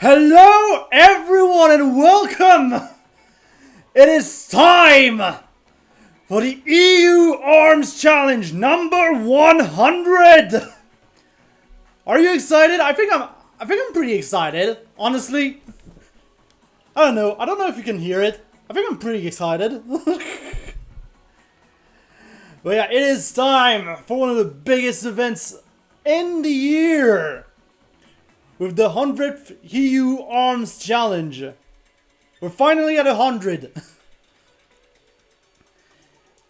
Hello everyone and welcome! It is time for the EU Arms Challenge number 100! Are you excited? I think I'm pretty excited, honestly. I don't know if you can hear it. I think I'm pretty excited. But yeah, it is time for one of the biggest events in the year. With the 100th EU Arms Challenge. We're finally at 100.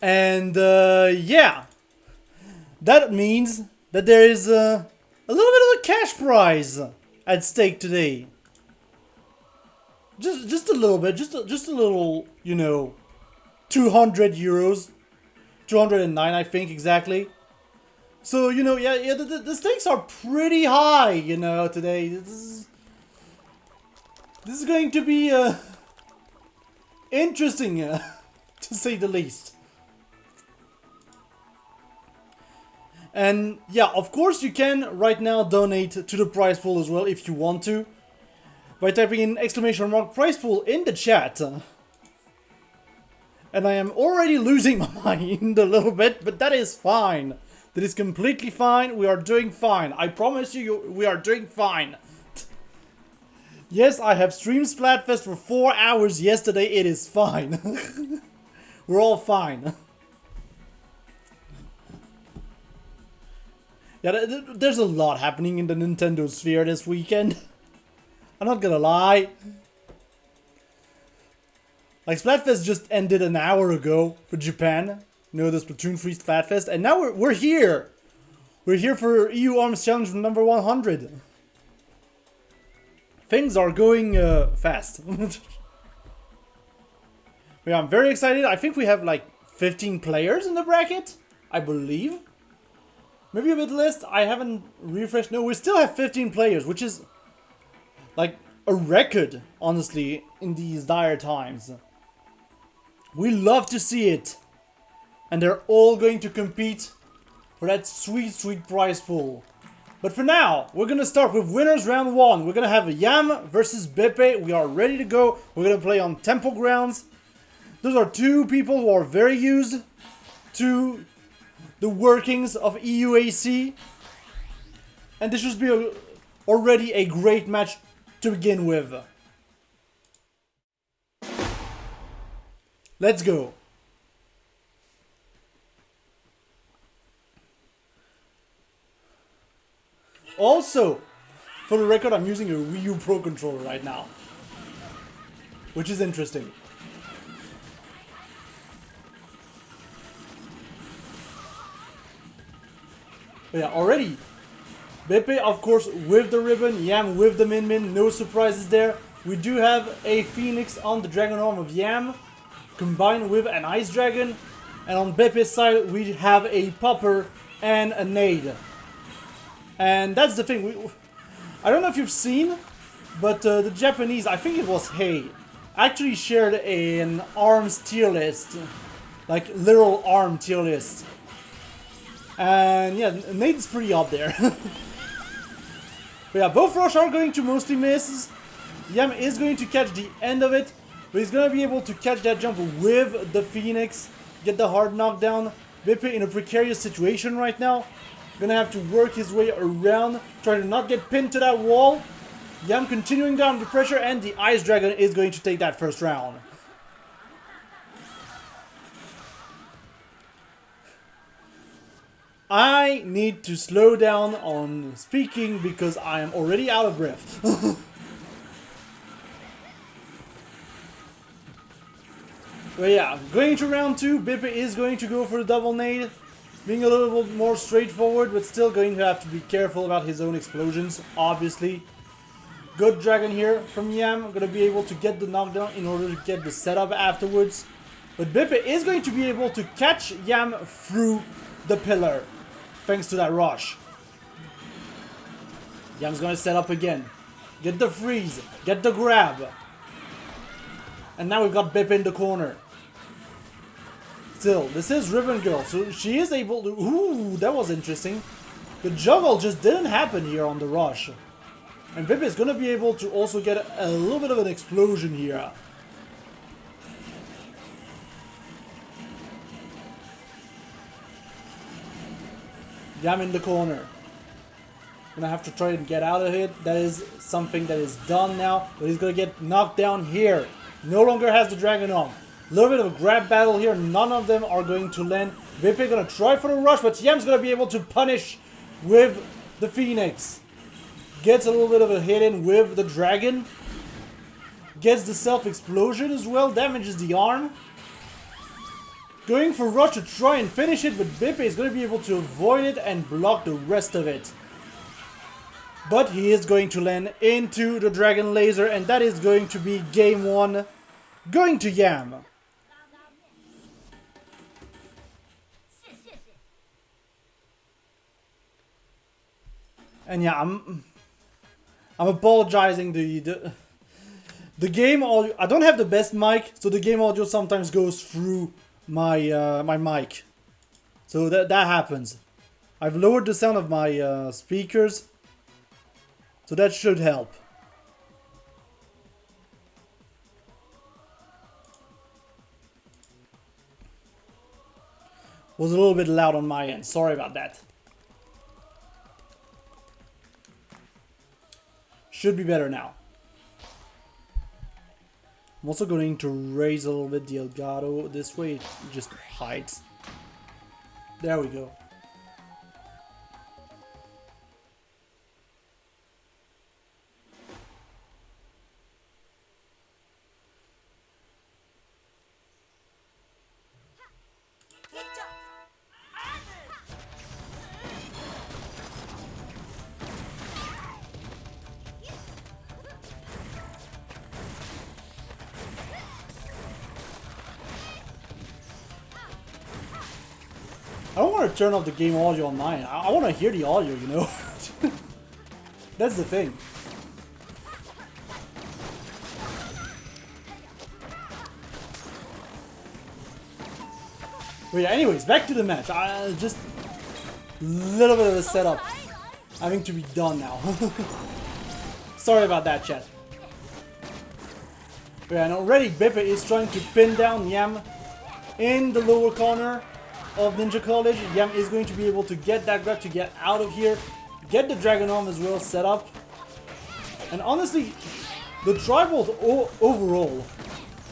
And yeah. That means that there is a little bit of a cash prize at stake today. Just a little bit, just a little, you know, 200 euros. 209 I think exactly. So, you know, yeah, the stakes are pretty high, you know, today. This is going to be interesting, to say the least. And yeah, of course you can right now donate to the prize pool as well if you want to. By typing in ! prize pool in the chat. And I am already losing my mind a little bit, but that is fine. That is completely fine. We are doing fine. I promise you, we are doing fine. Yes, I have streamed Splatfest for 4 hours yesterday. It is fine. We're all fine. Yeah, there's a lot happening in the Nintendo sphere this weekend. I'm not gonna lie. Like, Splatfest just ended an hour ago for Japan. You know, the Splatoon 3 Splatfest. And now we're here. We're here for EU Arms Challenge number 100. Things are going fast. Yeah, I'm very excited. I think we have like 15 players in the bracket. I believe. Maybe a bit less. I haven't refreshed. No, we still have 15 players, which is like a record, honestly, in these dire times. We love to see it. And they're all going to compete for that sweet, sweet prize pool. But for now, we're gonna start with winners round 1. We're gonna have Yam versus Beppe. We are ready to go. We're gonna play on temple grounds. Those are two people who are very used to the workings of EUAC. And this should be already a great match to begin with. Let's go. Also, for the record, I'm using a Wii U Pro controller right now, which is interesting. But yeah, already, Beppe, of course, with the ribbon, Yam with the Min, no surprises there. We do have a Phoenix on the Dragon Arm of Yam, combined with an Ice Dragon, and on Beppe's side, we have a Popper and a Nade. And that's the thing, I don't know if you've seen, but the Japanese, I think it was Hey, actually shared an ARMS tier list. Like, literal ARM tier list. And yeah, Nade's pretty up there. But yeah, both Rush are going to mostly miss. Yam is going to catch the end of it, but he's going to be able to catch that jump with the Phoenix, get the hard knockdown. Beppe in a precarious situation right now. Gonna have to work his way around, trying to not get pinned to that wall. Yam continuing down the pressure, and the Ice Dragon is going to take that first round. I need to slow down on speaking because I am already out of breath. But yeah, going to round 2, Beppe is going to go for the double nade. Being a little bit more straightforward, but still going to have to be careful about his own explosions, obviously. Good dragon here from Yam, gonna be able to get the knockdown in order to get the setup afterwards. But Beppe is going to be able to catch Yam through the pillar, thanks to that rush. Yam's gonna set up again. Get the freeze, get the grab. And now we've got Beppe in the corner. Still, this is Ribbon Girl, so she is able to... Ooh, that was interesting. The juggle just didn't happen here on the rush. And Vip is gonna be able to also get a little bit of an explosion here. Yam in the corner. Gonna have to try and get out of it. That is something that is done now. But he's gonna get knocked down here. No longer has the Dragon Arm. A little bit of a grab battle here. None of them are going to land. Vipe gonna try for the rush, but Yam's gonna be able to punish with the Phoenix. Gets a little bit of a hit in with the Dragon. Gets the self-explosion as well. Damages the arm. Going for rush to try and finish it, but Vipe is going to be able to avoid it and block the rest of it. But he is going to land into the Dragon Laser, and that is going to be game 1 going to Yam. And yeah, I'm apologizing. The game audio, I don't have the best mic, so the game audio sometimes goes through my my mic. So that happens. I've lowered the sound of my speakers, so that should help. Was a little bit loud on my end. Sorry about that. Should be better now. I'm also going to raise a little bit the Elgato. This way it just hides. There we go. I don't want to turn off the game audio on mine. I want to hear the audio, you know? That's the thing. But yeah, anyways, back to the match. Just a little bit of a setup having to be done now. Sorry about that, chat. But yeah, and already Bippe is trying to pin down Yam in the lower corner of Ninja College. Yam is going to be able to get that grab to get out of here, get the Dragon Arm as well set up. And honestly, the Tribolt overall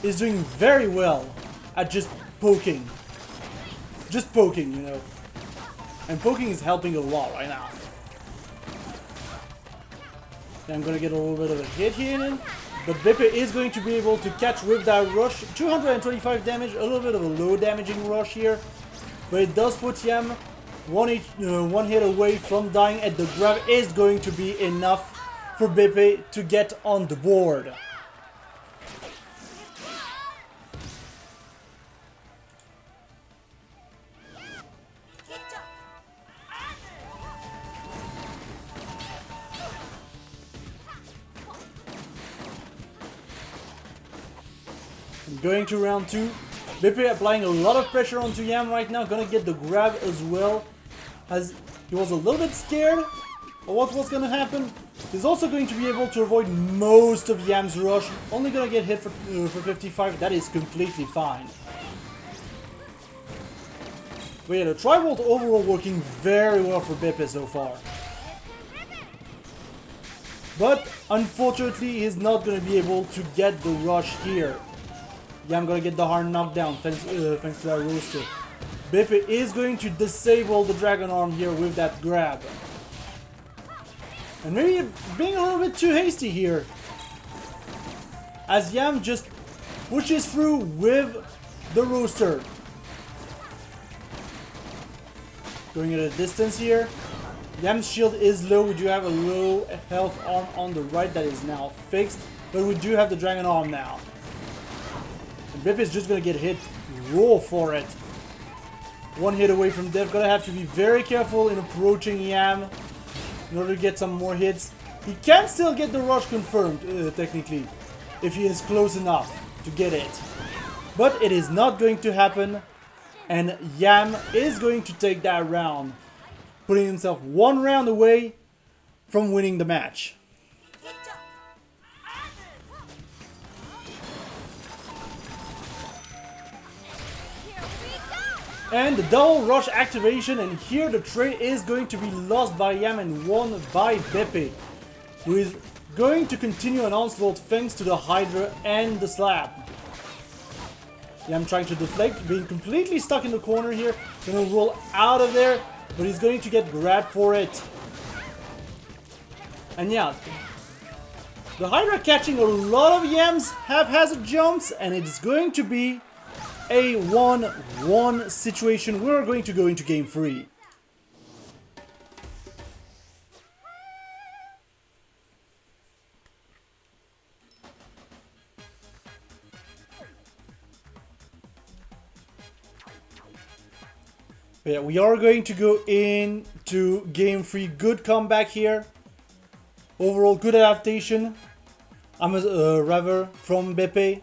is doing very well at just poking. Just poking, you know. And poking is helping a lot right now. I'm gonna get a little bit of a hit here, but Bippe is going to be able to catch with that rush. 225 damage, a little bit of a low damaging rush here. But it does put Yam one hit away from dying, and the grab is going to be enough for Bippe to get on the board. And going to round 2. Bippe applying a lot of pressure onto Yam right now, gonna get the grab as well, as he was a little bit scared of what was gonna happen. He's also going to be able to avoid most of Yam's rush, only gonna get hit for 55, that is completely fine. But yeah, the Tribolt overall working very well for Bippe so far. But unfortunately, he's not gonna be able to get the rush here. Yeah, I'm gonna get the hard knockdown thanks to that roaster. Bippe is going to disable the Dragon Arm here with that grab. And maybe being a little bit too hasty here, as Yam just pushes through with the roaster. Going at a distance here. Yam's shield is low. We do have a low health arm on the right that is now fixed, but we do have the Dragon Arm now. Bippe is just gonna get hit raw for it. One hit away from death. Gonna have to be very careful in approaching Yam in order to get some more hits. He can still get the rush confirmed, technically, if he is close enough to get it. But it is not going to happen, and Yam is going to take that round, putting himself one round away from winning the match. And the double rush activation, and here the trade is going to be lost by Yam and won by Beppe, who is going to continue an onslaught thanks to the Hydra and the slap. Yam trying to deflect, being completely stuck in the corner here, gonna roll out of there, but he's going to get grabbed for it. And yeah, the Hydra catching a lot of Yam's haphazard jumps, and it's going to be a 1-1 situation. We're going to go into game 3. But yeah, we are going to go into game 3. Good comeback here. Overall, good adaptation. I'm a Raver from Beppe.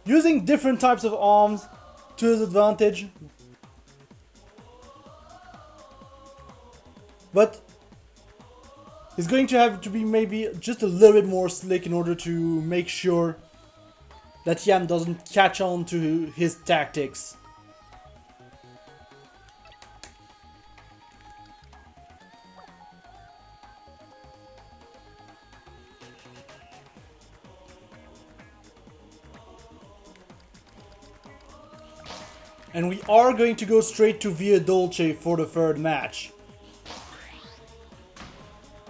Using different types of arms to his advantage. But he's going to have to be maybe just a little bit more slick in order to make sure that Yam doesn't catch on to his tactics. And we are going to go straight to Via Dolce for the third match.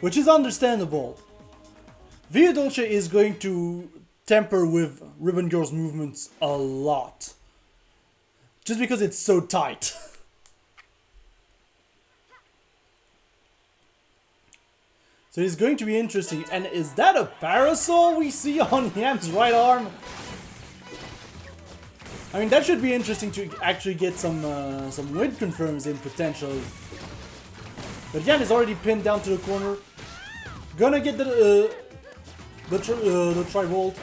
Which is understandable. Via Dolce is going to temper with Ribbon Girl's movements a lot. Just because it's so tight. So it's going to be interesting. And is that a parasol we see on Yam's right arm? I mean, that should be interesting to actually get some wind confirms in potentially. But Yam is already pinned down to the corner. Gonna get the tri-volt.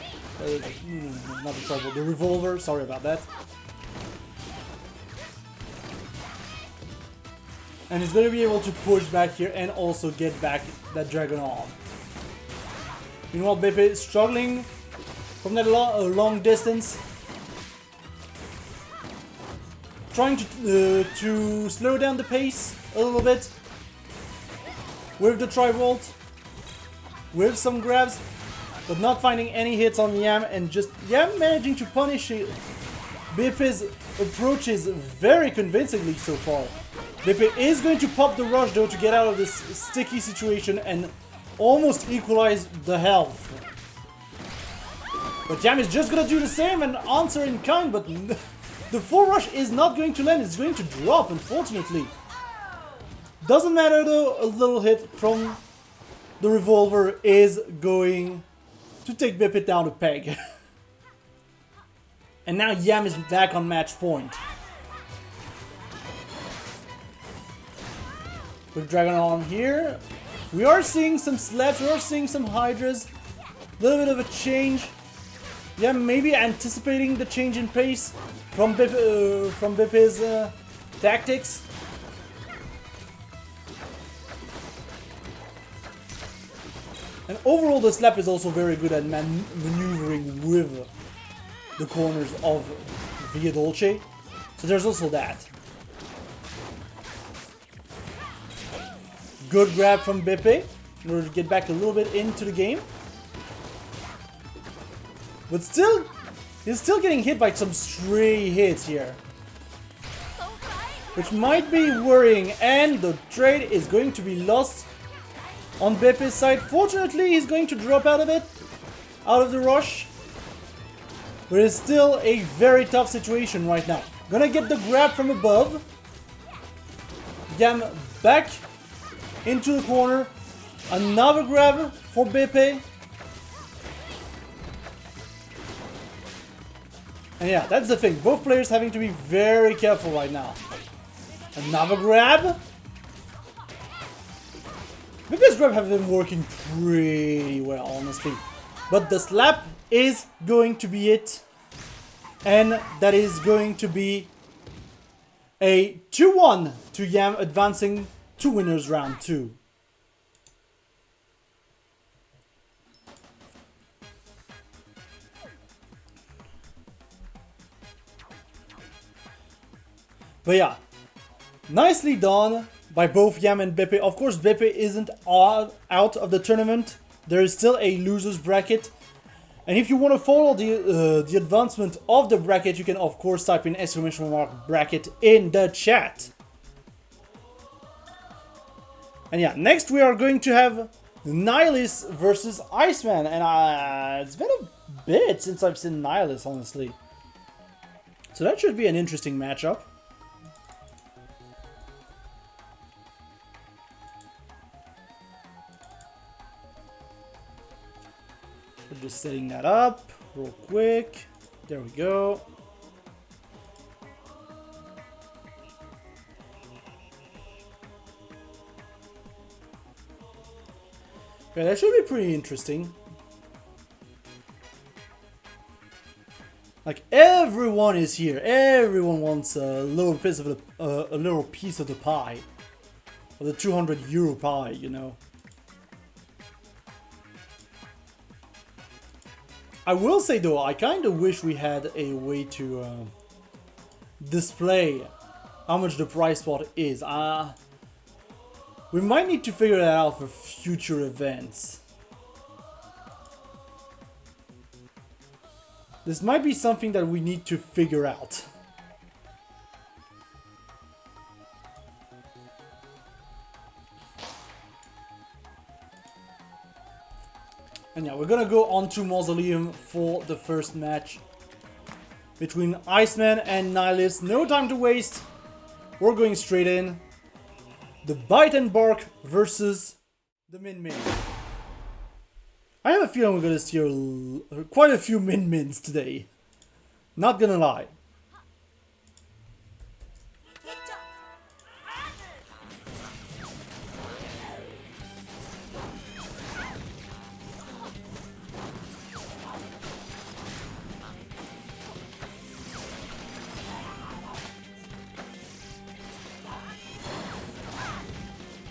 Not the tri-volt, the revolver. Sorry about that. And he's gonna be able to push back here and also get back that dragon arm. Meanwhile, Beppe is struggling from that long distance. Trying to slow down the pace a little bit with the tri-volt, with some grabs, but not finding any hits on Yam, and just Yam managing to punish Beppe's approaches very convincingly so far. Beppe is going to pop the rush though to get out of this sticky situation and almost equalize the health. But Yam is just gonna do the same and answer in kind, but the full rush is not going to land, it's going to drop, unfortunately. Doesn't matter though, a little hit from the revolver is going to take Beppe down a peg. And now Yam is back on match point. With Dragon Arm here, we are seeing some slaps, we are seeing some Hydras. A little bit of a change. Yam maybe anticipating the change in pace from Beppe's tactics. And overall the slap is also very good at maneuvering with the corners of Via Dolce. So there's also that. Good grab from Beppe in order to get back a little bit into the game. But still, he's still getting hit by some stray hits here. Which might be worrying, and the trade is going to be lost on Beppe's side. Fortunately, he's going to drop out of it, out of the rush. But it's still a very tough situation right now. Gonna get the grab from above. Yam back into the corner. Another grab for Beppe. And yeah, that's the thing. Both players having to be very careful right now. Another grab. Beppe's grab have been working pretty well, honestly. But the slap is going to be it. And that is going to be a 2-1 to Yam, advancing to winners round 2. But yeah, nicely done by both Yam and Beppe. Of course, Beppe isn't out of the tournament. There is still a loser's bracket. And if you want to follow the advancement of the bracket, you can of course type in ! bracket in the chat. And yeah, next we are going to have Nihilus versus Iceman. And it's been a bit since I've seen Nihilus, honestly. So that should be an interesting matchup. We're just setting that up real quick. There we go. Yeah, that should be pretty interesting. Like, everyone is here. Everyone wants a little piece of the pie, or the 200 euro pie, you know. I will say though, I kind of wish we had a way to display how much the prize pot is. We might need to figure that out for future events. This might be something that we need to figure out. And yeah, we're gonna go on to Mausoleum for the first match between Iceman and Nihilus. No time to waste. We're going straight in. The Bite and Bark versus the Min Min. I have a feeling we're gonna see quite a few Min Mins today. Not gonna lie.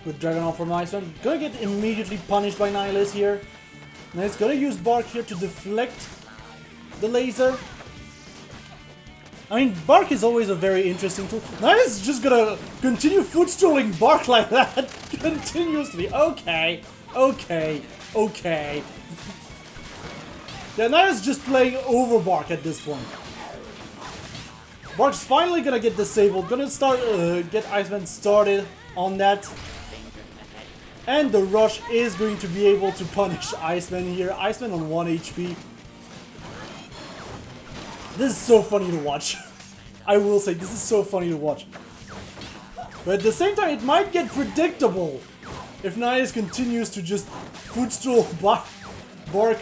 Good Dragon Arm from Iceman. Gonna get immediately punished by Nihilus here. Now it's gonna use Bark here to deflect the laser. I mean, Bark is always a very interesting tool. Nihilus is just gonna continue footstooling Bark like that continuously. Okay, okay, okay. Yeah, Nihilus is just playing over Bark at this point. Bark's finally gonna get disabled. Gonna start get Iceman started on that. And the Rush is going to be able to punish Iceman here. Iceman on 1 HP. This is so funny to watch. I will say, this is so funny to watch. But at the same time, it might get predictable if Nihilus continues to just footstool Bark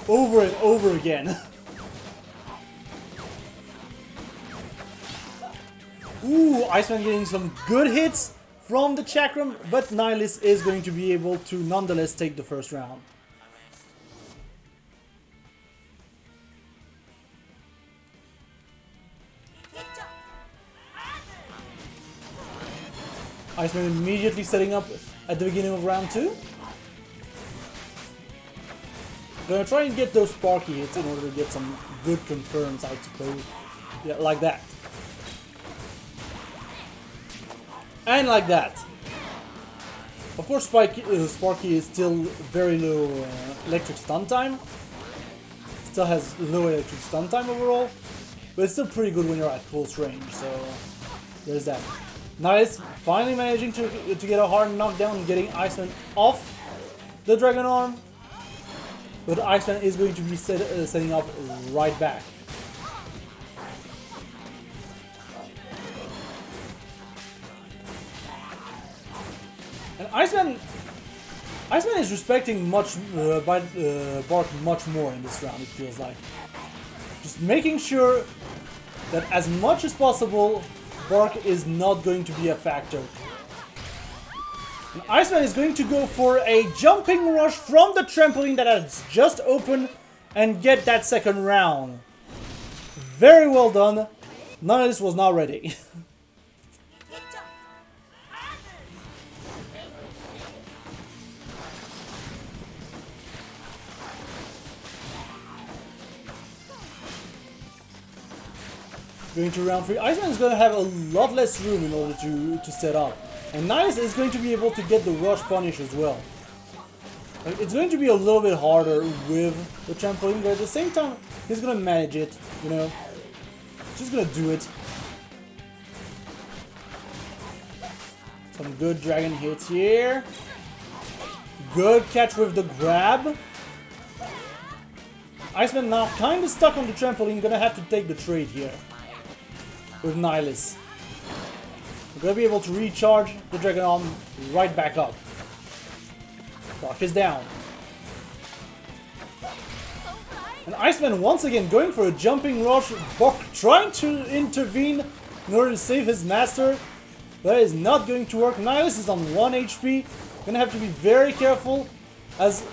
over and over again. Ooh, Iceman getting some good hits from the Chakram, but Nihilus is going to be able to nonetheless take the first round. Iceman immediately setting up at the beginning of round 2. Gonna try and get those sparky hits in order to get some good confirms, I suppose. Yeah, like that. And like that. Of course, Sparky is still very low electric stun time. Still has low electric stun time overall. But it's still pretty good when you're at close range, so there's that. Nihilus finally managing to get a hard knockdown and getting Iceman off the Dragon Arm. But Iceman is going to be setting up right back. And Iceman is respecting Bark much more in this round, it feels like. Just making sure that as much as possible, Bark is not going to be a factor. And Iceman is going to go for a jumping rush from the trampoline that has just opened and get that second round. Very well done. Nihilus was not ready. Going to round 3. Iceman is going to have a lot less room in order to set up. And Nihilus is going to be able to get the rush punish as well. Like, it's going to be a little bit harder with the trampoline, but at the same time, he's going to manage it, you know. Just going to do it. Some good dragon hits here. Good catch with the grab. Iceman now kind of stuck on the trampoline, gonna have to take the trade here. With Nihilus. We're gonna be able to recharge the Dragon Arm right back up. Bark is down. And Iceman once again going for a jumping rush. Bark trying to intervene in order to save his master. That is not going to work. Nihilus is on 1 HP. Gonna have to be very careful, as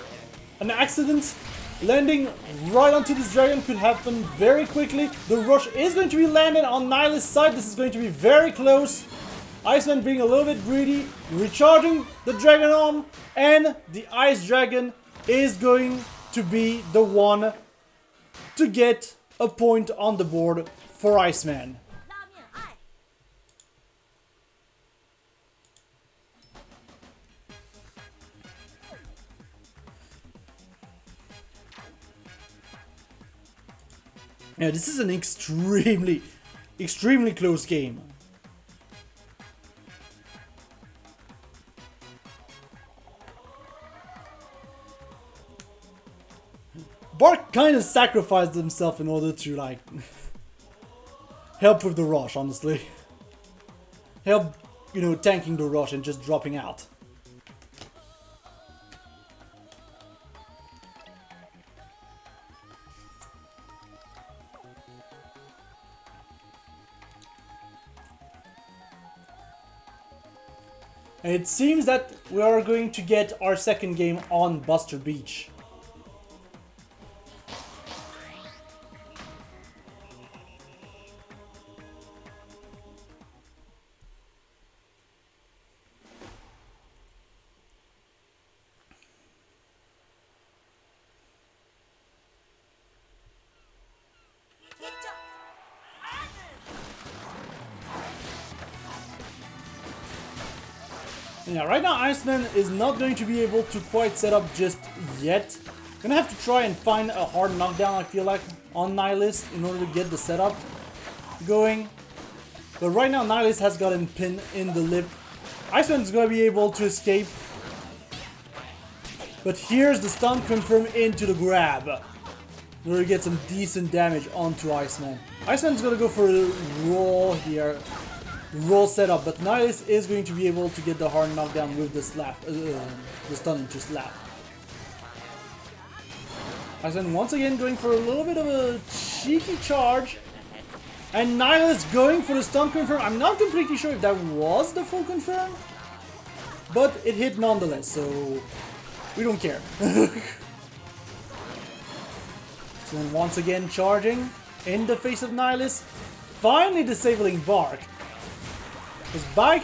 an accident landing right onto this dragon could happen very quickly. The rush is going to be landed on Nihilus' side. This is going to be very close. Iceman being a little bit greedy, recharging the Dragon Arm, and the Ice Dragon is going to be the one to get a point on the board for Iceman. Yeah, this is an extremely close game. Bark kind of sacrificed himself in order to, like, help with the rush, honestly. Help, you know, tanking the rush and just dropping out. And it seems that we are going to get our second game on Buster Beach. Yeah, right now Iceman is not going to be able to quite set up just yet. Gonna have to try and find a hard knockdown, I feel like, on Nihilus in order to get the setup going. But right now Nihilus has gotten pinned in the lip. Iceman's gonna be able to escape. But here's the stun confirm into the grab. In order to get some decent damage onto Iceman. Iceman's gonna go for a roll here. Roll setup, but Nihilus is going to be able to get the hard knockdown with the slap, the stun into slap. Iceman once again going for a little bit of a cheeky charge, and Nihilus going for the stun confirm. I'm not completely sure if that was the full confirm, but it hit nonetheless, so we don't care. So once again charging in the face of Nihilus, finally disabling Bark. Bark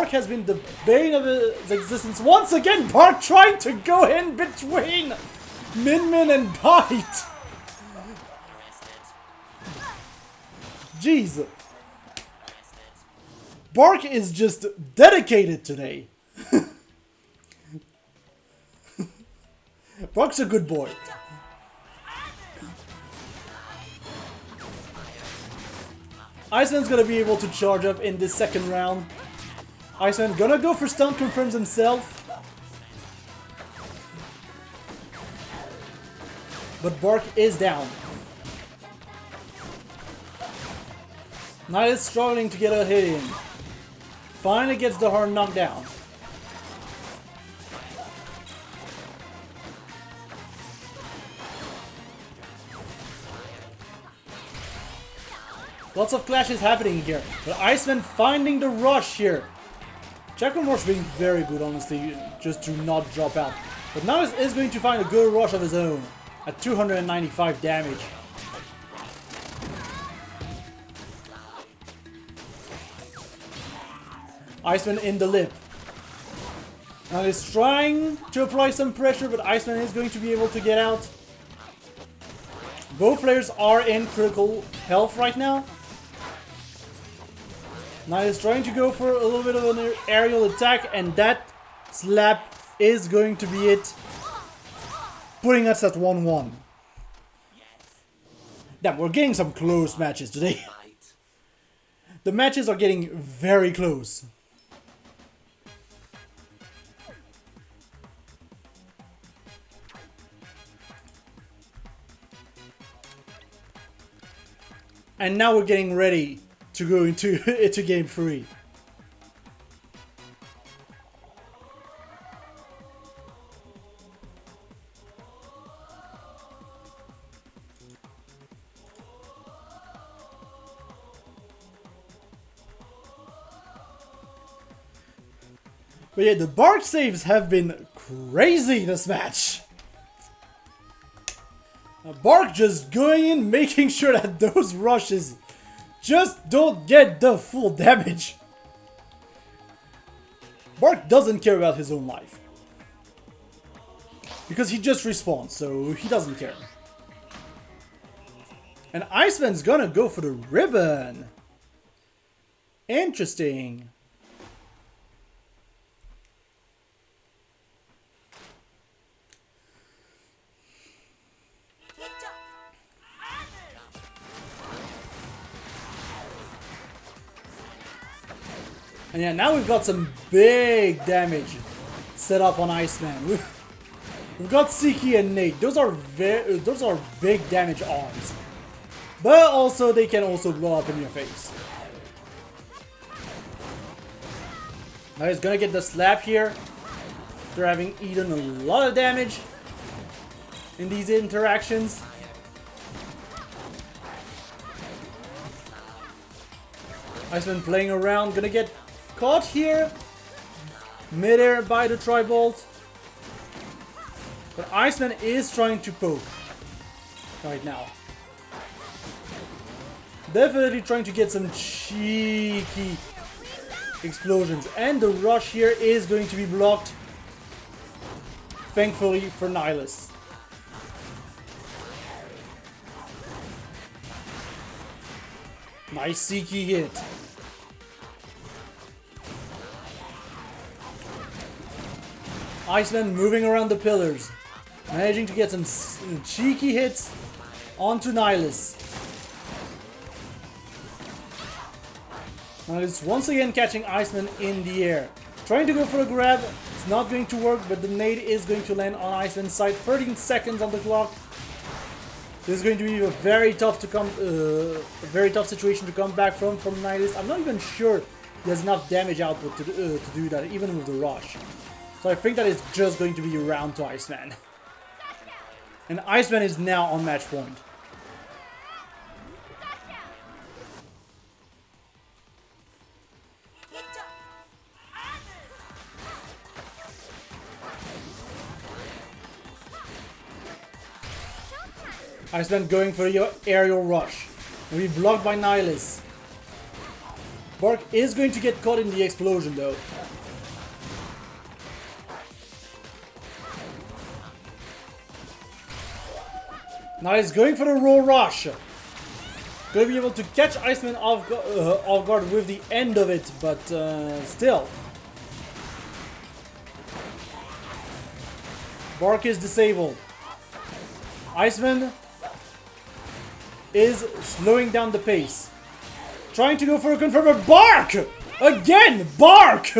has been the bane of his existence. Once again, Bark trying to go in between Min and Bite. Jeez. Bark is just dedicated today. Bark's a good boy. Iceman's gonna be able to charge up in this second round. Iceman gonna go for stun confirms himself. But Bark is down. Nihilus struggling to get a hit in. Finally gets the hard knockdown. Lots of clashes happening here, but Iceman finding the rush here. Chakramorph's being very good, honestly, just to not drop out. But Nihilus is going to find a good rush of his own at 295 damage. Iceman in the lip. Nihilus trying to apply some pressure, but Iceman is going to be able to get out. Both players are in critical health right now. Now he's trying to go for a little bit of an aerial attack, and that slap is going to be it, putting us at 1-1. Damn, we're getting some close matches today. The matches are getting very close. And now we're getting ready to go into game 3. But yeah, the Bark saves have been crazy this match. Bark just going in, making sure that those rushes just don't get the full damage. Bark doesn't care about his own life. Because he just respawns, so he doesn't care. And Iceman's gonna go for the ribbon. Interesting. And yeah, now we've got some big damage set up on Iceman. We've got Siki and Nate. Those are big damage arms. But also they can also blow up in your face. Now he's gonna get the slap here. After having eaten a lot of damage in these interactions. Iceman playing around, gonna get caught here midair by the tri-bolt, but Iceman is trying to poke right now. Definitely trying to get some cheeky explosions, and the rush here is going to be blocked, thankfully for Nihilus. Nice Siki hit. Iceman moving around the pillars, managing to get some cheeky hits onto Nihilus. Nihilus once again catching Iceman in the air. Trying to go for a grab, it's not going to work, but the nade is going to land on Iceman's side. 13 seconds on the clock. This is going to be a very tough situation to come back from Nihilus. I'm not even sure he has enough damage output to do that, even with the rush. So I think that is just going to be a round to Iceman. And Iceman is now on match point. Iceman going for your aerial rush. Will be blocked by Nihilus. Bark is going to get caught in the explosion though. Now he's going for the roll rush. Gonna be able to catch Iceman off guard with the end of it, but still. Bark is disabled. Iceman is slowing down the pace. Trying to go for a confirmer. Bark! Again! Bark!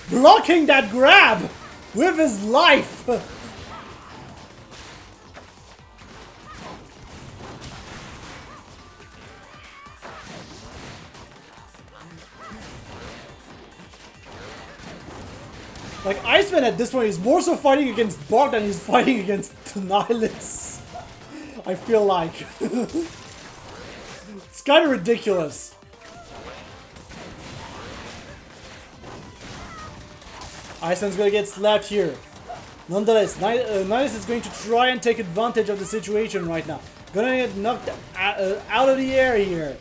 Blocking that grab with his life. Like, Iceman at this point is more so fighting against Bark than he's fighting against Nihilus. I feel like. It's kind of ridiculous. Iceman's gonna get slapped here. Nonetheless, Nihilus is going to try and take advantage of the situation right now. Gonna get knocked out of the air here.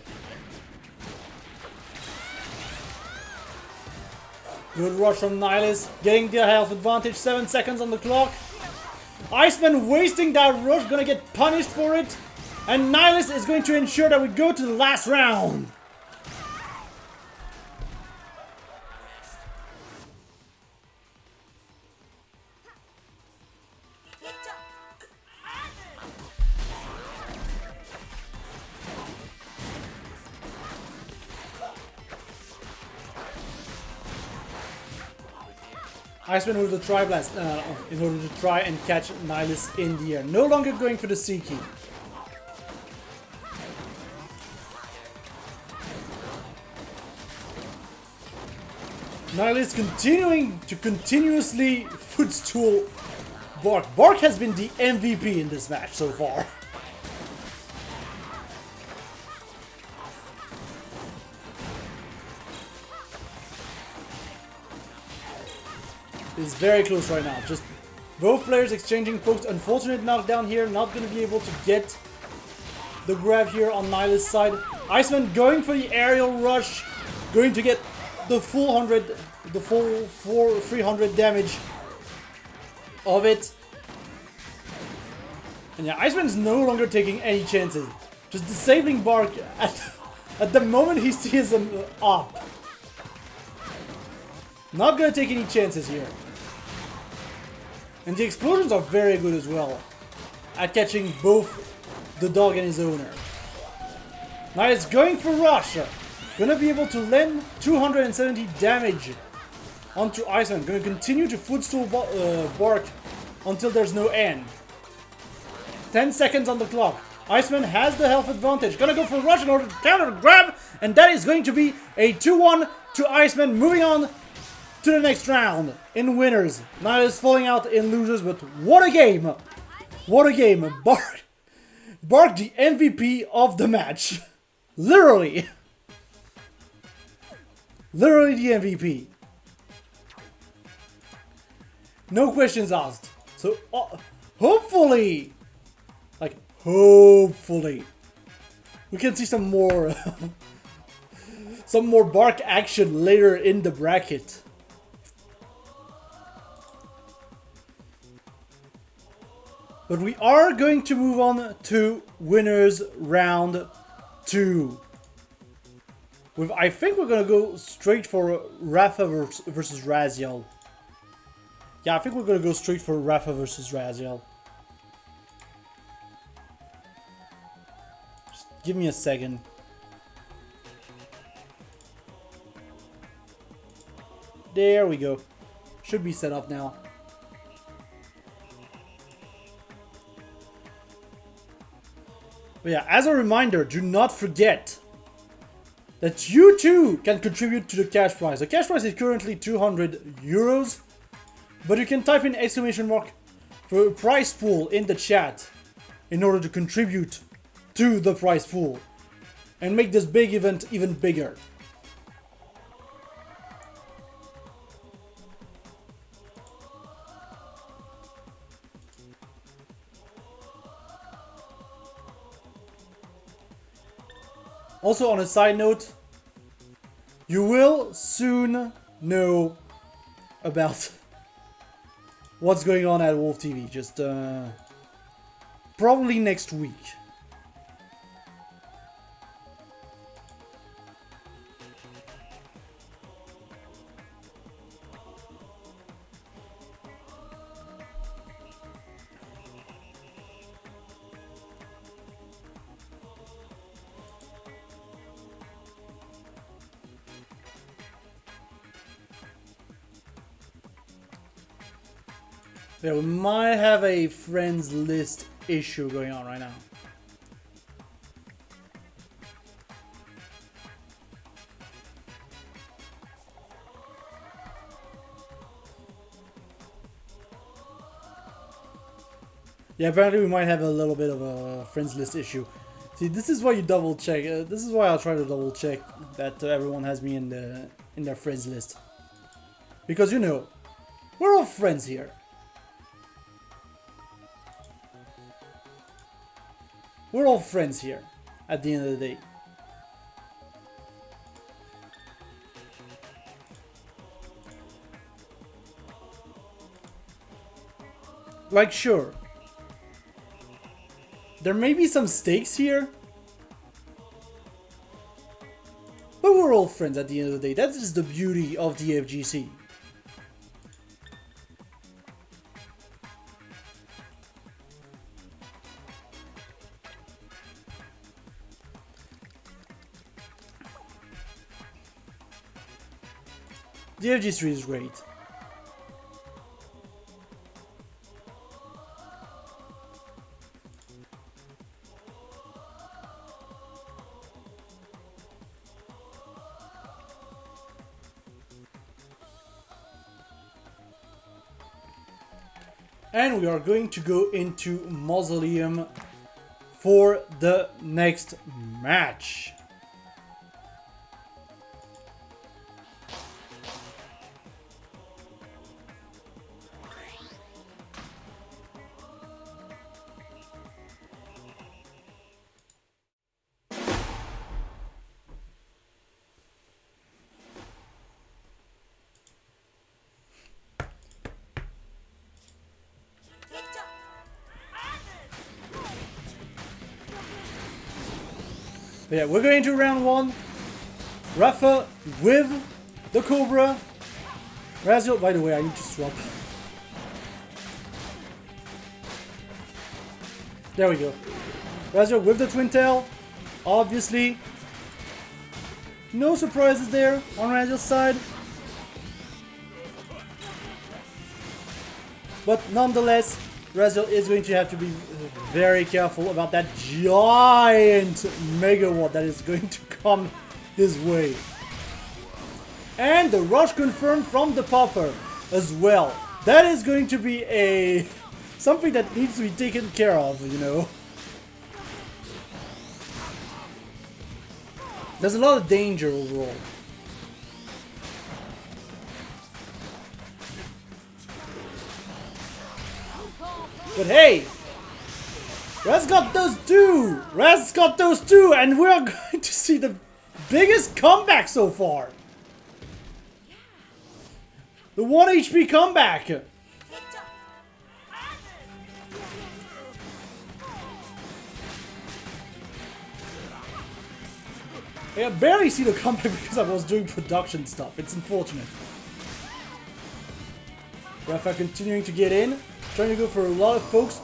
Good rush from Nihilus, getting the health advantage, 7 seconds on the clock. Iceman wasting that rush, gonna get punished for it. And Nihilus is going to ensure that we go to the last round. Iceman with the Tri-Blast in order to try and catch Nihilus in the air. No longer going for the C-Key. Nihilus continuing to continuously footstool Bark. Bark has been the MVP in this match so far. It's very close right now. Just both players exchanging pokes. Unfortunate knockdown here. Not going to be able to get the grab here on Nihilus' side. Iceman going for the aerial rush. Going to get the full 300 damage of it. And yeah, Iceman's no longer taking any chances. Just disabling Bark at the moment he sees him up. Not gonna take any chances here. And the explosions are very good as well at catching both the dog and his owner. Now it's going for Rush. Gonna be able to land 270 damage onto Iceman. Gonna continue to footstool Bark until there's no end. 10 seconds on the clock. Iceman has the health advantage. Gonna go for Rush in order to counter the grab. And that is going to be a 2-1 to Iceman. Moving on to the next round in winners. Nihilus falling out in losers, but what a game! What a game! Bark the MVP of the match. Literally. Literally the MVP. No questions asked. So, hopefully, hopefully, we can see some more, some more Bark action later in the bracket. But we are going to move on to winners round 2. I think we're gonna go straight for Rafa versus Raziel. Yeah, I think we're gonna go straight for Rafa versus Raziel. Just give me a second. There we go. Should be set up now. But yeah, as a reminder, do not forget that you too can contribute to the cash prize. The cash prize is currently 200 euros, but you can type in exclamation mark for a prize pool in the chat in order to contribute to the prize pool and make this big event even bigger. Also, on a side note, you will soon know about what's going on at Wolf TV. Just probably next week. Yeah, we might have a friends list issue going on right now. Yeah, apparently we might have a little bit of a friends list issue. See, this is why you double check. This is why I'll try to double check that everyone has me in their friends list. Because, you know, we're all friends here. We're all friends here, at the end of the day. Like, sure, there may be some stakes here, but we're all friends at the end of the day. That is the beauty of the FGC. The FG3 is great. And we are going to go into Mausoleum for the next match. But yeah, we're going to round one. Rafa with the Cobra. Raziel, by the way, I need to swap. There we go. Raziel with the Twin Tail. Obviously. No surprises there on Raziel's side. But nonetheless, Raziel is going to have to be very careful about that giant megawatt that is going to come his way. And the rush confirmed from the popper as well. That is going to be something that needs to be taken care of, you know. There's a lot of danger overall. But hey, Raz got those two! Raz got those two, and we are going to see the biggest comeback so far. The 1 HP comeback. I barely see the comeback because I was doing production stuff. It's unfortunate. Rafa continuing to get in. Trying to go for a lot of folks.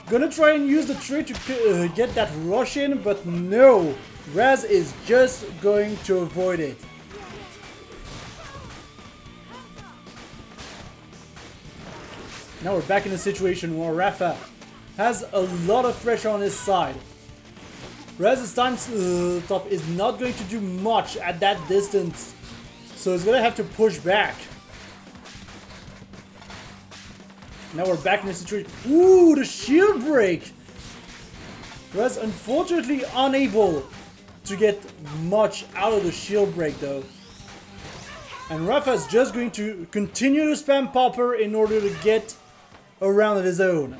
Gonna try and use the trick to get that rush in, but no. Raz is just going to avoid it. Now we're back in a situation where Rafa has a lot of pressure on his side. Raz's time stop is not going to do much at that distance, so he's gonna have to push back. Now we're back in the situation. Ooh, the shield break! Raz unfortunately unable to get much out of the shield break though. And Rafa's just going to continue to spam Popper in order to get a round of his own.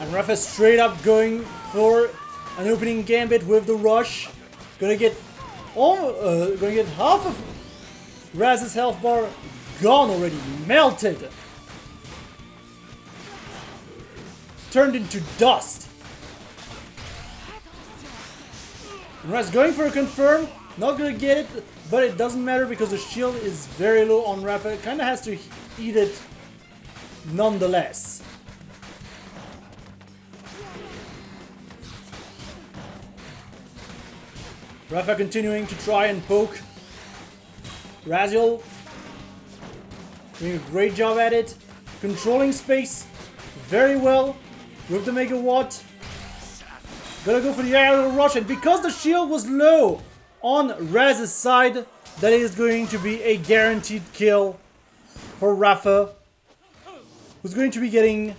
And Rafa straight up going for an opening gambit with the rush. Gonna get half of Raz's health bar gone already, melted. Turned into dust. And Raz going for a confirm, not gonna get it, but it doesn't matter because the shield is very low on Rafa. It kinda has to eat it nonetheless. Rafa continuing to try and poke. Raziel doing a great job at it. Controlling space very well with the Megawatt. Gonna go for the aerial rush, and because the shield was low on Raz's side, that is going to be a guaranteed kill for Rafa, who's going to be getting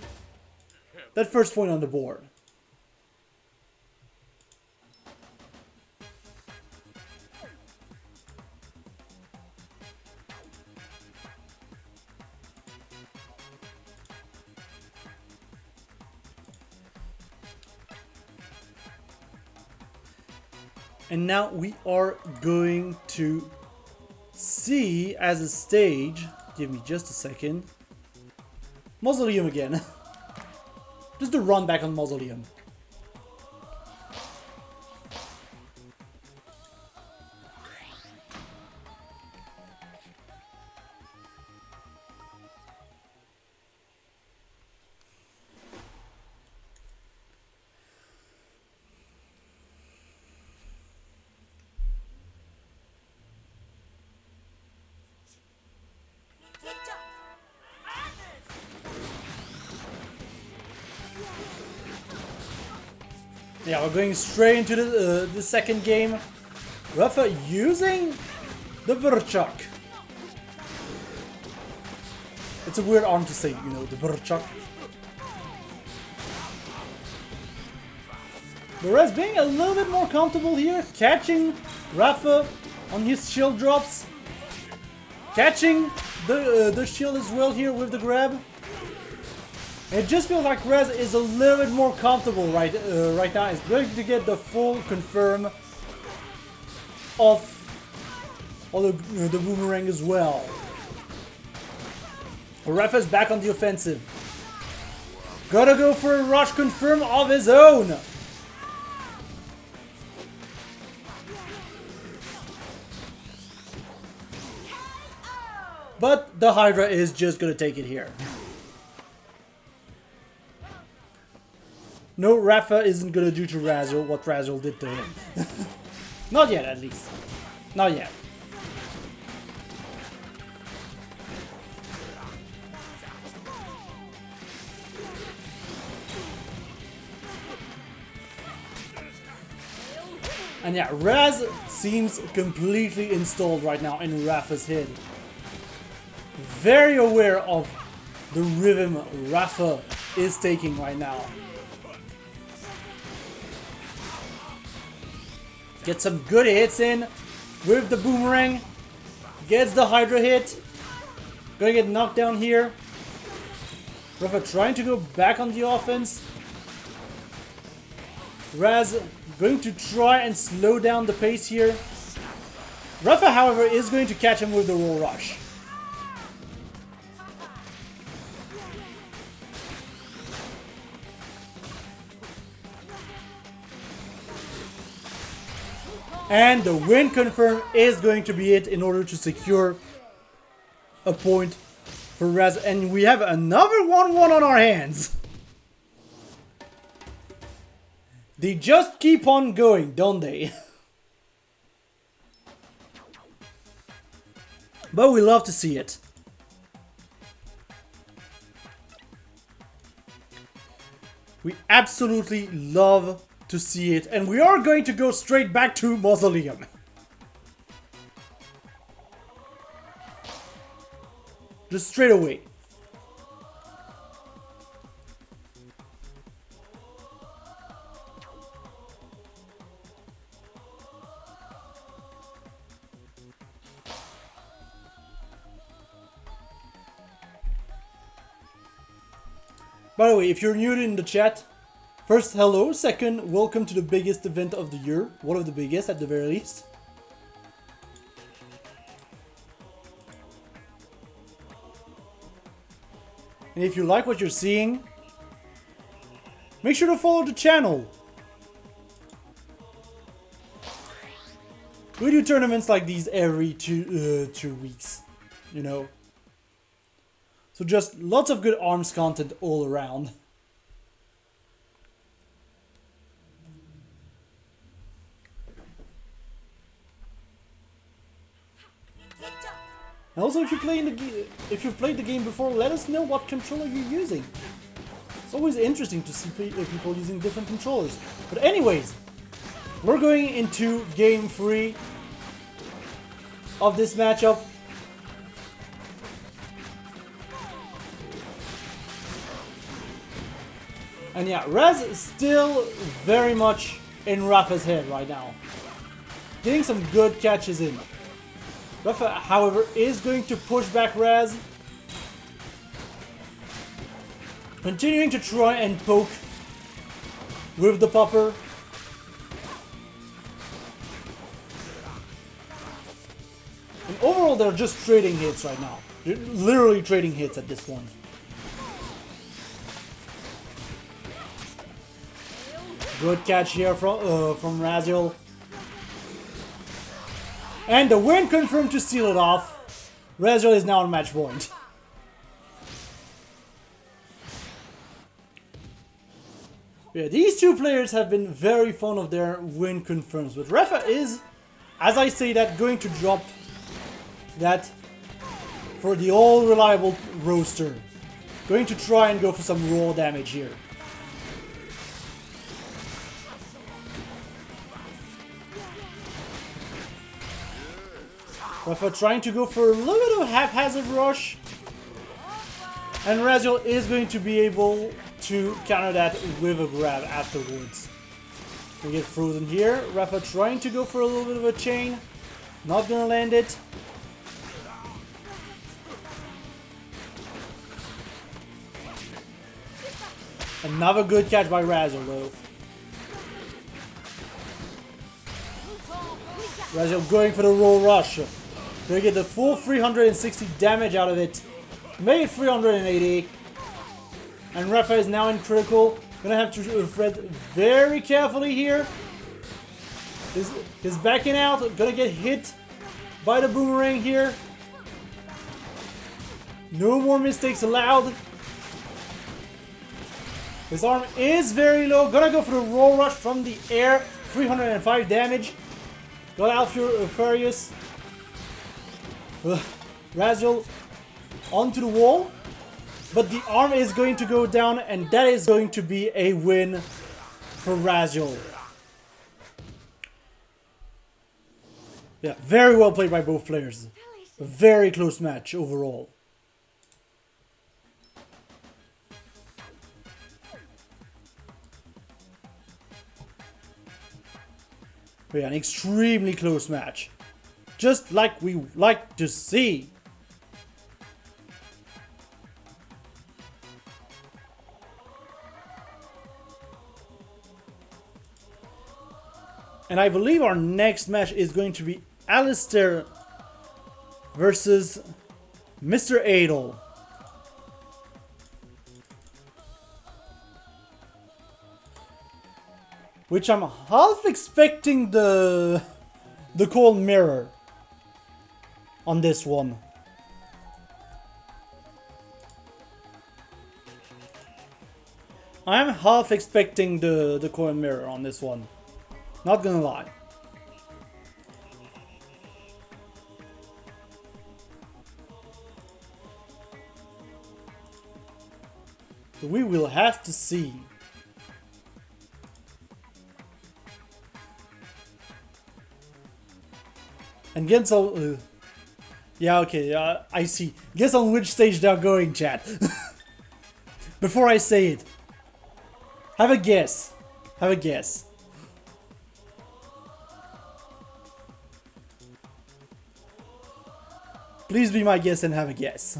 that first point on the board. And now we are going to see as a stage, give me just a second, Mausoleum again. Just a run back on Mausoleum. Yeah, we're going straight into the second game. Rafa using the Burchak. It's a weird arm to say, you know, the Burchak. Whereas being a little bit more comfortable here, catching Rafa on his shield drops. Catching the shield as well here with the grab. It just feels like Rez is a little bit more comfortable right now. He's going to get the full confirm of the boomerang as well. Rafa's back on the offensive. Gotta go for a rush confirm of his own. But the Hydra is just gonna take it here. No, Rafa isn't gonna do to Razzle what Razzle did to him. Not yet, at least. Not yet. And yeah, Raz seems completely installed right now in Rafa's head. Very aware of the rhythm Rafa is taking right now. Gets some good hits in with the boomerang. Gets the Hydra hit. Gonna get knocked down here. Rafa trying to go back on the offense. Raz going to try and slow down the pace here. Rafa, however, is going to catch him with the roll rush. And the win confirm is going to be it in order to secure a point for Raz. And we have another 1-1 on our hands. They just keep on going, don't they? But we love to see it. We absolutely love to see it, and we are going to go straight back to Mausoleum. Just straight away. By the way, if you're new in the chat, first, hello. Second, welcome to the biggest event of the year. One of the biggest, at the very least. And if you like what you're seeing, make sure to follow the channel. We do tournaments like these every 2 weeks, you know. So just lots of good ARMS content all around. And also, if you've played the game before, let us know what controller you're using. It's always interesting to see people using different controllers. But anyways, we're going into game 3 of this matchup. And yeah, Raz is still very much in Rafa's head right now. Getting some good catches in. Rafa, however, is going to push back Raz. Continuing to try and poke with the popper. And overall, they're just trading hits right now. They're literally trading hits at this point. Good catch here from Raziel. And the win confirmed to seal it off. Raziel is now on match point. Yeah, these two players have been very fond of their win confirms, but Rafa is, as I say that, going to drop that for the all-reliable roaster. Going to try and go for some raw damage here. Rafa trying to go for a little bit of a haphazard rush. And Raziel is going to be able to counter that with a grab afterwards. We get frozen here. Rafa trying to go for a little bit of a chain. Not gonna land it. Another good catch by Raziel though. Raziel going for the roll rush. Gonna get the full 360 damage out of it. Make it 380. And Rafa is now in critical. Gonna have to thread very carefully here. He's backing out. Gonna get hit by the boomerang here. No more mistakes allowed. His arm is very low. Gonna go for the roll rush from the air. 305 damage. Got out Furious. Raziel onto the wall. But the arm is going to go down, and that is going to be a win for Raziel. Yeah, very well played by both players. A very close match overall. Yeah, an extremely close match. Just like we like to see. And I believe our next match is going to be Alistair versus Mr. Adel. Which I'm half expecting the cold mirror on this one. I'm half expecting the cold mirror on this one. Not gonna lie. We will have to see. And guess on... yeah, okay, I see. Guess on which stage they're going, chat. Before I say it. Have a guess. Have a guess. Please be my guest and have a guess.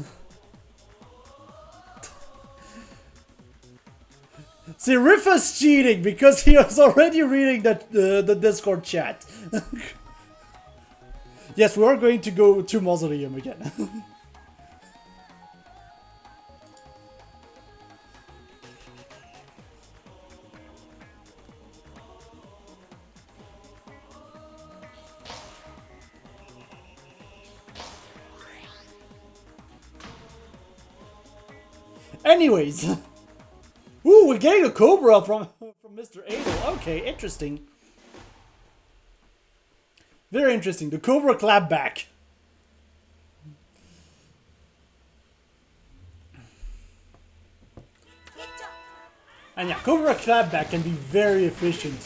See, Rifa's cheating because he was already reading the Discord chat. Yes, we are going to go to Mausoleum again. Anyways, ooh, we're getting a Cobra from Mr. Adel. Okay, interesting. Very interesting. The Cobra clap back. And yeah, Cobra clap back can be very efficient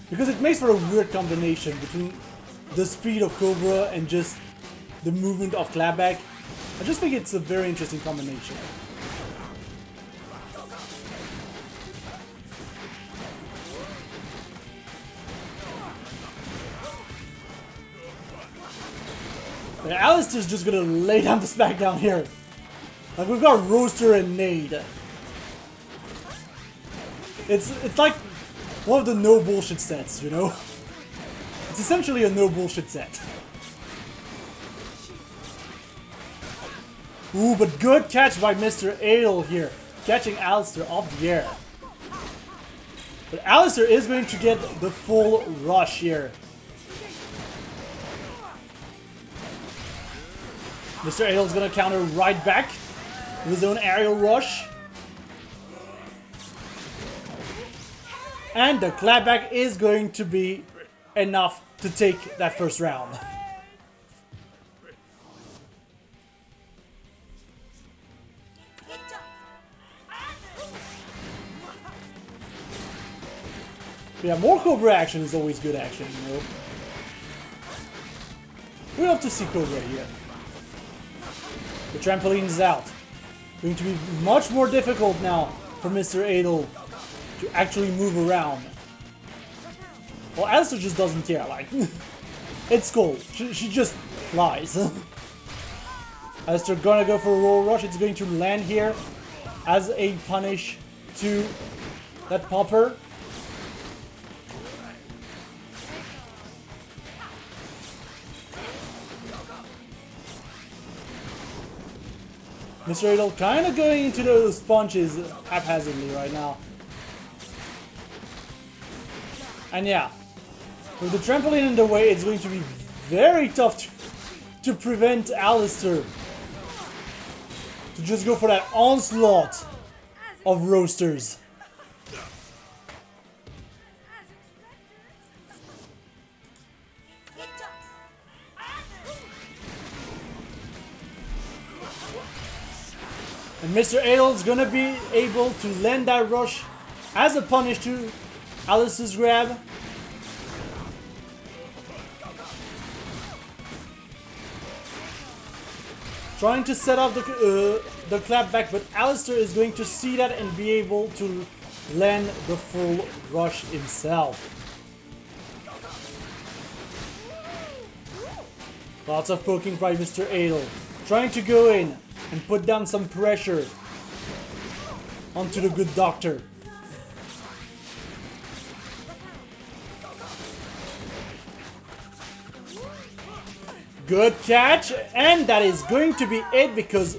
because it makes for a weird combination between the speed of Cobra and just the movement of clapback. I just think it's a very interesting combination. Yeah, Alistair's just gonna lay down the smackdown here. Like, we've got Roaster and Nade. It's like one of the no bullshit sets, you know? It's essentially a no bullshit set. Ooh, but good catch by Mr. Adel here. Catching Alistair off the air. But Alistair is going to get the full rush here. Mr. Adel's gonna counter right back with his own aerial rush. And the clapback is going to be enough to take that first round. Yeah, more Cobra action is always good action, you know. We have to see Cobra here. The trampoline is out. Going to be much more difficult now for Mr. Adel to actually move around. Well, Alistair just doesn't care, like, it's cool. She just flies. Alistair gonna go for a roll rush. It's going to land here as a punish to that popper. Mr. Adel kind of going into those punches haphazardly right now. And yeah, with the trampoline in the way, it's going to be very tough to prevent Alistair to just go for that onslaught of roasters. And Mr. Adel's gonna be able to land that rush as a punish to Alice's grab. Trying to set up the clap back, but Alistair is going to see that and be able to land the full rush himself. Lots of poking by Mr. Adel. Trying to go in and put down some pressure onto the good doctor. Good catch, and that is going to be it because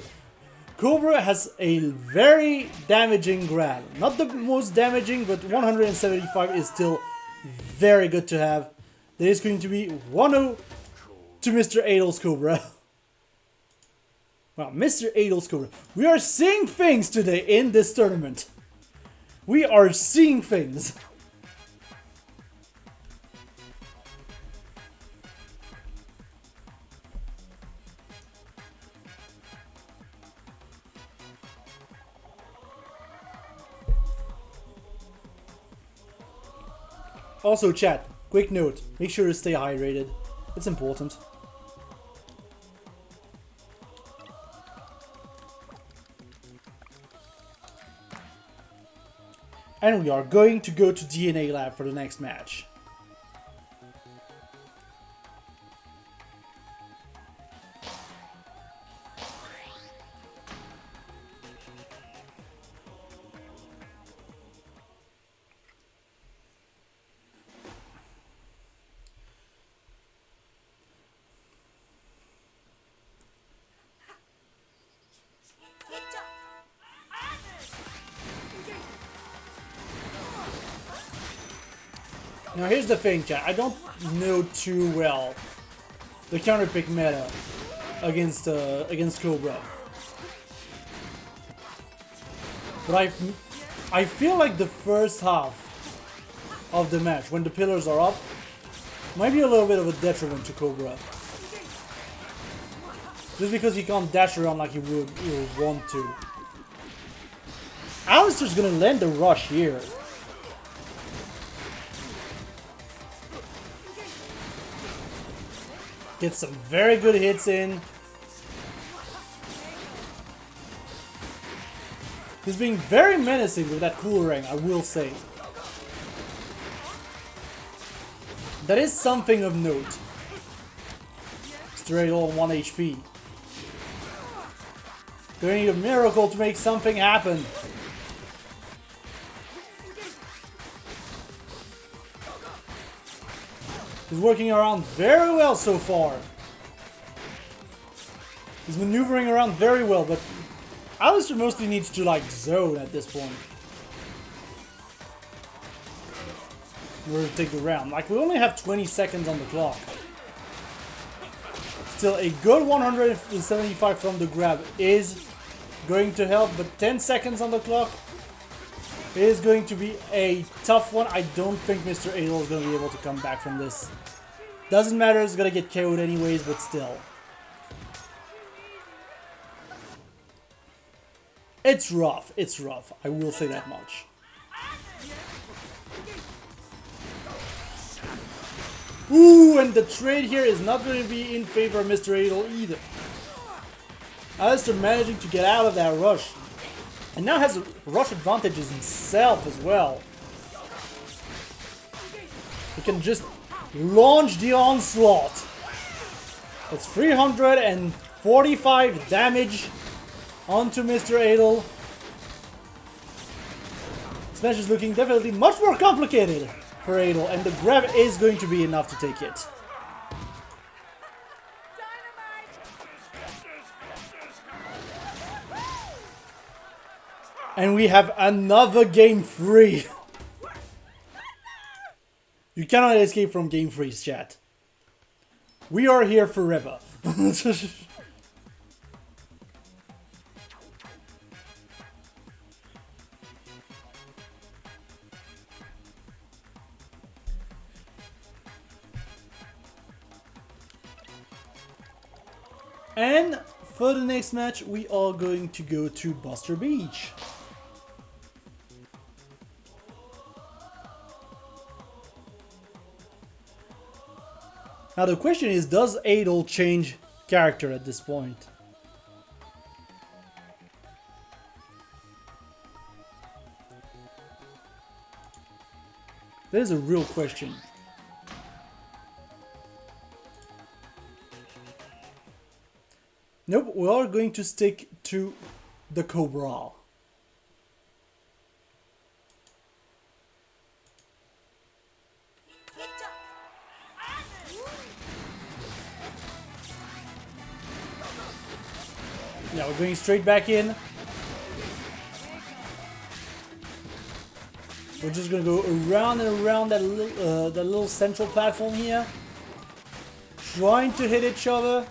Cobra has a very damaging grab. Not the most damaging, but 175 is still very good to have. There is going to be 1-0 to Mr. Adel's Cobra. Wow, Mr. Adel's Cobra. We are seeing things today in this tournament. We are seeing things. Also, chat, quick note, make sure to stay hydrated. It's important. And we are going to go to DNA Lab for the next match. Now here's the thing, chat. I don't know too well the counter pick meta against Cobra, but I feel like the first half of the match, when the pillars are up, might be a little bit of a detriment to Cobra, just because he can't dash around like he would want to. Alistair's gonna land the rush here. Get some very good hits in. He's being very menacing with that cool ring, I will say. That is something of note. Straight on 1 HP. They need a miracle to make something happen. He's working around very well so far. He's maneuvering around very well, but Alistair mostly needs to like zone at this point in order to take the round. Like, we only have 20 seconds on the clock. Still, a good 175 from the grab is going to help, but 10 seconds on the clock is going to be a tough one. I don't think Mr. Adel is going to be able to come back from this. Doesn't matter, it's going to get KO'd anyways, but still. It's rough, I will say that much. Ooh, and the trade here is not going to be in favor of Mr. Adel either. Alistair managing to get out of that rush. And now has rush advantages himself as well. He can just launch the onslaught. It's 345 damage onto Mr. Adel. This match is looking definitely much more complicated for Adel, and the grab is going to be enough to take it. And we have another game free. You cannot escape from game freeze, chat. We are here forever. And for the next match, we are going to go to Buster Beach. Now the question is, does Adel change character at this point? That is a real question. Nope, we are going to stick to the Cobra. Yeah, we're going straight back in. We're just gonna go around and around that little central platform here, trying to hit each other.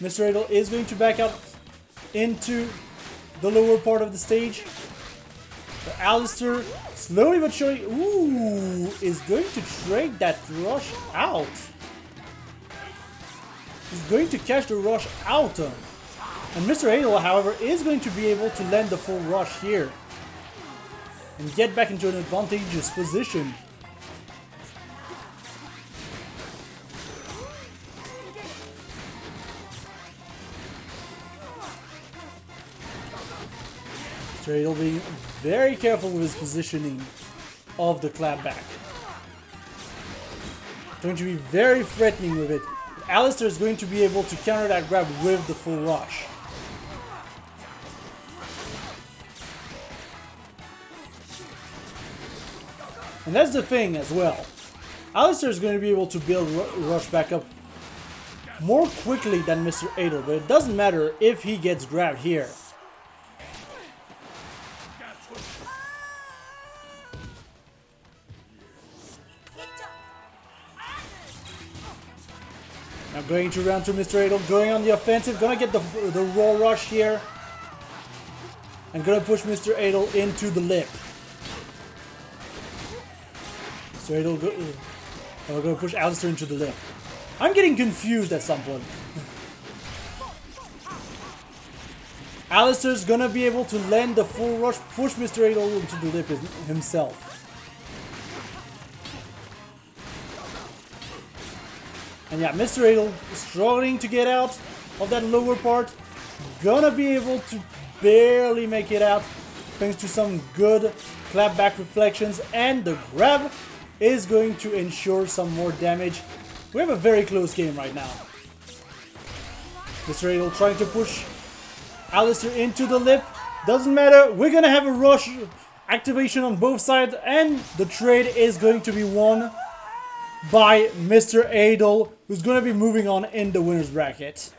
Mr. Adel is going to back up into the lower part of the stage. But Alistair, slowly but surely, is going to trade that rush out. He's going to catch the rush out. And Mr. Adel, however, is going to be able to land the full rush here and get back into an advantageous position. Mr. Adel being very careful with his positioning of the clapback. Going to be very threatening with it. Alistair is going to be able to counter that grab with the full rush. And that's the thing as well. Alistair is going to be able to build rush back up more quickly than Mr. Adel, but it doesn't matter if he gets grabbed here. Now going to round 2, Mr. Adel, going on the offensive, gonna get the raw rush here. And gonna push Mr. Adel into the lip. Mr. Adel gonna push Alistair into the lip. I'm getting confused at some point. Alistair's gonna be able to land the full rush, push Mr. Adel into the lip himself. And yeah, Mr. Adel struggling to get out of that lower part. Gonna be able to barely make it out thanks to some good clapback reflections, and the grab is going to ensure some more damage. We have a very close game right now. Mr. Adel trying to push Alistair into the lip. Doesn't matter, we're gonna have a rush activation on both sides, and the trade is going to be won by Mr. Adel, who's going to be moving on in the winner's bracket.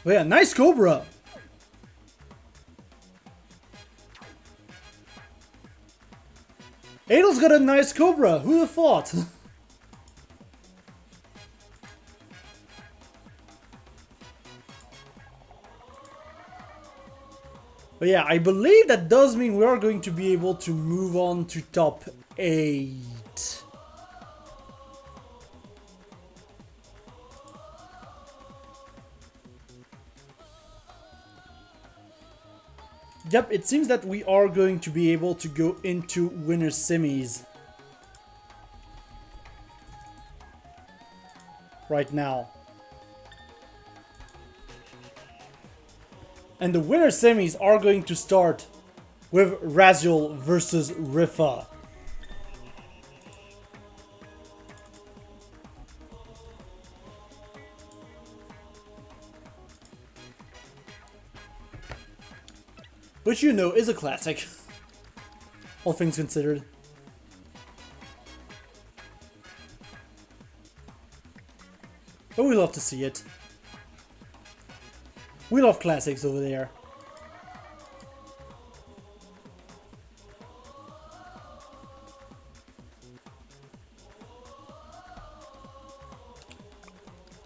But yeah, nice Cobra. Adel's got a nice Cobra. Who'd have thought? But yeah, I believe that does mean we are going to be able to move on to top 8. Yep, it seems that we are going to be able to go into winner semis right now. And the winner semis are going to start with Raziel versus Rifa. Which you know is a classic, all things considered. But we love to see it. We love classics over there.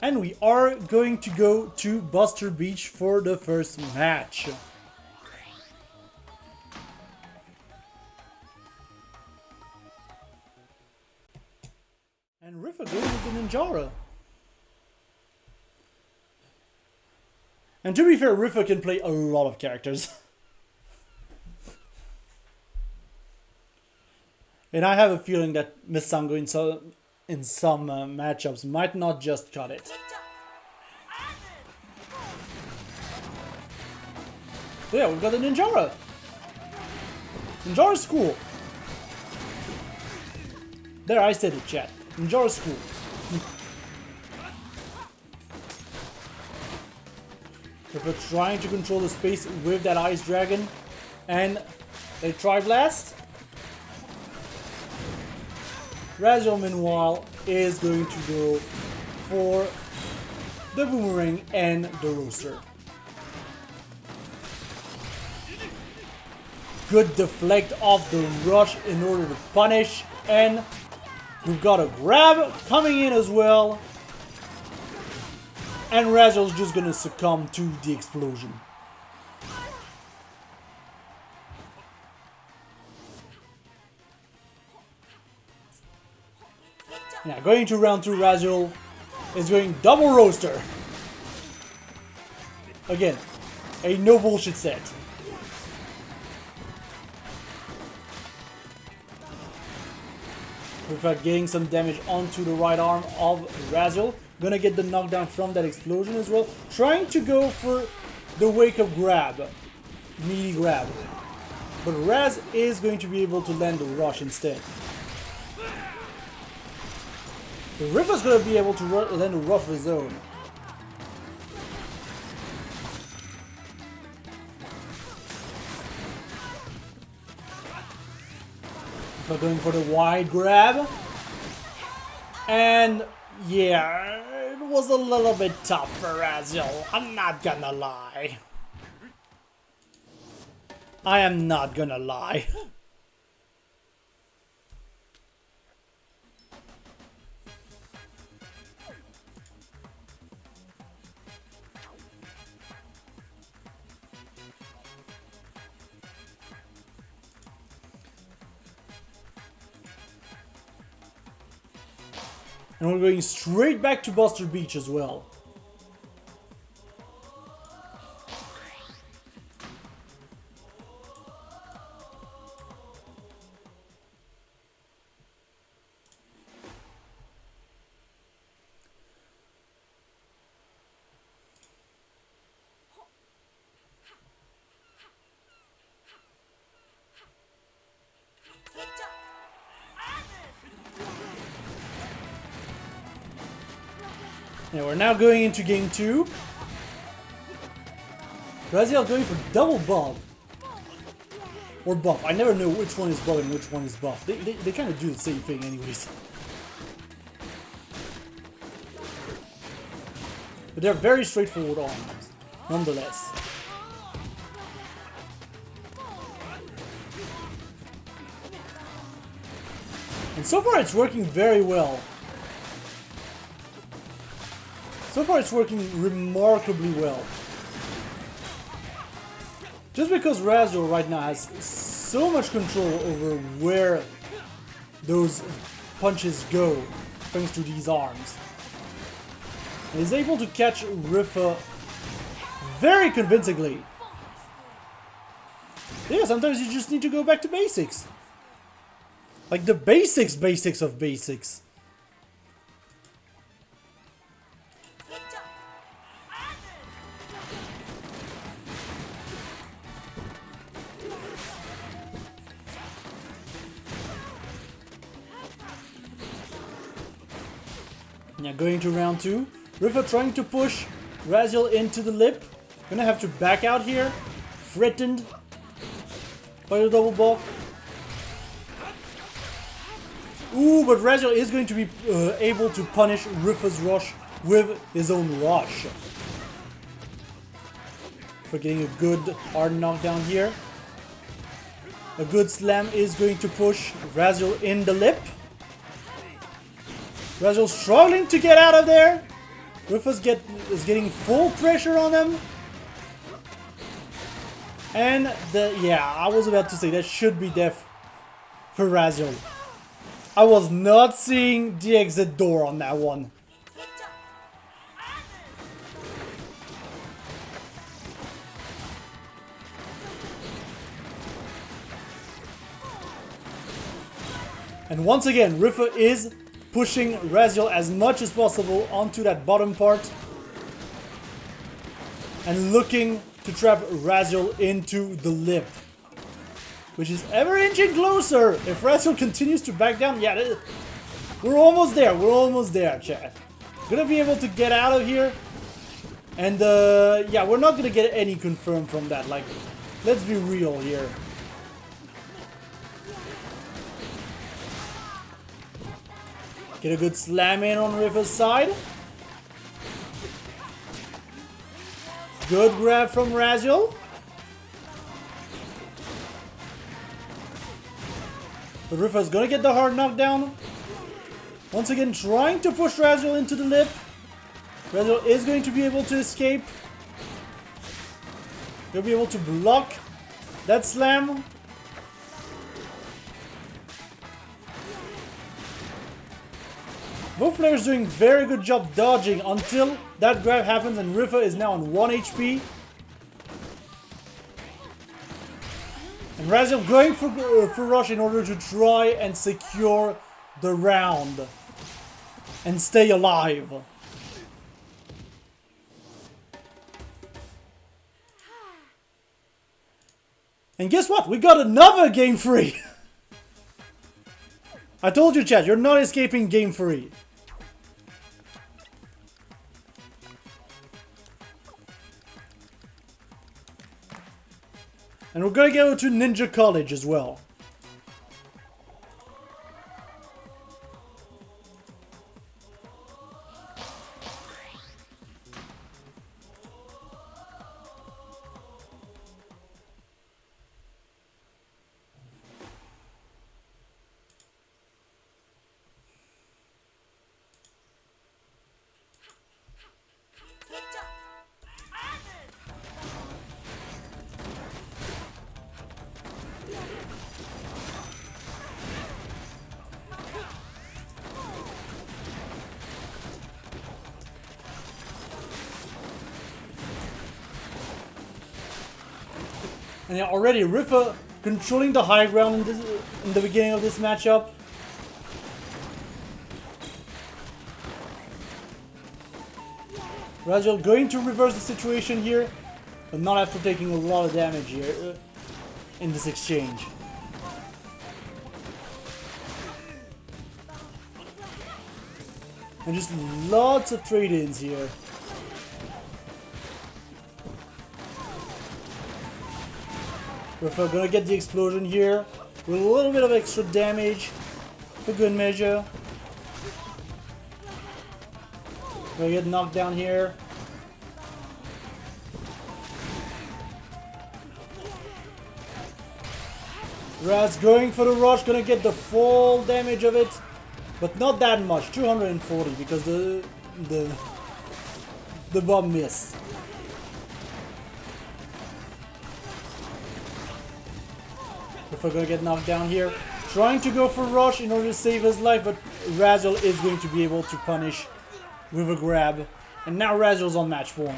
And we are going to go to Buster Beach for the first match. And Rifa going with the Ninjara. And to be fair, Rifa can play a lot of characters. And I have a feeling that Miss Sango in some matchups might not just cut it. So yeah, we've got the Ninjara. Ninjara's cool. There, I said it, chat. Ninjara's cool. If we're trying to control the space with that Ice Dragon and a Tri-Blast, Raziel, meanwhile, is going to go for the Boomerang and the Roaster. Good deflect off the rush in order to punish, and we've got a grab coming in as well. And Raziel's just gonna succumb to the explosion. Yeah, going to round 2, Raziel is going double roaster. Again, a no bullshit set. Without getting some damage onto the right arm of Raziel. Gonna get the knockdown from that explosion as well. Trying to go for the wake up grab. Meaty grab. But Raz is going to be able to land the rush instead. The Rifa's gonna be able to land a rush of his own. So going for the wide grab. And yeah, it was a little bit tough for Raziel. I'm not gonna lie. I am not gonna lie. And we're going straight back to Buster Beach as well. Yeah, we're now going into game 2. Raziel going for double buff. Or buff. I never know which one is buff and which one is buff. They kind of do the same thing anyways. But they're very straightforward arms, nonetheless. And so far it's working very well. So far it's working remarkably well. Just because Raziel right now has so much control over where those punches go, thanks to these arms. And is able to catch Rifa very convincingly. Yeah, sometimes you just need to go back to basics. Like the basics of basics. Now going to round 2. River trying to push Raziel into the lip. Gonna have to back out here. Threatened by the double block. Ooh, but Raziel is going to be able to punish Rifa's rush with his own rush. For getting a good hard knockdown here. A good slam is going to push Raziel in the lip. Raziel struggling to get out of there. Rifa's is getting full pressure on him. And yeah, I was about to say that should be death for Raziel. I was not seeing the exit door on that one. And once again, Rifa is pushing Raziel as much as possible onto that bottom part. And looking to trap Raziel into the lip. Which is ever inching closer. If Raziel continues to back down, yeah, we're almost there. We're almost there, chat. Gonna be able to get out of here. And yeah, we're not gonna get any confirm from that. Like, let's be real here. Get a good slam in on Rifa's side. Good grab from Raziel. But Rifa's gonna get the hard knockdown. Once again, trying to push Raziel into the lip. Raziel is going to be able to escape. He'll be able to block that slam. Both players doing very good job dodging until that grab happens and Rifa is now on 1 HP. And Raziel going for rush in order to try and secure the round and stay alive. And guess what? We got another game free. I told you, chat, you're not escaping game free. And we're gonna go to Ninja College as well. And yeah, already Rifa controlling the high ground in the beginning of this matchup. Raziel going to reverse the situation here, but not after taking a lot of damage here in this exchange. And just lots of trade-ins here. We're gonna get the explosion here with a little bit of extra damage for good measure. Gonna get knocked down here. Raz going for the rush, gonna get the full damage of it, but not that much, 240 because the bomb missed. If we're gonna get knocked down here, trying to go for rush in order to save his life, but Raziel is going to be able to punish with a grab, and now Raziel's on match point.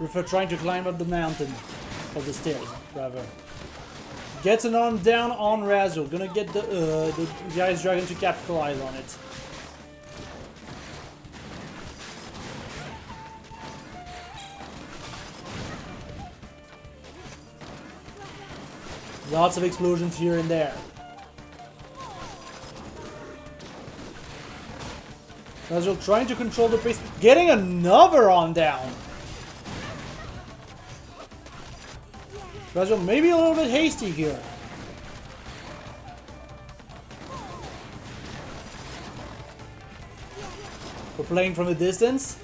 Prefer trying to climb up the mountain. Or the stairs, rather. Gets an arm down on Razzle. Gonna get the Ice Dragon to capitalize on it. Lots of explosions here and there. Razzle trying to control the pace. Getting another on down. Razzle maybe a little bit hasty here. We're playing from a distance.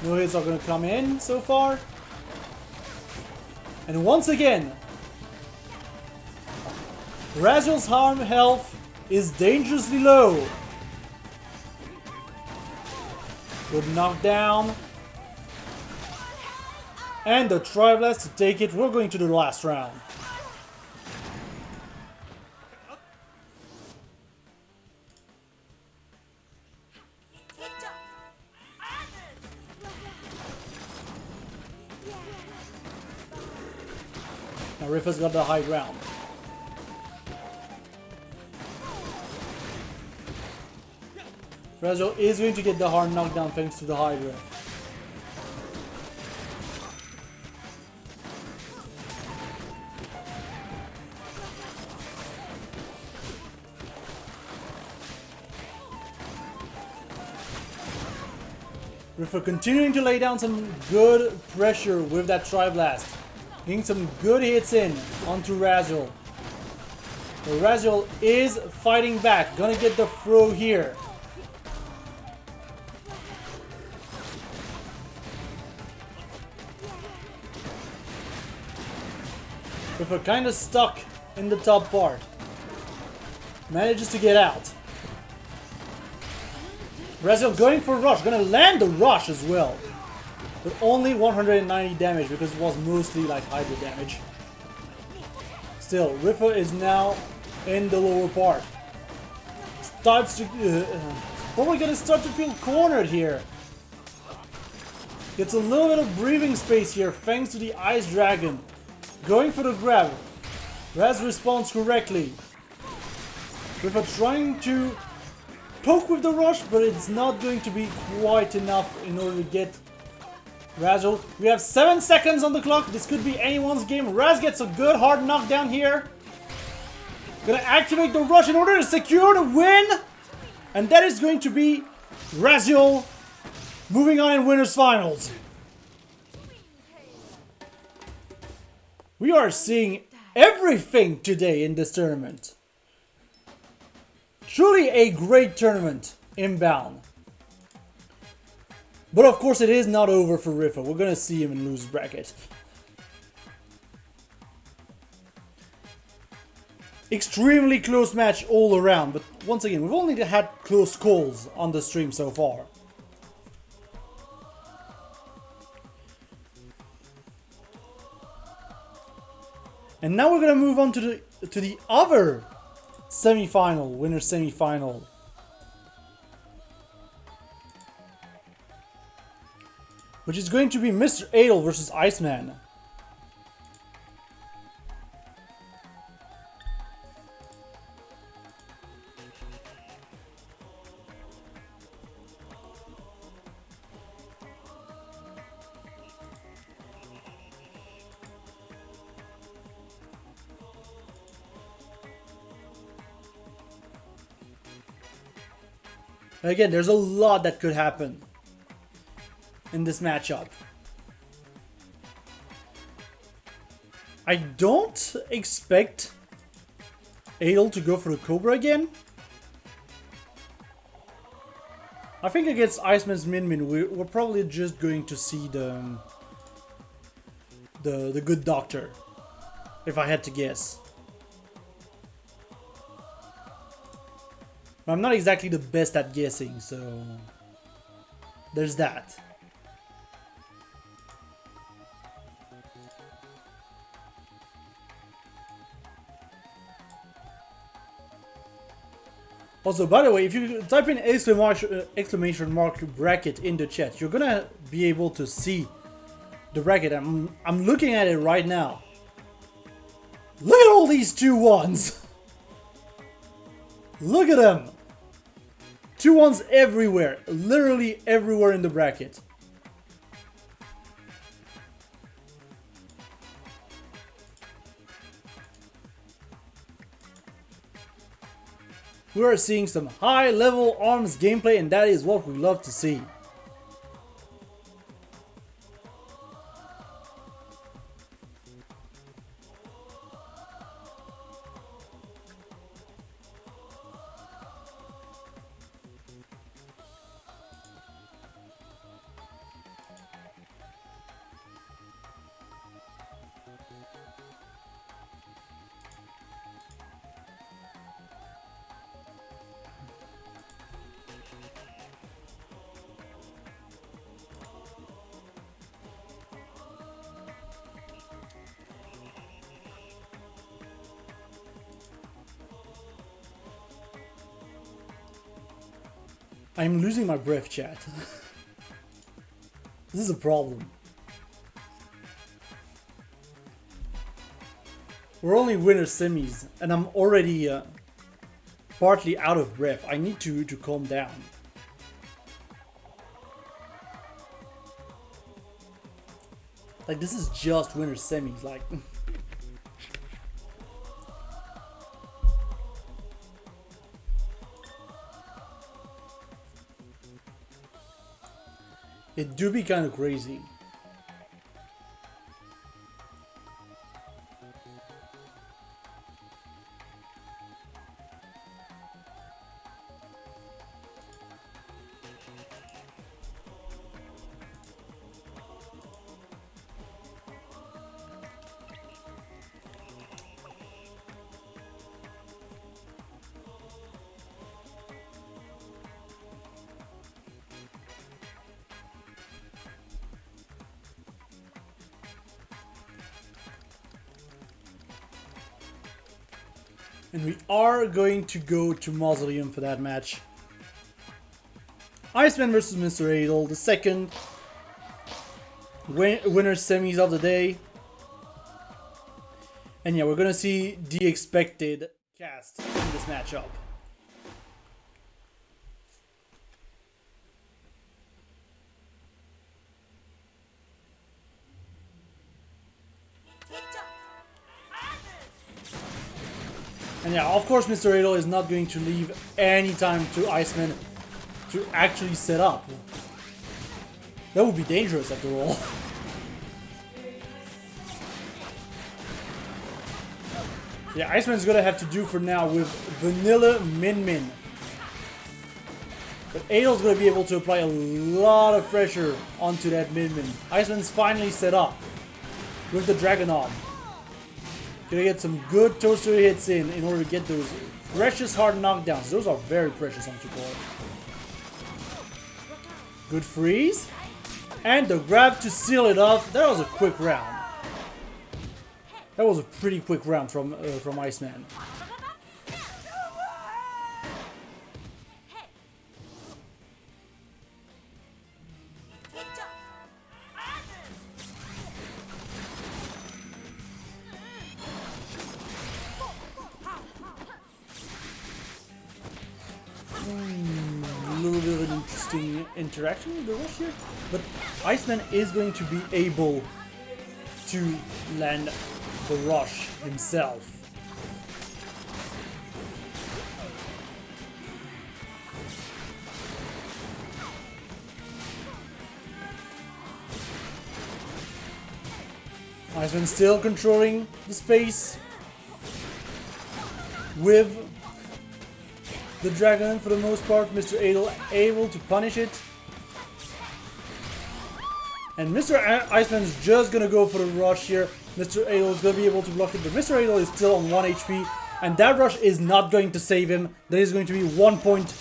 No hits are going to come in so far. And once again, Razzle's harm health is dangerously low. Good knockdown. And the Tri-Blast to take it. We're going to the last round. Now Rifa's got the high ground. Razzle is going to get the hard knockdown thanks to the Hydra. Rifa continuing to lay down some good pressure with that Tri-Blast. Getting some good hits in onto Razzle. But Razzle is fighting back. Gonna get the throw here. Rifa kind of stuck in the top part. Manages to get out. Razzle going for rush, gonna land the rush as well. But only 190 damage because it was mostly like Hydra damage. Still, Rifa is now in the lower part. Starts to... probably gonna start to feel cornered here. Gets a little bit of breathing space here thanks to the Ice Dragon. Going for the grab. Raz responds correctly. Rifa trying to poke with the rush, but it's not going to be quite enough in order to get Razzle. We have 7 seconds on the clock. This could be anyone's game. Raz gets a good hard knockdown here. Gonna activate the rush in order to secure the win. And that is going to be Razzle moving on in winners finals. We are seeing everything today in this tournament. Truly a great tournament inbound. But of course it is not over for Rifa. We're gonna see him in loser's bracket. Extremely close match all around, but once again, we've only had close calls on the stream so far. And now we're gonna move on to the other semi-final, winner semi-final. Which is going to be Mr. Adel versus Iceman. Again, there's a lot that could happen in this matchup. I don't expect Adel to go for the Cobra again. I think against Iceman's Min Min, we're probably just going to see the good doctor, if I had to guess. I'm not exactly the best at guessing, so there's that. Also, by the way, if you type in exclamation mark bracket in the chat, you're gonna be able to see the bracket. I'm looking at it right now. Look at all these 2-1s. Look at them. 2-1s everywhere, literally everywhere in the bracket. We are seeing some high-level ARMS gameplay, and that is what we love to see. I'm losing my breath, chat. This is a problem. We're only winner semis, and I'm already partly out of breath. I need to calm down. Like, this is just winner semis, like... It do be kind of crazy. And we are going to go to Mausoleum for that match. Iceman versus Mr. Adel, the second winner semis of the day. And yeah, we're gonna see the expected cast in this matchup. And yeah, of course Mr. Adel is not going to leave any time to Iceman to actually set up. That would be dangerous after all. Yeah, Iceman's gonna have to do for now with Vanilla Min Min. But Adel's gonna be able to apply a lot of pressure onto that Min Min. Iceman's finally set up with the Dragon Arm. Gonna get some good toaster hits in order to get those precious hard knockdowns. Those are very precious on support. Good freeze. And the grab to seal it off. That was a quick round. That was a pretty quick round from Iceman. A little bit of an interesting interaction with the rush here, but Iceman is going to be able to land the rush himself. Iceman still controlling the space with the dragon for the most part. Mr. Adel able to punish it. And Mr. Iceman's just gonna go for the rush here. Mr. Adel is gonna be able to block it, but Mr. Adel is still on 1 HP. And that rush is not going to save him. That is going to be 1 point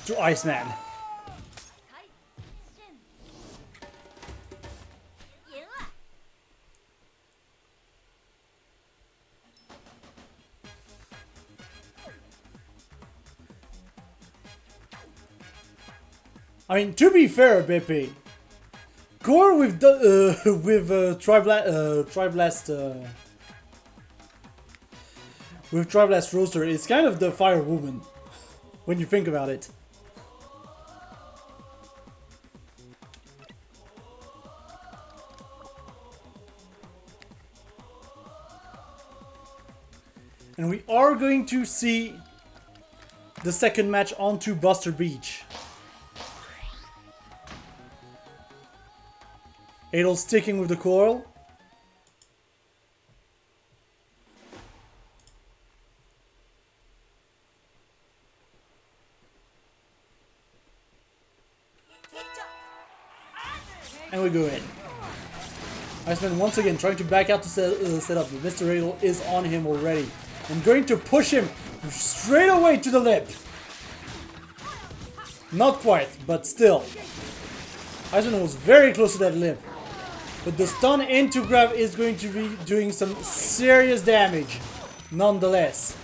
to Iceman. I mean, to be fair, BP, Core with Triblast Roaster is kind of the fire woman when you think about it. And we are going to see the second match onto Buster Beach. Adel sticking with the coil. And we go in. Iceman once again trying to back out to set up, but Mr. Adel is on him already. And going to push him straight away to the lip. Not quite, but still. Iceman was very close to that lip. But the stun into grab is going to be doing some serious damage, nonetheless.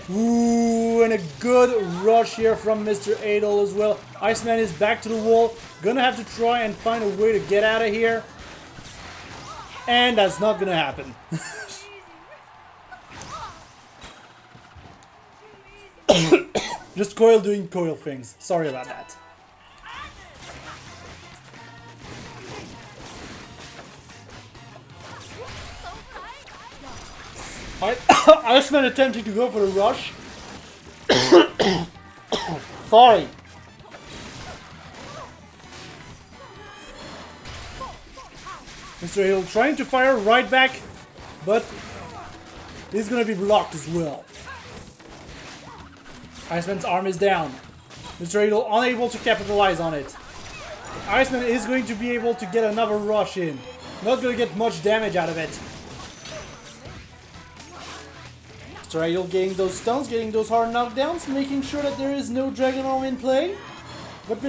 Ooh, and a good rush here from Mr. Adel as well. Iceman is back to the wall. Gonna have to try and find a way to get out of here. And that's not gonna happen. Just Coil doing Coil things. Sorry about that. Iceman attempting to go for the rush. Sorry. Mr. Hill trying to fire right back, but he's gonna be blocked as well. Iceman's arm is down. Mr. Hill unable to capitalize on it. Iceman is going to be able to get another rush in. Not gonna get much damage out of it. Mr. Hill getting those stuns, getting those hard knockdowns, making sure that there is no Dragon Arm in play. But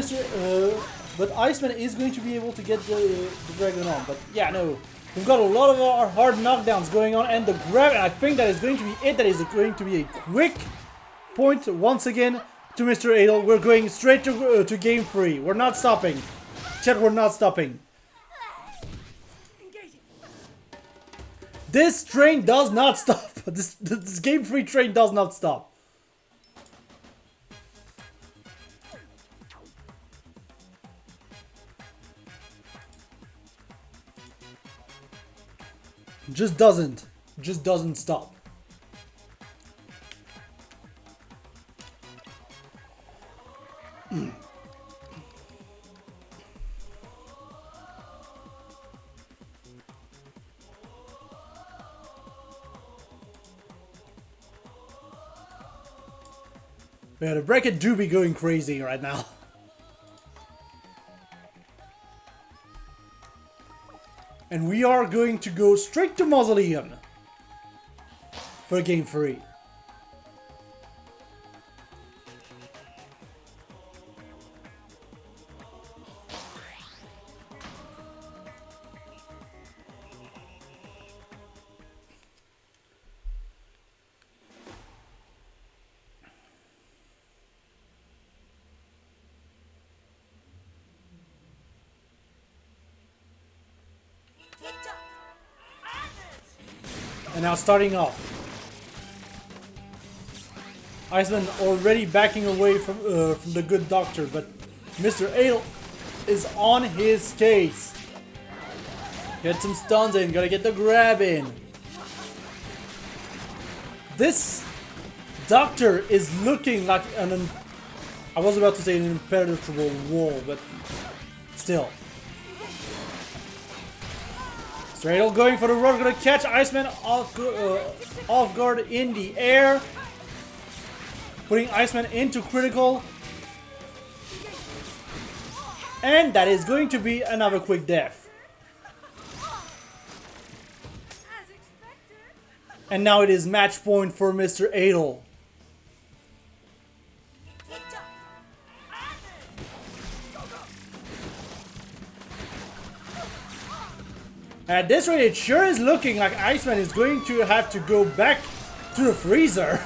but Iceman is going to be able to get the Dragon Arm. But yeah, no. We've got a lot of our hard knockdowns going on, and the grab, and I think that is going to be it. That is going to be a quick point once again to Mr. Adel. We're going straight to game 3. We're not stopping. Chat, we're not stopping. This train does not stop. This game 3 train does not stop. Just doesn't stop. Yeah, the bracket do be going crazy right now. And we are going to go straight to Mausoleum for game 3. And now starting off, Iceman already backing away from the good doctor, but Mr. Adel is on his case. Get some stuns in, gotta get the grab in. This doctor is looking like I was about to say an impenetrable wall, but still. Adel going for the run, gonna catch Iceman off guard in the air. Putting Iceman into critical. And that is going to be another quick death. And now it is match point for Mr. Adel. At this rate, it sure is looking like Iceman is going to have to go back To the freezer.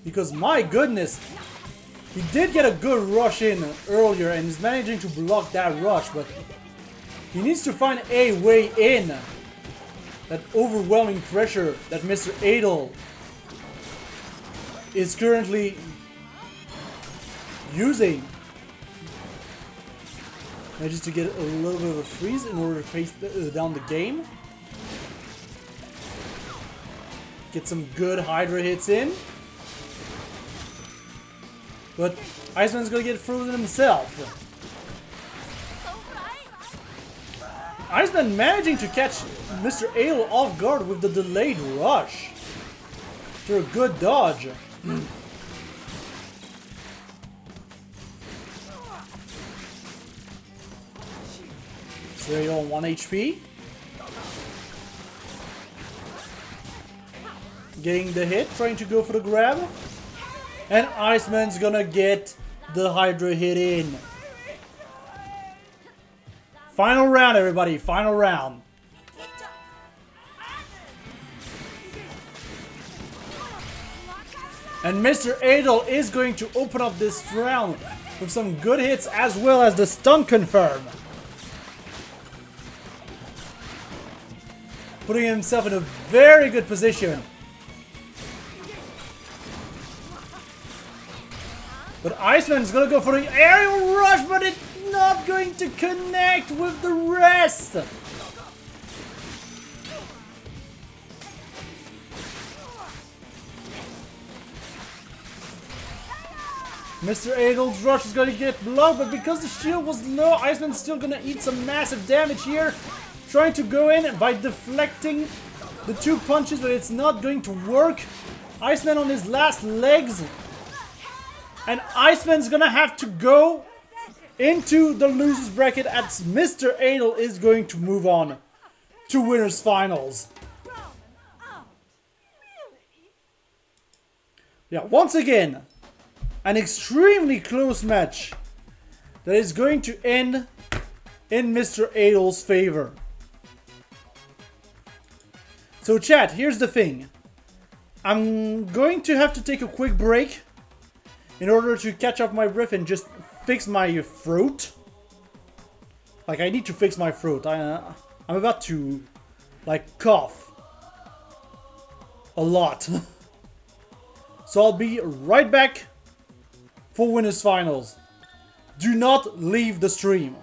Because my goodness, he did get a good rush in earlier and is managing to block that rush, but he needs to find a way in. That overwhelming pressure that Mr. Adel is currently using. Manages to get a little bit of a freeze in order to face down the game. Get some good Hydra hits in. But Iceman's gonna get frozen himself. Iceman managing to catch Mr. Adel off guard with the delayed rush. After a good dodge. Adel on 1 HP. Getting the hit, trying to go for the grab. And Iceman's gonna get the Hydra hit in. Final round, everybody. Final round. And Mr. Adel is going to open up this round with some good hits as well as the stun confirm. Putting himself in a very good position. But Iceman's gonna go for the aerial rush, but it's not going to connect with the rest. Mr. Adel's rush is gonna get blocked, but because the shield was low, Iceman's still gonna eat some massive damage here. Trying to go in by deflecting the 2 punches, but it's not going to work. Iceman on his last legs. And Iceman's gonna have to go into the losers bracket as Mr. Adel is going to move on to winners finals. Yeah, once again, an extremely close match that is going to end in Mr. Adel's favor. So chat, here's the thing. I'm going to have to take a quick break in order to catch up my breath and just fix my throat. Like, I need to fix my throat. I'm about to, like, cough a lot. So I'll be right back for winners finals. Do not leave the stream.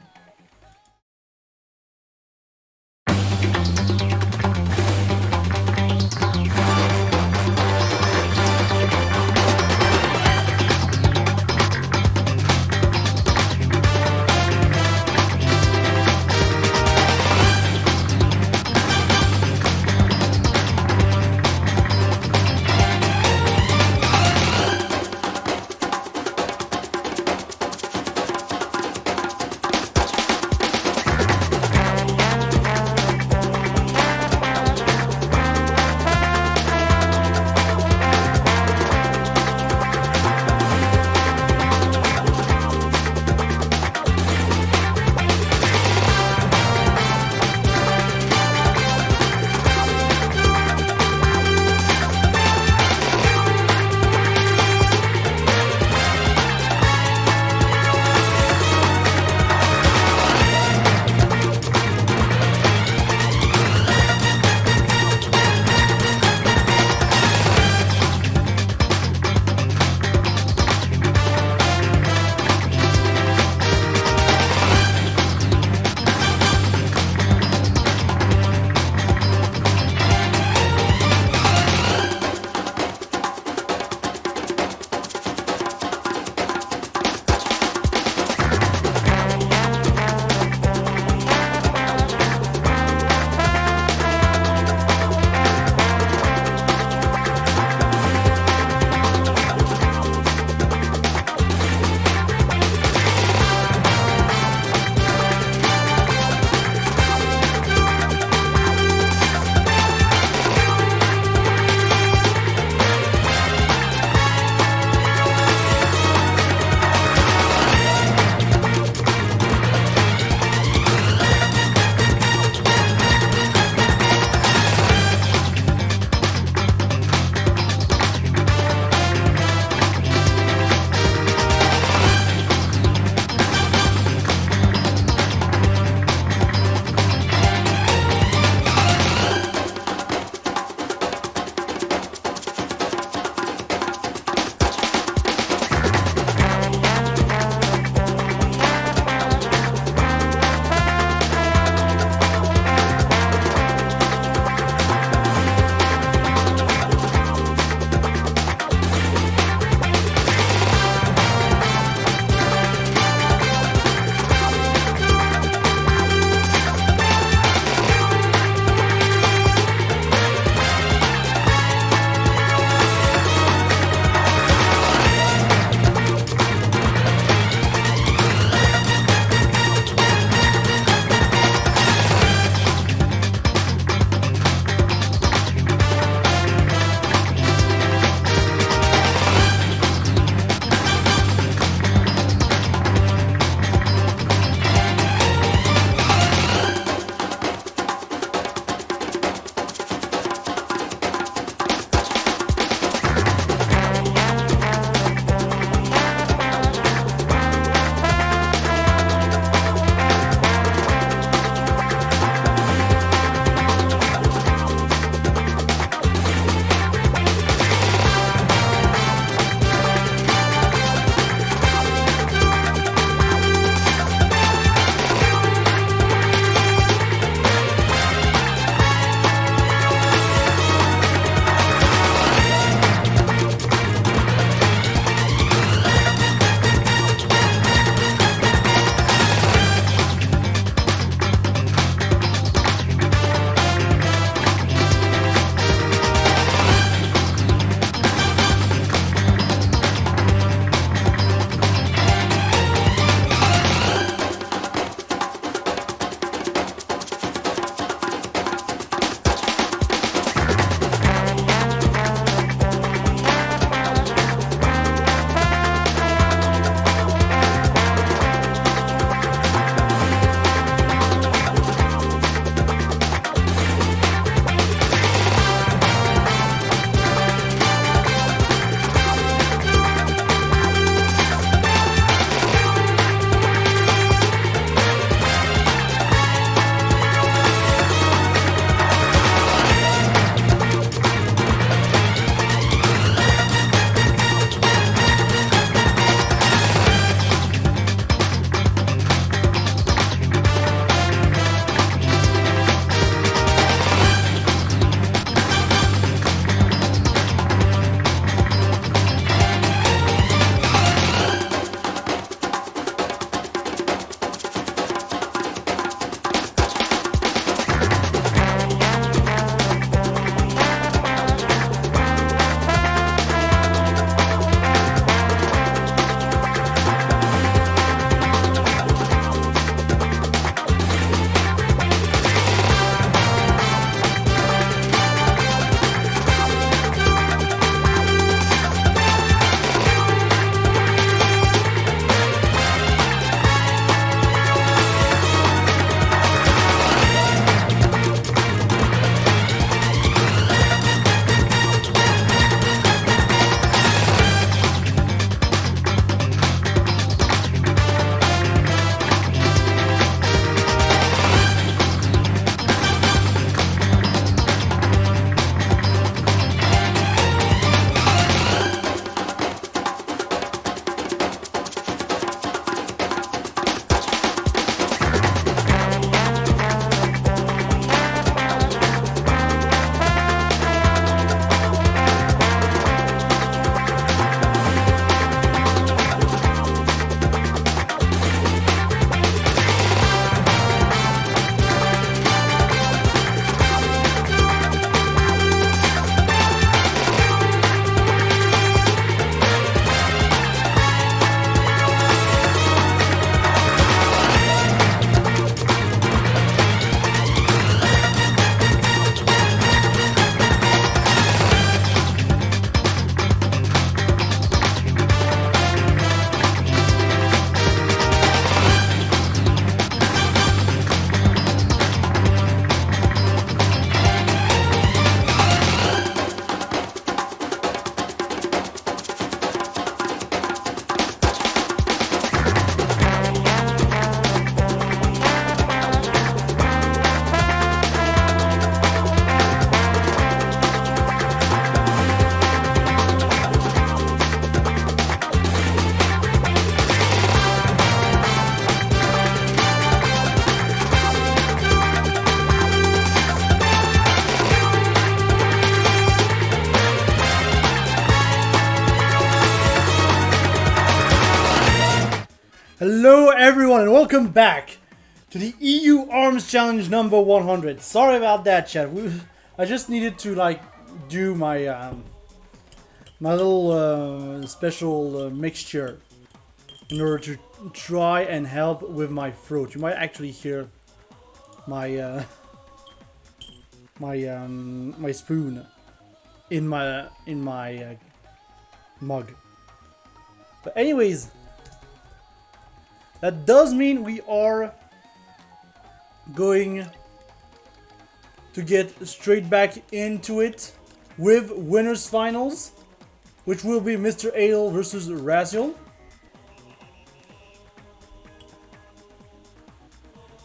Hello everyone and welcome back to the EU Arms Challenge number 100. Sorry about that, chat. I just needed to like do my my little special mixture in order to try and help with my throat. You might actually hear my my spoon in my mug. But anyways, that does mean we are going to get straight back into it with winners finals, which will be Mr. Adel versus Raziel.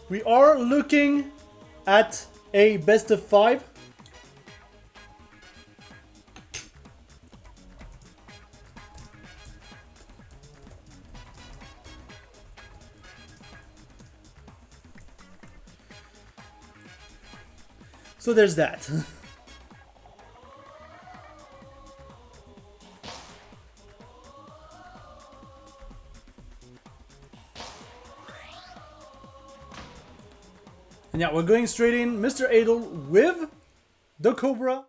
We are looking at a best of 5. So there's that. And yeah, we're going straight in. Mr. Adel with the Cobra.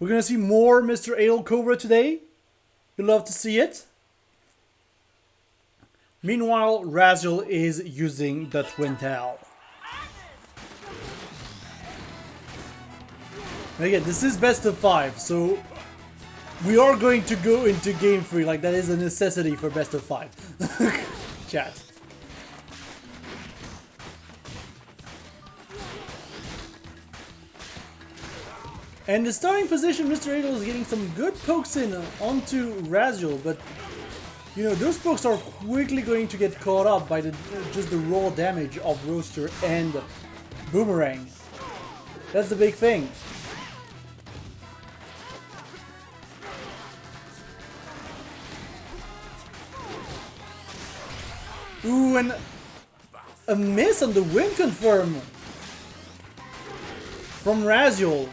We're gonna see more Mr. Adel Cobra today. You'd love to see it. Meanwhile, Raziel is using the Twin Tail. And again, this is best of 5, so we are going to go into game 3. Like, that is a necessity for best of 5. Chat. And the starting position, Mr. Adel is getting some good pokes in onto Raziel, but you know, those pokes are quickly going to get caught up by just the raw damage of Roaster and Boomerang. That's the big thing. Ooh, and a miss on the win confirm from Raziel.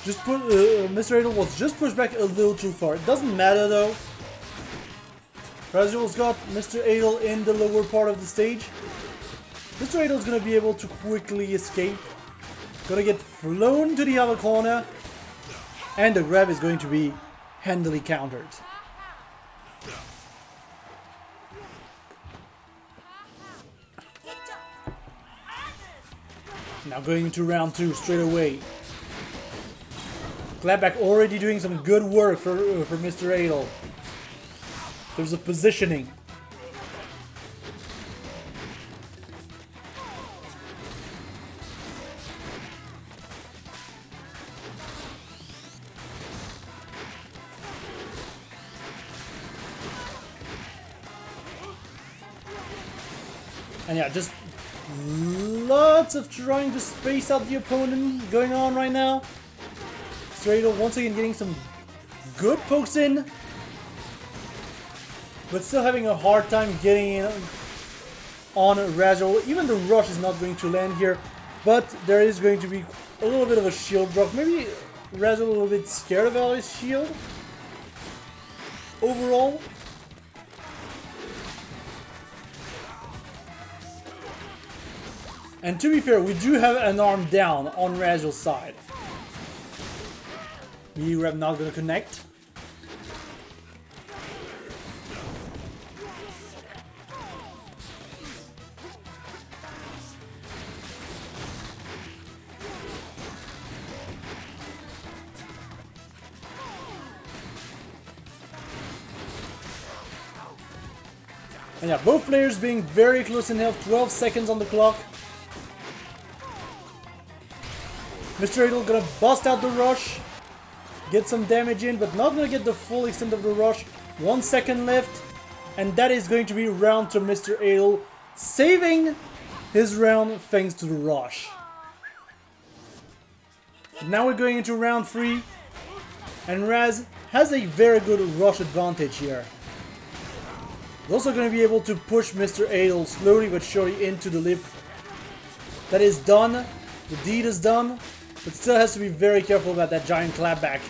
Just put Mr. Adel was just pushed back a little too far. It doesn't matter though. Raziel's got Mr. Adel in the lower part of the stage. Mr. Adel's gonna be able to quickly escape. Gonna get flown to the other corner, and the grab is going to be handily countered. Now going into round 2 straight away. Clapback already doing some good work for Mr. Adel. There's a positioning. And yeah, just lots of trying to space out the opponent going on right now. Mr. Adel once again getting some good pokes in, but still having a hard time getting in on Raziel. Even the rush is not going to land here, but there is going to be a little bit of a shield drop. Maybe Raziel a little bit scared about his shield overall. And to be fair, we do have an arm down on Raziel's side. B-Rep not gonna connect. And yeah, both players being very close in health, 12 seconds on the clock. Mr. Adel gonna bust out the rush, get some damage in, but not gonna get the full extent of the rush. 1 second left, and that is going to be round to Mr. Adel, saving his round thanks to the rush. Now we're going into round 3, and Raz has a very good rush advantage here. He's also going to be able to push Mr. Adel slowly but surely into the lip. That is done. The deed is done. But still has to be very careful about that giant clapback.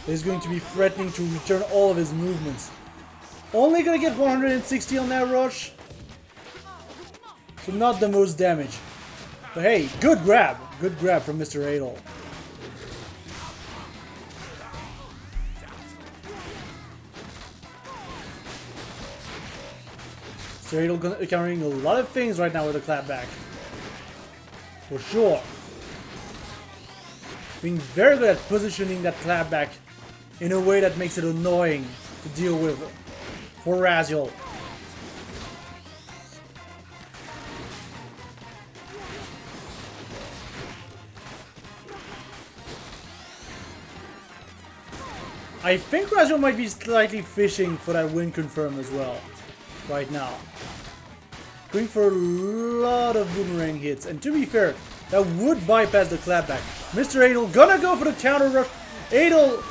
He's going to be threatening to return all of his movements. Only gonna get 160 on that rush. So not the most damage. But hey, good grab. Good grab from Mr. Adel. Mr. Adel encountering a lot of things right now with the clapback. For sure. Being very good at positioning that clapback in a way that makes it annoying to deal with for Raziel. I think Raziel might be slightly fishing for that win confirm as well, right now. Going for a lot of boomerang hits, and to be fair, that would bypass the clapback. Mr. Adel gonna go for the counter rush. Adel,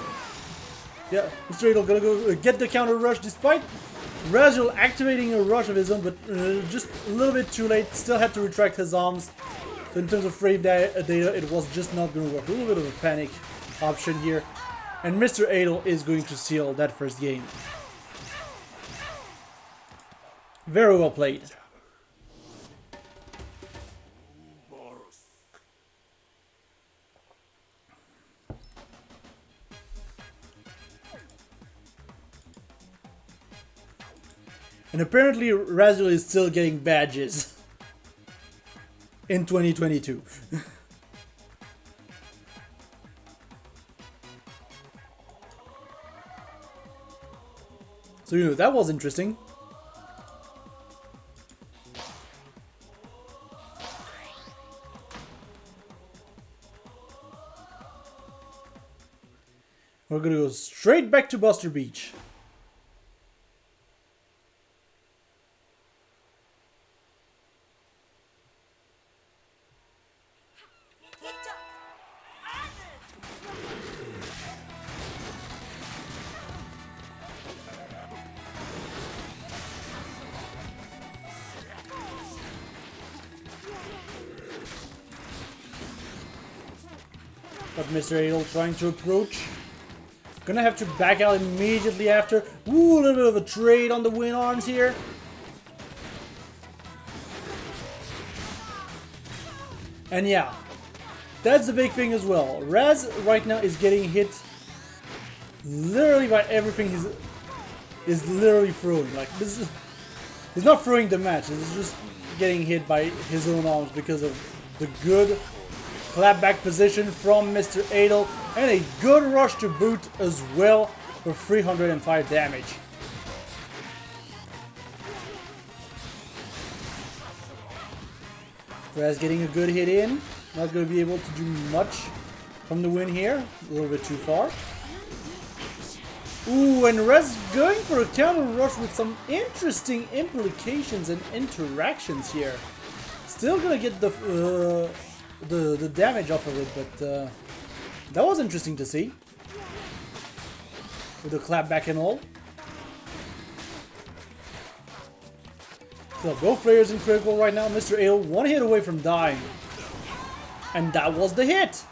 yeah, Mr. Adel gonna go get the counter rush despite Raziel activating a rush of his own, but just a little bit too late. Still had to retract his arms. So in terms of frame data, it was just not gonna work. A little bit of a panic option here. And Mr. Adel is going to seal that first game. Very well played. And apparently Raziel is still getting badges in 2022. So, you know, that was interesting. We're gonna go straight back to Buster Beach. But Mr. Adel trying to approach. Gonna have to back out immediately after. Ooh, a little bit of a trade on the win arms here. And yeah, that's the big thing as well. Raz right now is getting hit literally by everything he's literally throwing. Like, this is, he's not throwing the match, he's just getting hit by his own arms because of the good clapback position from Mr. Adel, and a good rush to boot as well for 305 damage. Raz getting a good hit in, not going to be able to do much from the win here, a little bit too far. Ooh, and Raz going for a counter rush with some interesting implications and interactions here. Still going to get the damage off of it, but that was interesting to see. With the clapback and all. So both players in critical right now. Mr. Adel one hit away from dying. And that was the hit!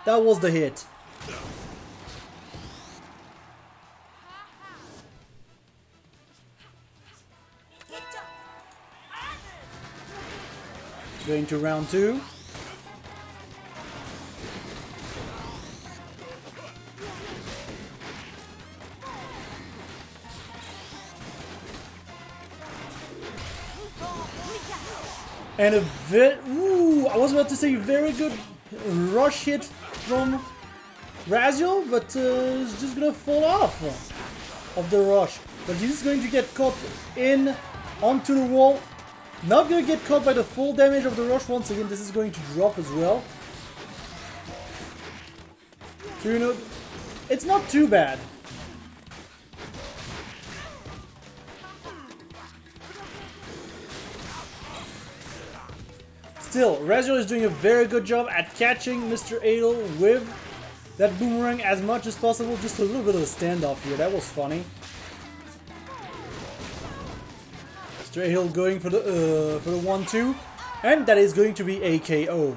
That was the hit. Going to round 2. And a bit, ooh, I was about to say very good rush hit from Raziel, but it's just gonna fall off of the rush. But he's going to get caught in onto the wall. Not gonna get caught by the full damage of the rush once again. This is going to drop as well. So, you know, it's not too bad. Still, Raziel is doing a very good job at catching Mr. Adel with that boomerang as much as possible. Just a little bit of a standoff here. That was funny. Mr. Adel going for the 1-2, and that is going to be a KO.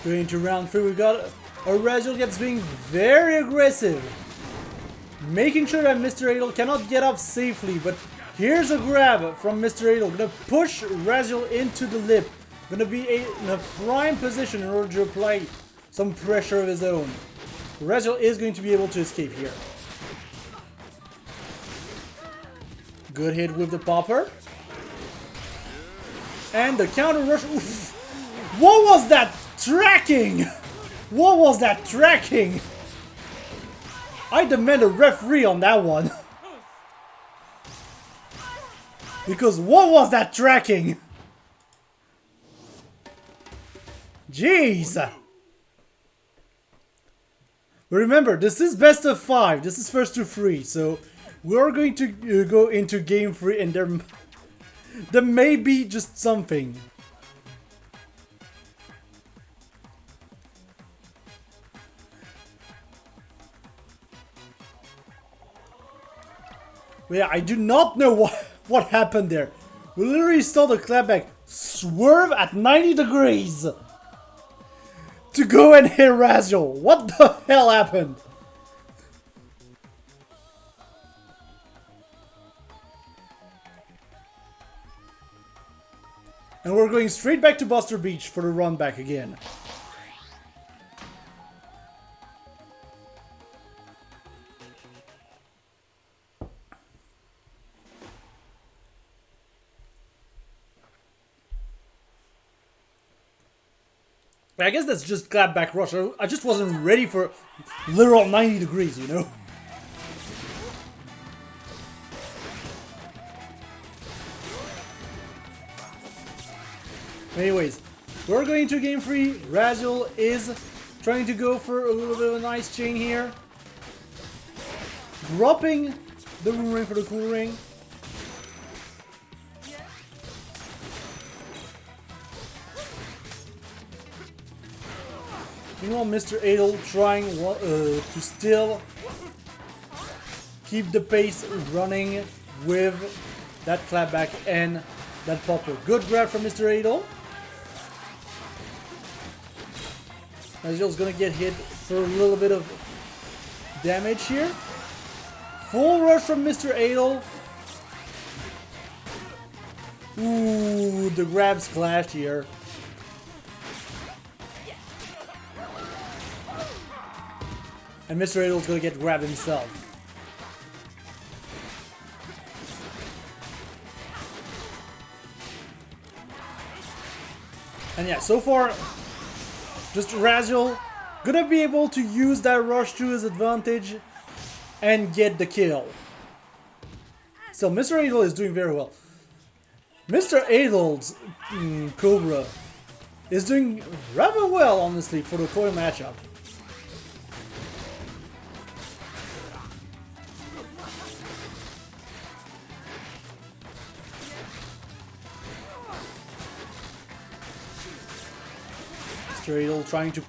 Going into round 3, we got a Raziel that's being very aggressive. Making sure that Mr. Adel cannot get up safely, but here's a grab from Mr. Adel. Gonna push Raziel into the lip. Gonna be in a prime position in order to apply some pressure of his own. Raziel is going to be able to escape here. Good hit with the popper. And the counter rush. Oof. What was that tracking? What was that tracking? I demand a referee on that one. Because what was that tracking? Jeez. But remember, this is best of 5. This is first to 3. So we're going to go into game 3 and there may be just something. But yeah, I do not know what happened there. We literally saw the clapback swerve at 90 degrees to go and hit Raziel. What the hell happened? And we're going straight back to Buster Beach for the run back again. I guess that's just clapback rush. I just wasn't ready for literal 90 degrees, you know? Anyways, we're going to game 3. Raziel is trying to go for a little bit of a nice chain here. Dropping the Moon Ring for the Cool Ring. Meanwhile, Mr. Adel trying to still keep the pace running with that clapback and that popper. Good grab from Mr. Adel. Raziel's gonna get hit for a little bit of damage here. Full rush from Mr. Adel. Ooh, the grabs clashed here. And Mr. Adel's gonna get grabbed himself. And yeah, so far, just Raziel gonna be able to use that rush to his advantage and get the kill. So Mr. Adel is doing very well. Mr. Adel's Cobra is doing rather well, honestly, for the coin matchup. Mr. Adel trying to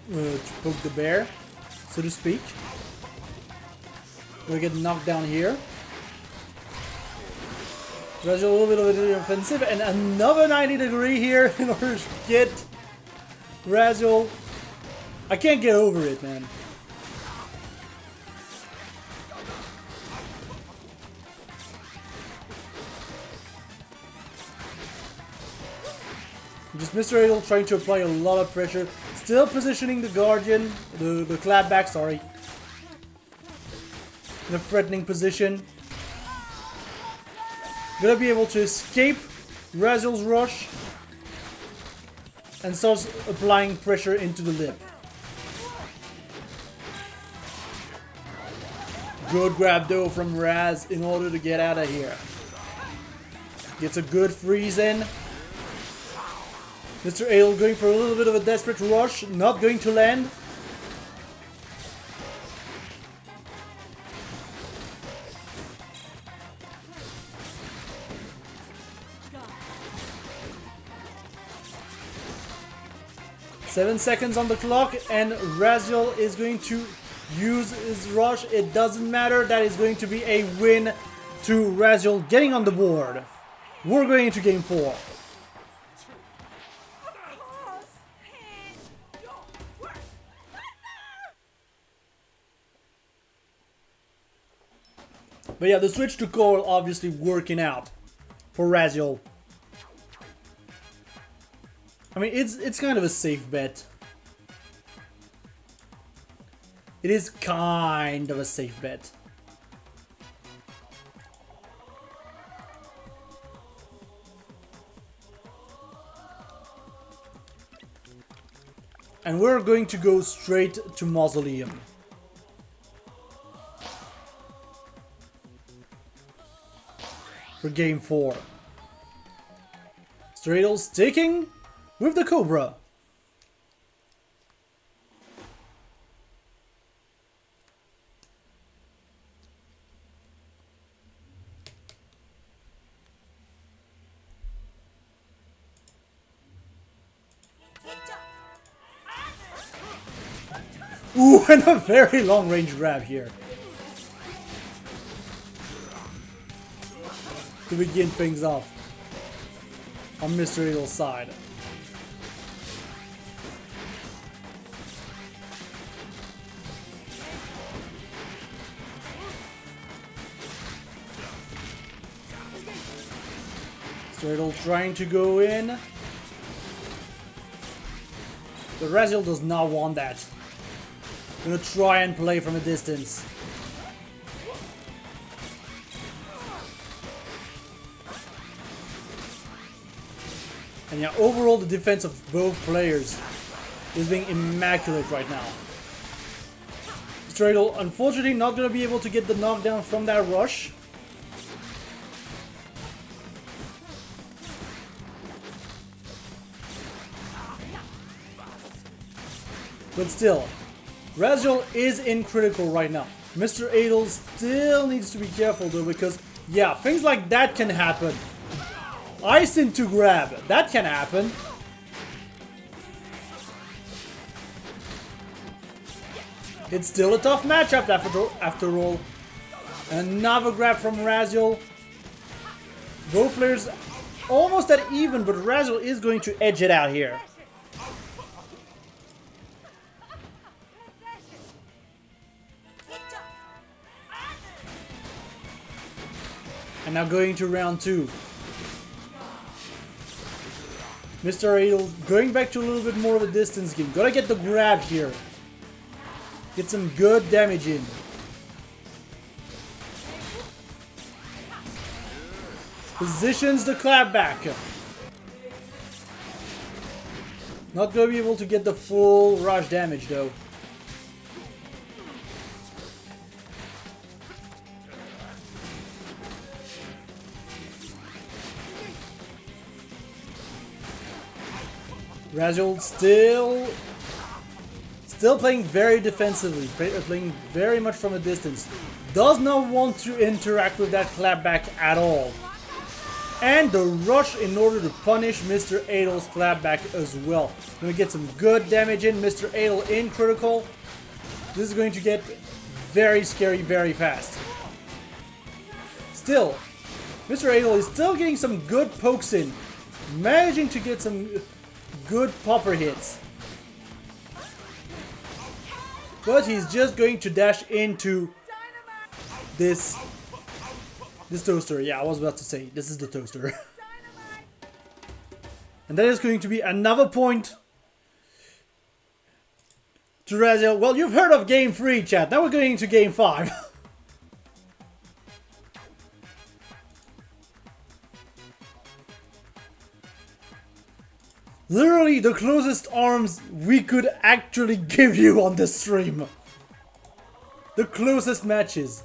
poke the bear, so to speak. Gonna get knocked down here. Raziel a little bit of the offensive, and another 90 degree here in order to get Raziel. I can't get over it, man. Just Mr. Adel trying to apply a lot of pressure. Still positioning the Guardian, the clapback, sorry, in a threatening position. Gonna be able to escape Raziel's rush and starts applying pressure into the lip. Good grab though from Raz in order to get out of here. Gets a good freeze in. Mr. Adel going for a little bit of a desperate rush, not going to land. Seven seconds on the clock, and Raziel is going to use his rush. It doesn't matter, that is going to be a win to Raziel getting on the board. We're going into game 4. But yeah, the switch to coil obviously working out for Raziel. I mean, it's kind of a safe bet. It is kind of a safe bet. And we're going to go straight to Mausoleum. For game 4. Stradle sticking with the Cobra. Ooh, and a very long range grab here. To begin things off on Mr. Eagle's side. Mr. Eagle trying to go in. But Raziel does not want that. Gonna try and play from a distance. And yeah, overall the defense of both players is being immaculate right now. Stradle unfortunately not gonna be able to get the knockdown from that rush. But still, Raziel is in critical right now. Mr. Adel still needs to be careful though, because yeah, things like that can happen. Ice into grab, that can happen. It's still a tough matchup after all. Another grab from Raziel. Both players almost at even, but Raziel is going to edge it out here. And now going to round 2. Mr. Adel going back to a little bit more of a distance game. Gotta get the grab here. Get some good damage in. Positions the clap back. Not gonna be able to get the full rush damage though. Raziel still playing very defensively, playing very much from a distance. Does not want to interact with that clapback at all. And the rush in order to punish Mr. Adel's clapback as well. Gonna get some good damage in. Mr. Adel in critical. This is going to get very scary very fast. Still, Mr. Adel is still getting some good pokes in. Managing to get some good popper hits. But he's just going to dash into this toaster. Yeah, I was about to say, this is the toaster. And that is going to be another point to Raziel. Well, you've heard of game 3, chat. Now we're going into game 5. Literally the closest arms we could actually give you on this stream. The closest matches.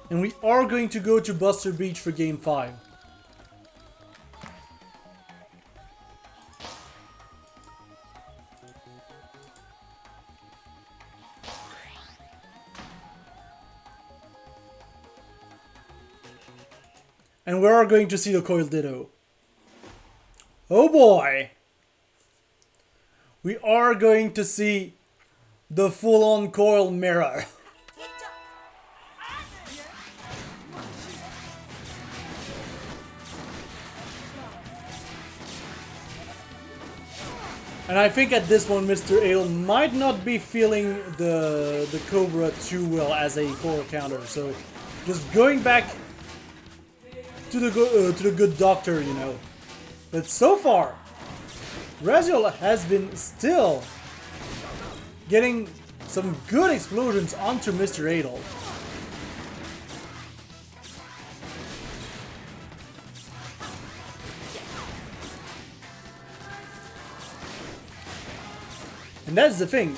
And we are going to go to Buster Beach for game 5. And we are going to see the Coil Ditto. Oh boy! We are going to see the full-on Coil Mirror. And I think at this one, Mr. Ale might not be feeling the Cobra too well as a core counter. So just going back to the good doctor, you know. But so far, Raziel has been still getting some good explosions onto Mr. Adel. And that's the thing.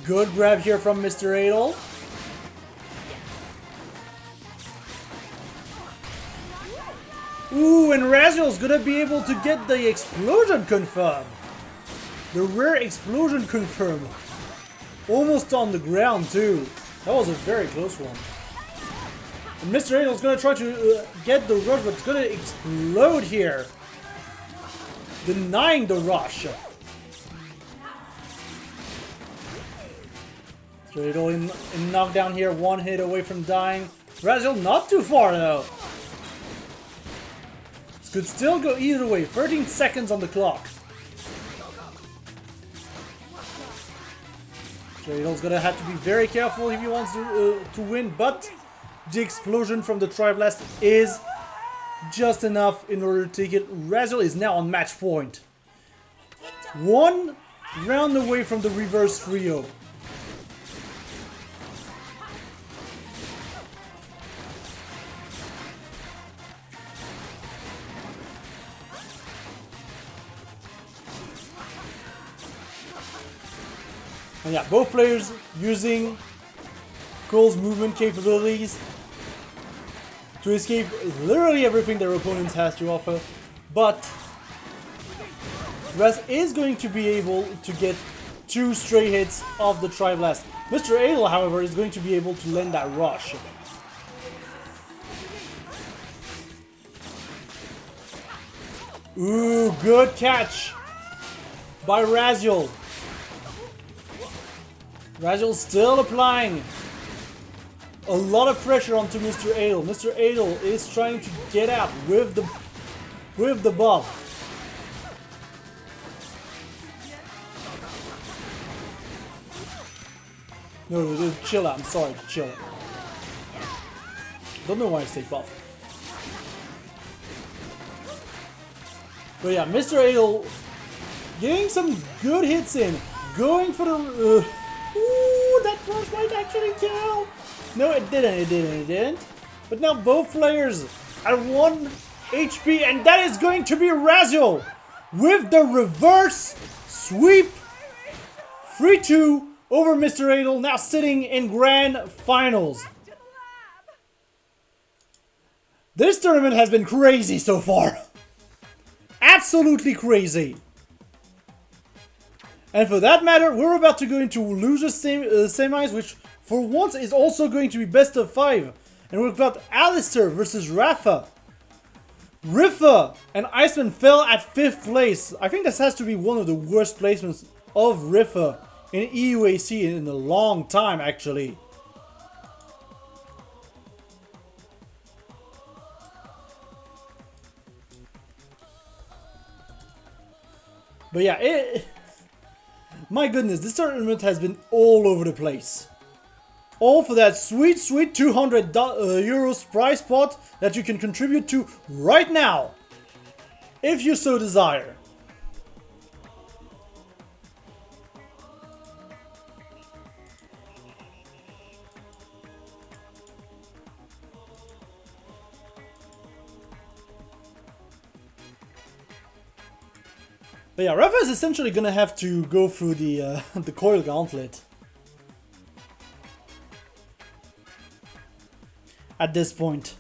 Good grab here from Mr. Adel. Ooh, and Raziel's gonna be able to get the explosion confirmed. The rare explosion confirmed. Almost on the ground too. That was a very close one. And Mr. Adel's gonna try to get the rush, but it's gonna explode here. Denying the rush. Mr. Adel in knockdown here, one hit away from dying. Raziel not too far though. This could still go either way. 13 seconds on the clock. Mr. Adel's gonna have to be very careful if he wants to win, but the explosion from the Tri-Blast is just enough in order to take it. Raziel is now on match point. One round away from the reverse trio. And yeah, both players using Cole's movement capabilities to escape literally everything their opponents has to offer, but Raz is going to be able to get 2 stray hits of the Tri-Blast. Mr. Adel, however, is going to be able to land that rush. Ooh, good catch by Raziel. Raziel still applying a lot of pressure onto Mr. Adel. Mr. Adel is trying to get out with the buff. No, chill out. I'm sorry, chill out. Don't know why I say buff. But yeah, Mr. Adel getting some good hits in. Going for the... ooh, that rush might actually kill. No, it didn't. But now both players at 1 HP, and that is going to be Raziel with the reverse sweep. 3-2 over Mr. Adel, now sitting in grand finals. This tournament has been crazy so far. Absolutely crazy. And for that matter, we're about to go into losers semis, which for once is also going to be best of 5. And we've got Alistair versus Rafa. Rifa and Iceman fell at 5th place. I think this has to be one of the worst placements of Rifa in EUAC in a long time, actually. But yeah, my goodness, this tournament has been all over the place. All for that sweet, sweet 200 euros prize pot that you can contribute to right now, if you so desire. But yeah, Rafa is essentially gonna have to go through the the coil gauntlet at this point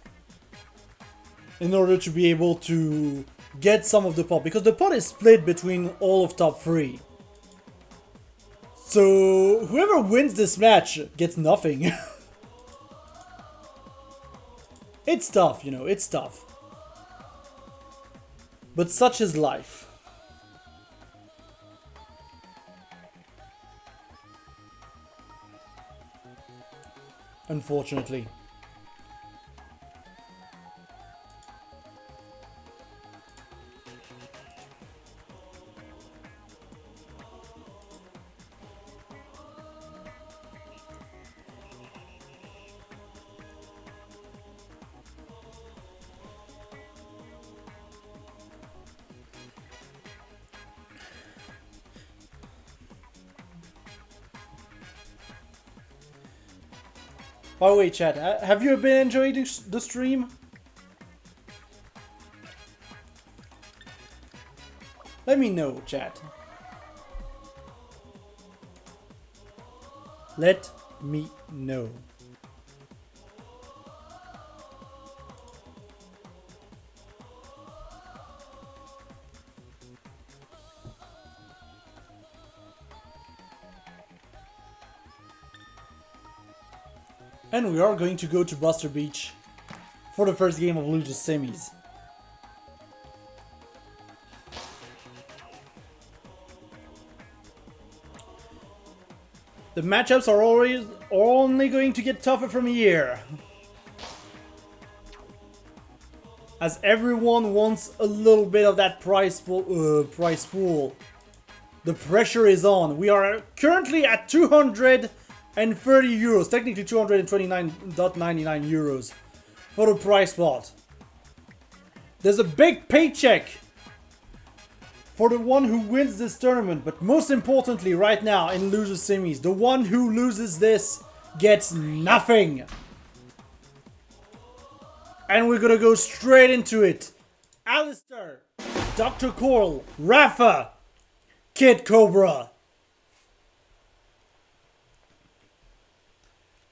in order to be able to get some of the pot, because the pot is split between all of top 3. So whoever wins this match gets nothing. It's tough, you know, it's tough. But such is life. Unfortunately. By the way, chat, have you been enjoying the stream? Let me know, chat. Let me know. And we are going to go to Buster Beach for the first game of Losers Semis. The matchups are always only going to get tougher from here. As everyone wants a little bit of that prize pool. The pressure is on. We are currently at 230 euros, technically 229.99 euros for the prize pot. There's a big paycheck for the one who wins this tournament, but most importantly right now in Losers Semis, the one who loses this gets nothing. And we're gonna go straight into it. Alistair, Dr. Coral, Rafa, Kid Cobra.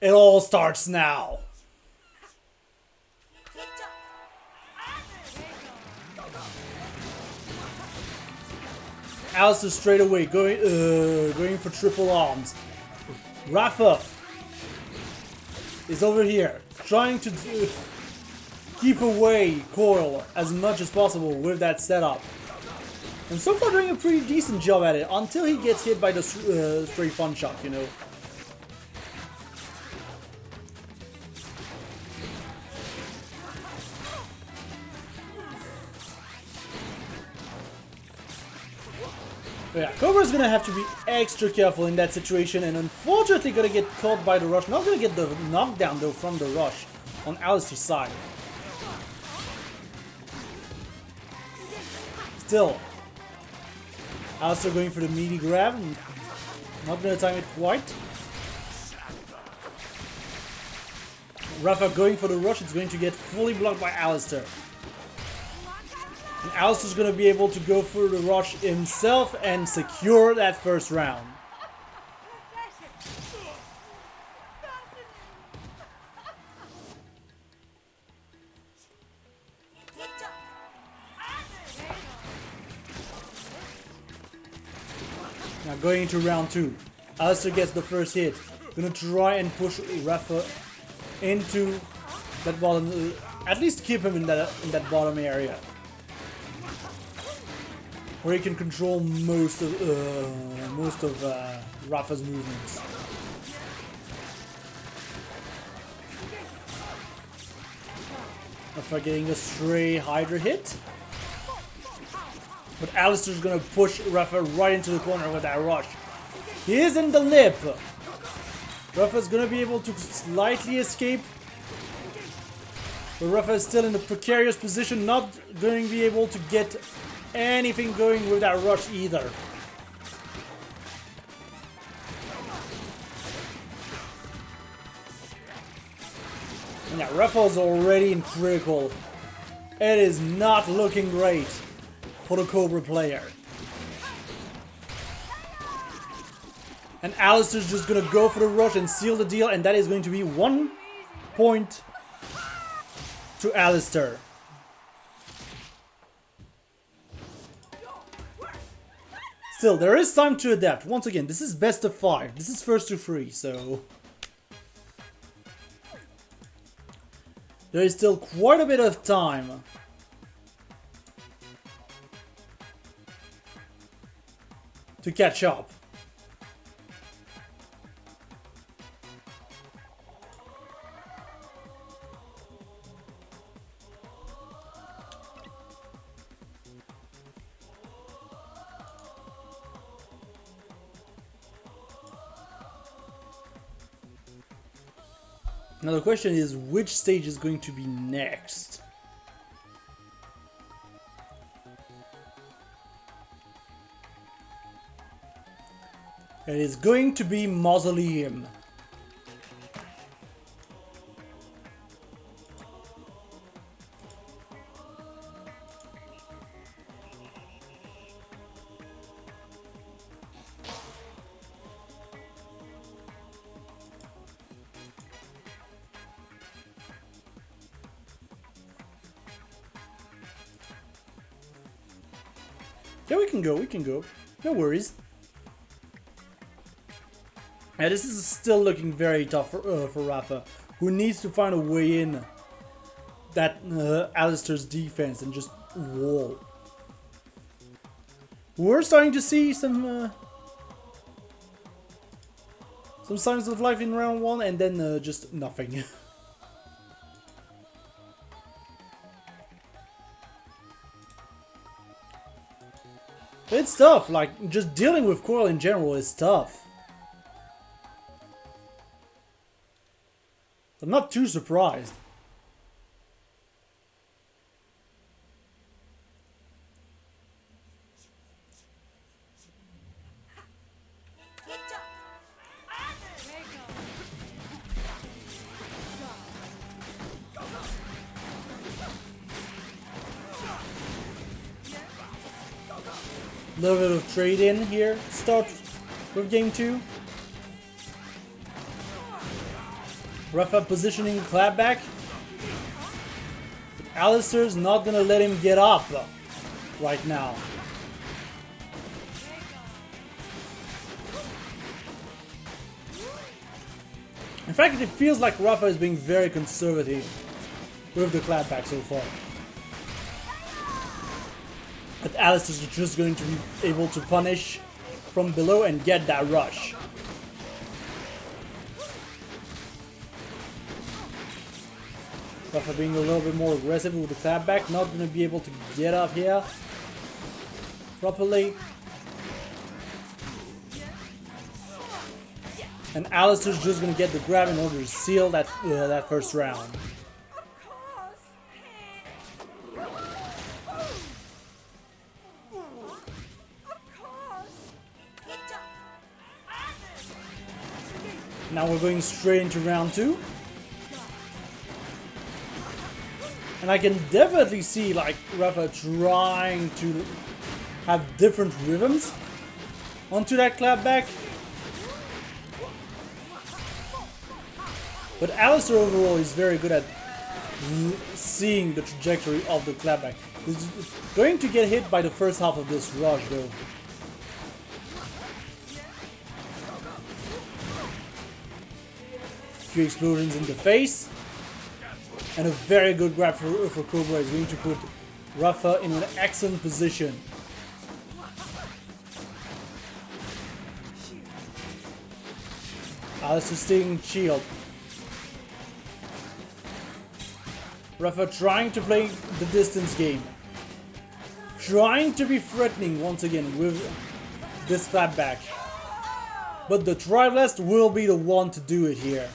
It all starts now. Alistair straight away going for triple arms. Rafa is over here trying to keep away Coral as much as possible with that setup. And so far doing a pretty decent job at it until he gets hit by the straight fun shot, you know. But yeah, Cobra's gonna have to be extra careful in that situation and unfortunately gonna get caught by the rush. Not gonna get the knockdown though from the rush on Alistair's side. Still, Alistair going for the meaty grab. Not gonna time it quite. Rafa going for the rush. It's going to get fully blocked by Alistair. And Alistair's gonna be able to go for the rush himself and secure that first round. Now going into round 2. Alistair gets the first hit. Gonna try and push Rafa into that bottom, at least keep him in that bottom area, where he can control most of Rafa's movements. Rafa getting a stray Hydra hit. But Alistair's gonna push Rafa right into the corner with that rush. He is in the lip. Rafa's gonna be able to slightly escape. But Rafa is still in a precarious position, not going to be able to get anything going with that rush either. And yeah, Rafa's already in critical. It is not looking great for the Cobra player. And Alistair's just gonna go for the rush and seal the deal, and that is going to be 1 point to Alistair. Still, there is time to adapt. Once again, this is best of 5. This is first to 3, so there is still quite a bit of time. To catch up. Now the question is, which stage is going to be next? It is going to be Mausoleum. Yeah, we can go, we can go. No worries. Yeah, this is still looking very tough for Rafa, who needs to find a way in that Alistair's defense and just wall. We're starting to see some signs of life in round 1, and then just nothing. It's tough, like, just dealing with Coral in general is tough. I'm not too surprised. A little bit of trade in here. Start with game 2. Rafa positioning clapback. Alistair's not gonna let him get up right now. In fact, it feels like Rafa is being very conservative with the clapback so far. But Alistair's just going to be able to punish from below and get that rush. Rafa being a little bit more aggressive with the clapback, not going to be able to get up here properly. And Alistair's just going to get the grab in order to seal that that first round. Now we're going straight into round 2. And I can definitely see like Rafa trying to have different rhythms onto that clapback. But Alistair overall is very good at seeing the trajectory of the clapback. He's going to get hit by the first half of this rush though. Few explosions in the face. And a very good grab for Cobra is going to put Rafa in an excellent position. Alistair staying shield. Rafa trying to play the distance game. Trying to be threatening once again with this clapback. But the Triblast will be the one to do it here.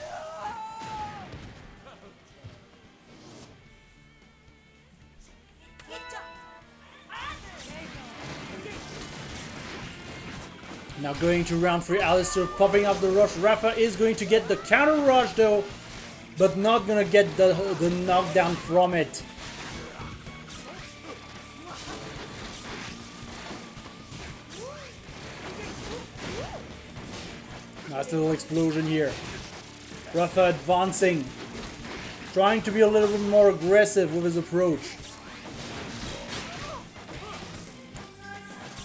Now going to round 3, Alistair popping up the rush. Rafa is going to get the counter rush though, but not gonna get the knockdown from it. Nice little explosion here. Rafa advancing, trying to be a little bit more aggressive with his approach.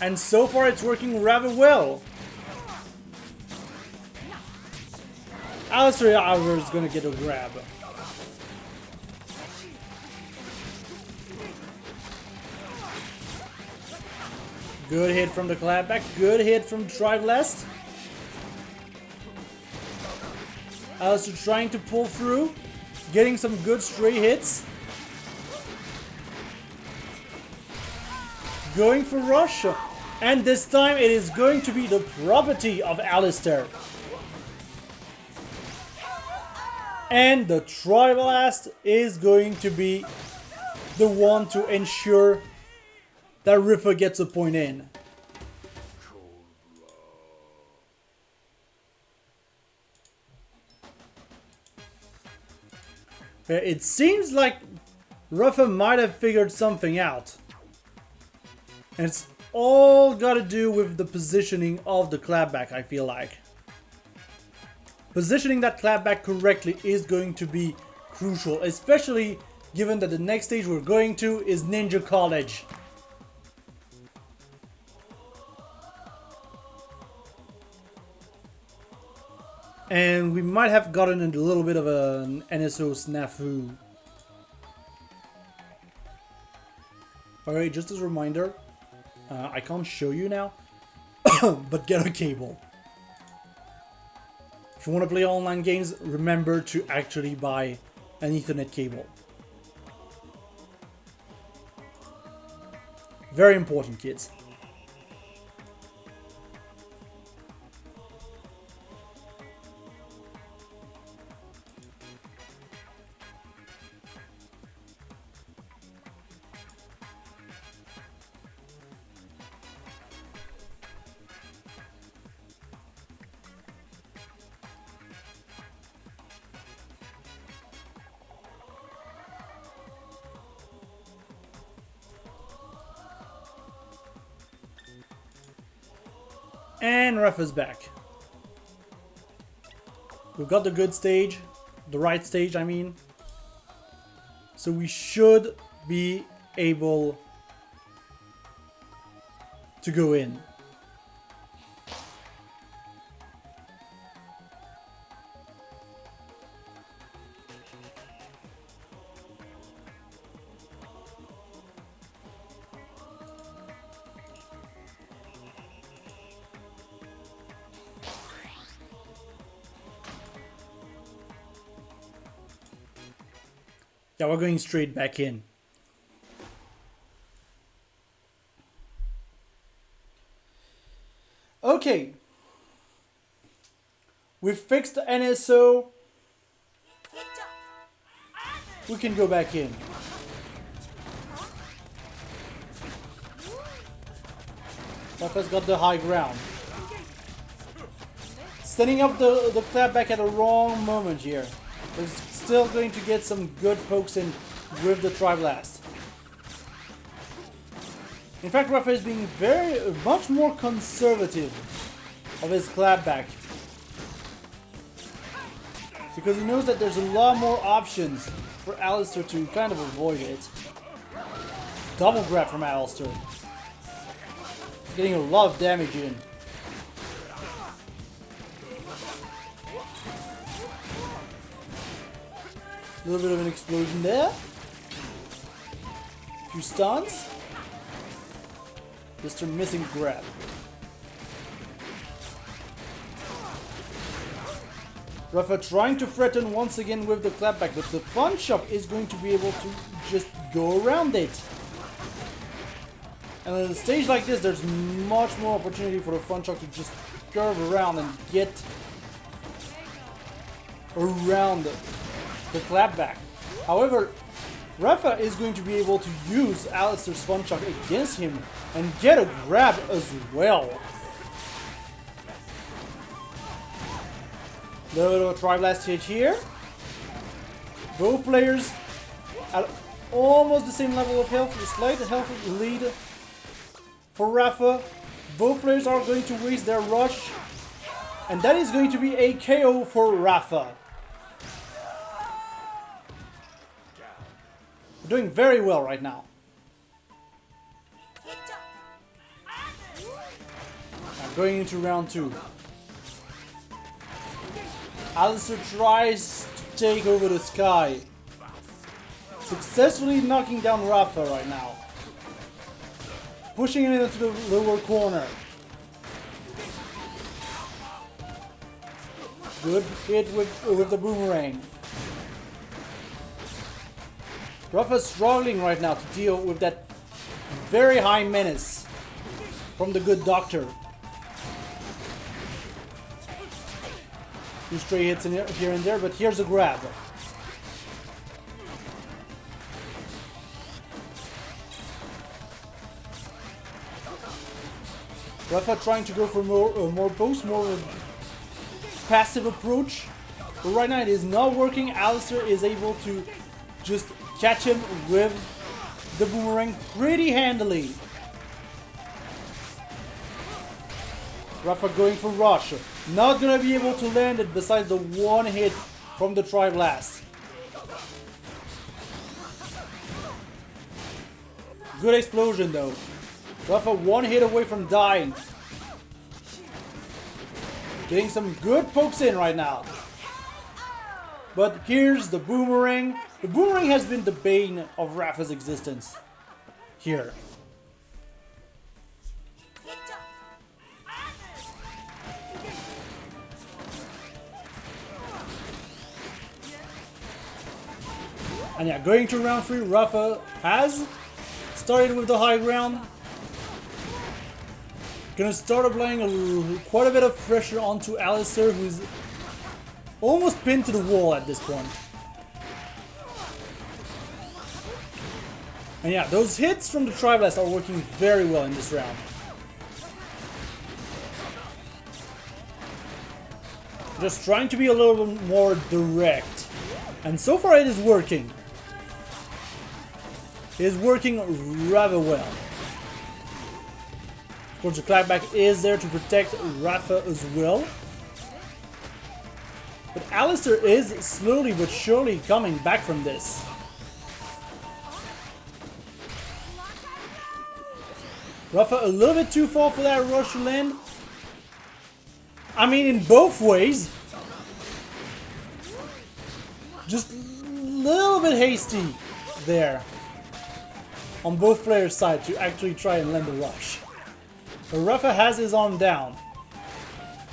And so far it's working rather well. Alistair, however, is going to get a grab. Good hit from the clapback. Good hit from Triblast. Alistair trying to pull through. Getting some good stray hits. Going for rush. And this time it is going to be the property of Alistair. And the Triblast is going to be the one to ensure that Rafa gets a point in. It seems like Rafa might have figured something out. And it's all got to do with the positioning of the clapback, I feel like. Positioning that clapback correctly is going to be crucial, especially given that the next stage we're going to is Ninja College. And we might have gotten a little bit of an NSO snafu. Alright, just as a reminder, I can't show you now, but get a cable. If you want to play online games, remember to actually buy an Ethernet cable. Very important, kids. And ref is back. We've got the good stage, the right stage, I mean. So we should be able to go in. Yeah, we're going straight back in. Okay. We've fixed the NSO. We can go back in. Rafa's got the high ground. Setting up the clap back at a wrong moment here. We're still going to get some good pokes in with the Tri-Blast. In fact, Rafa is being much more conservative of his clapback. Because he knows that there's a lot more options for Alistair to kind of avoid it. Double grab from Alistair. Getting a lot of damage in. A little bit of an explosion there. A few stuns. Just a missing grab. Rafa trying to threaten once again with the clapback, but the Fun Shock is going to be able to just go around it. And on a stage like this, there's much more opportunity for the Fun Shock to just curve around and get around the clapback. However, Rafa is going to be able to use Alistair's Fun Shock against him and get a grab as well. Little bit of a Tri-Blast hit here. Both players at almost the same level of health, a slight health lead for Rafa. Both players are going to waste their rush, and that is going to be a KO for Rafa. We're doing very well right now. Now going into round 2. Alistair tries to take over the sky. Successfully knocking down Rafa right now. Pushing him into the lower corner. Good hit with the boomerang. Rafa's struggling right now to deal with that very high menace from the good doctor. Two stray hits in here and there, but here's a grab. Rafa trying to go for more posts, more of a passive approach. But right now it is not working. Alistair is able to just catch him with the boomerang pretty handily. Rafa going for rush. Not gonna be able to land it besides the one hit from the Tri-Blast. Good explosion though. Rafa one hit away from dying. Getting some good pokes in right now. But here's the boomerang. The boomerang has been the bane of Rafa's existence here. And yeah, going to round 3, Rafa has started with the high ground. Gonna start applying quite a bit of pressure onto Alistair, who's almost pinned to the wall at this point. And yeah, those hits from the Tri-Blast are working very well in this round. Just trying to be a little bit more direct. And so far it is working. It is working rather well. Of course, the clapback is there to protect Rafa as well. But Alistair is slowly but surely coming back from this. Rafa a little bit too far for that rush to land. I mean, in both ways. Just a little bit hasty there on both players' side to actually try and land the rush. But Rafa has his arm down.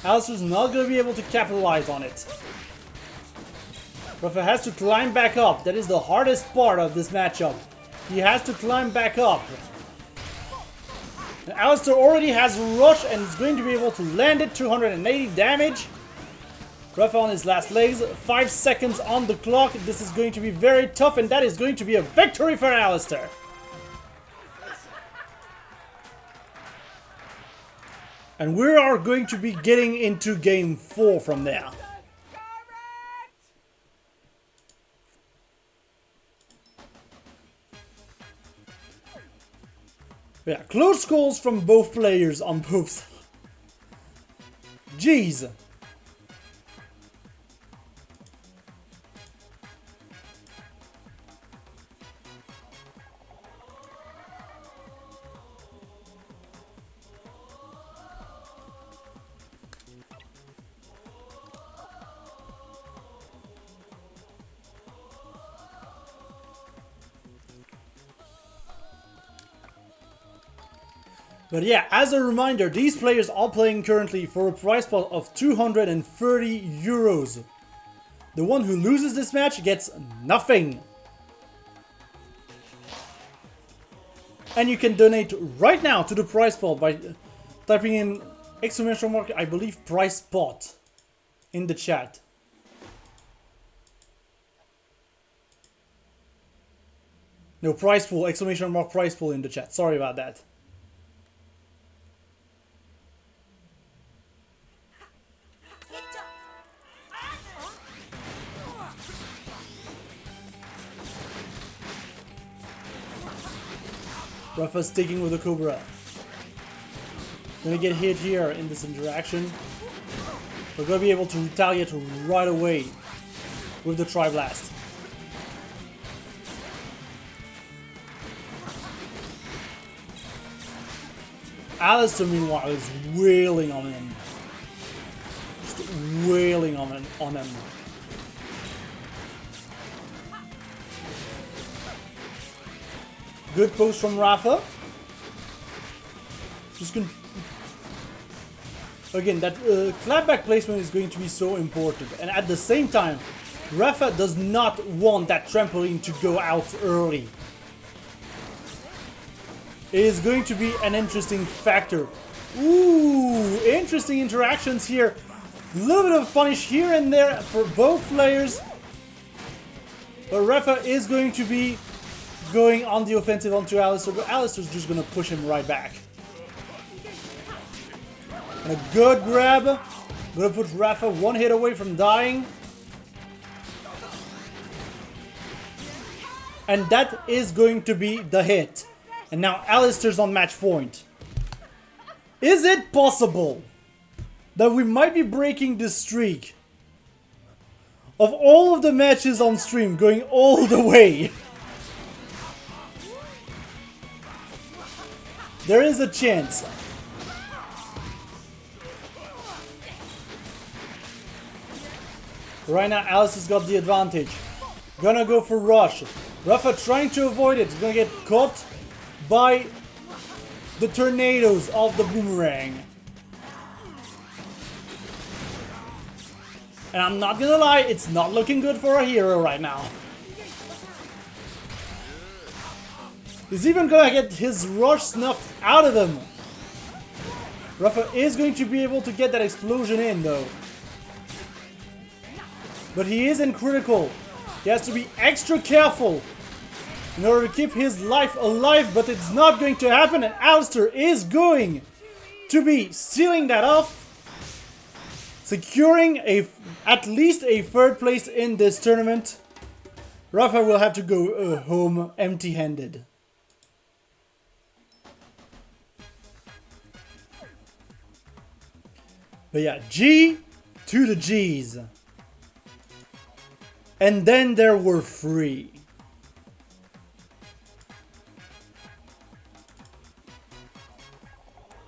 Alistair's not going to be able to capitalize on it. Rafa has to climb back up. That is the hardest part of this matchup. He has to climb back up. And Alistair already has a rush and is going to be able to land it. 280 damage. Rafa on his last legs. 5 seconds on the clock. This is going to be very tough, and that is going to be a victory for Alistair. And we are going to be getting into game 4 from there. Yeah, close calls from both players on both sides. Jeez. But yeah, as a reminder, these players are playing currently for a prize pot of 230 euros. The one who loses this match gets nothing. And you can donate right now to the prize pot by typing in exclamation mark, I believe, prize pot in the chat. No, prize pool, exclamation mark, prize pool in the chat. Sorry about that. Rafa sticking with the Cobra. Gonna get hit here in this interaction. We're gonna be able to retaliate right away with the Tri-Blast. Alistair, meanwhile, is wailing on him. Just wailing on him. Good post from Rafa. Just gonna... Again, that clapback placement is going to be so important. And at the same time, Rafa does not want that trampoline to go out early. It is going to be an interesting factor. Ooh, interesting interactions here. A little bit of punish here and there for both players. But Rafa is going to be going on the offensive onto Alistair, but Alistair's just going to push him right back. And a good grab. Going to put Rafa one hit away from dying. And that is going to be the hit. And now Alistair's on match point. Is it possible that we might be breaking the streak of all of the matches on stream going all the way? There is a chance. Right now, Alice's got the advantage. Gonna go for rush. Rafa trying to avoid it. Gonna get caught by the tornadoes of the boomerang. And I'm not gonna lie, it's not looking good for a hero right now. He's even gonna get his rush snuffed out of him. Rafa is going to be able to get that explosion in though. But he is in critical. He has to be extra careful in order to keep his life alive, but it's not going to happen, and Alistair is going to be sealing that off, securing at least a third place in this tournament. Rafa will have to go home empty-handed. But yeah, G to the G's. And then there were three.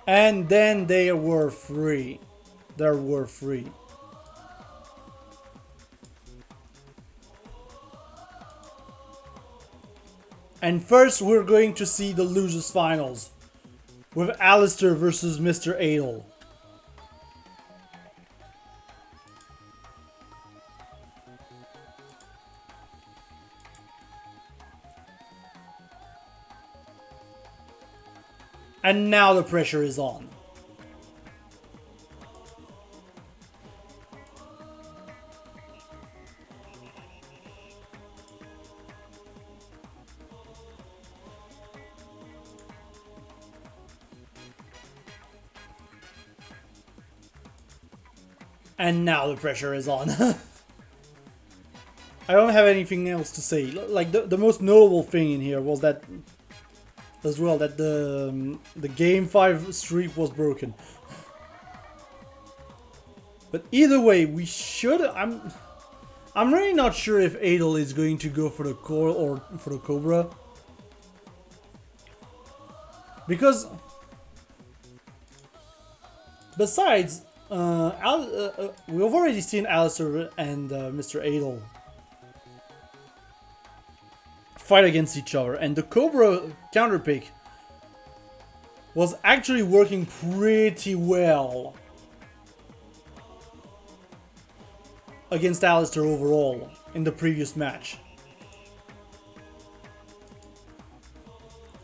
And then they were free. There were three. And first we're going to see the losers finals with Alistair versus Mr. Adel. And now the pressure is on. And now the pressure is on. I don't have anything else to say. Like the most notable thing in here was that as well that the game 5 streak was broken. But either way, we should. I'm really not sure if Adel is going to go for the coil or for the Cobra, because besides we've already seen Alistair and Mr. Adel fight against each other, and the Cobra counterpick was actually working pretty well against Alistair overall in the previous match.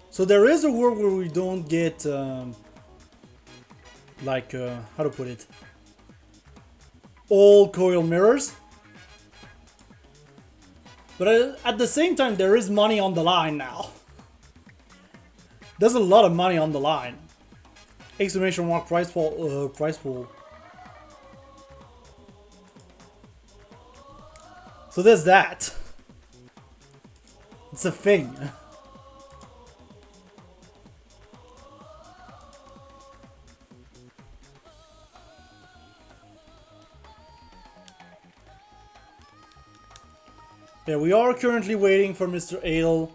So there is a world where we don't get like how to put it, all coil mirrors. But at the same time, there is money on the line now. There's a lot of money on the line. Exclamation mark price pool. So there's that. It's a thing. Yeah, we are currently waiting for Mr. Adel.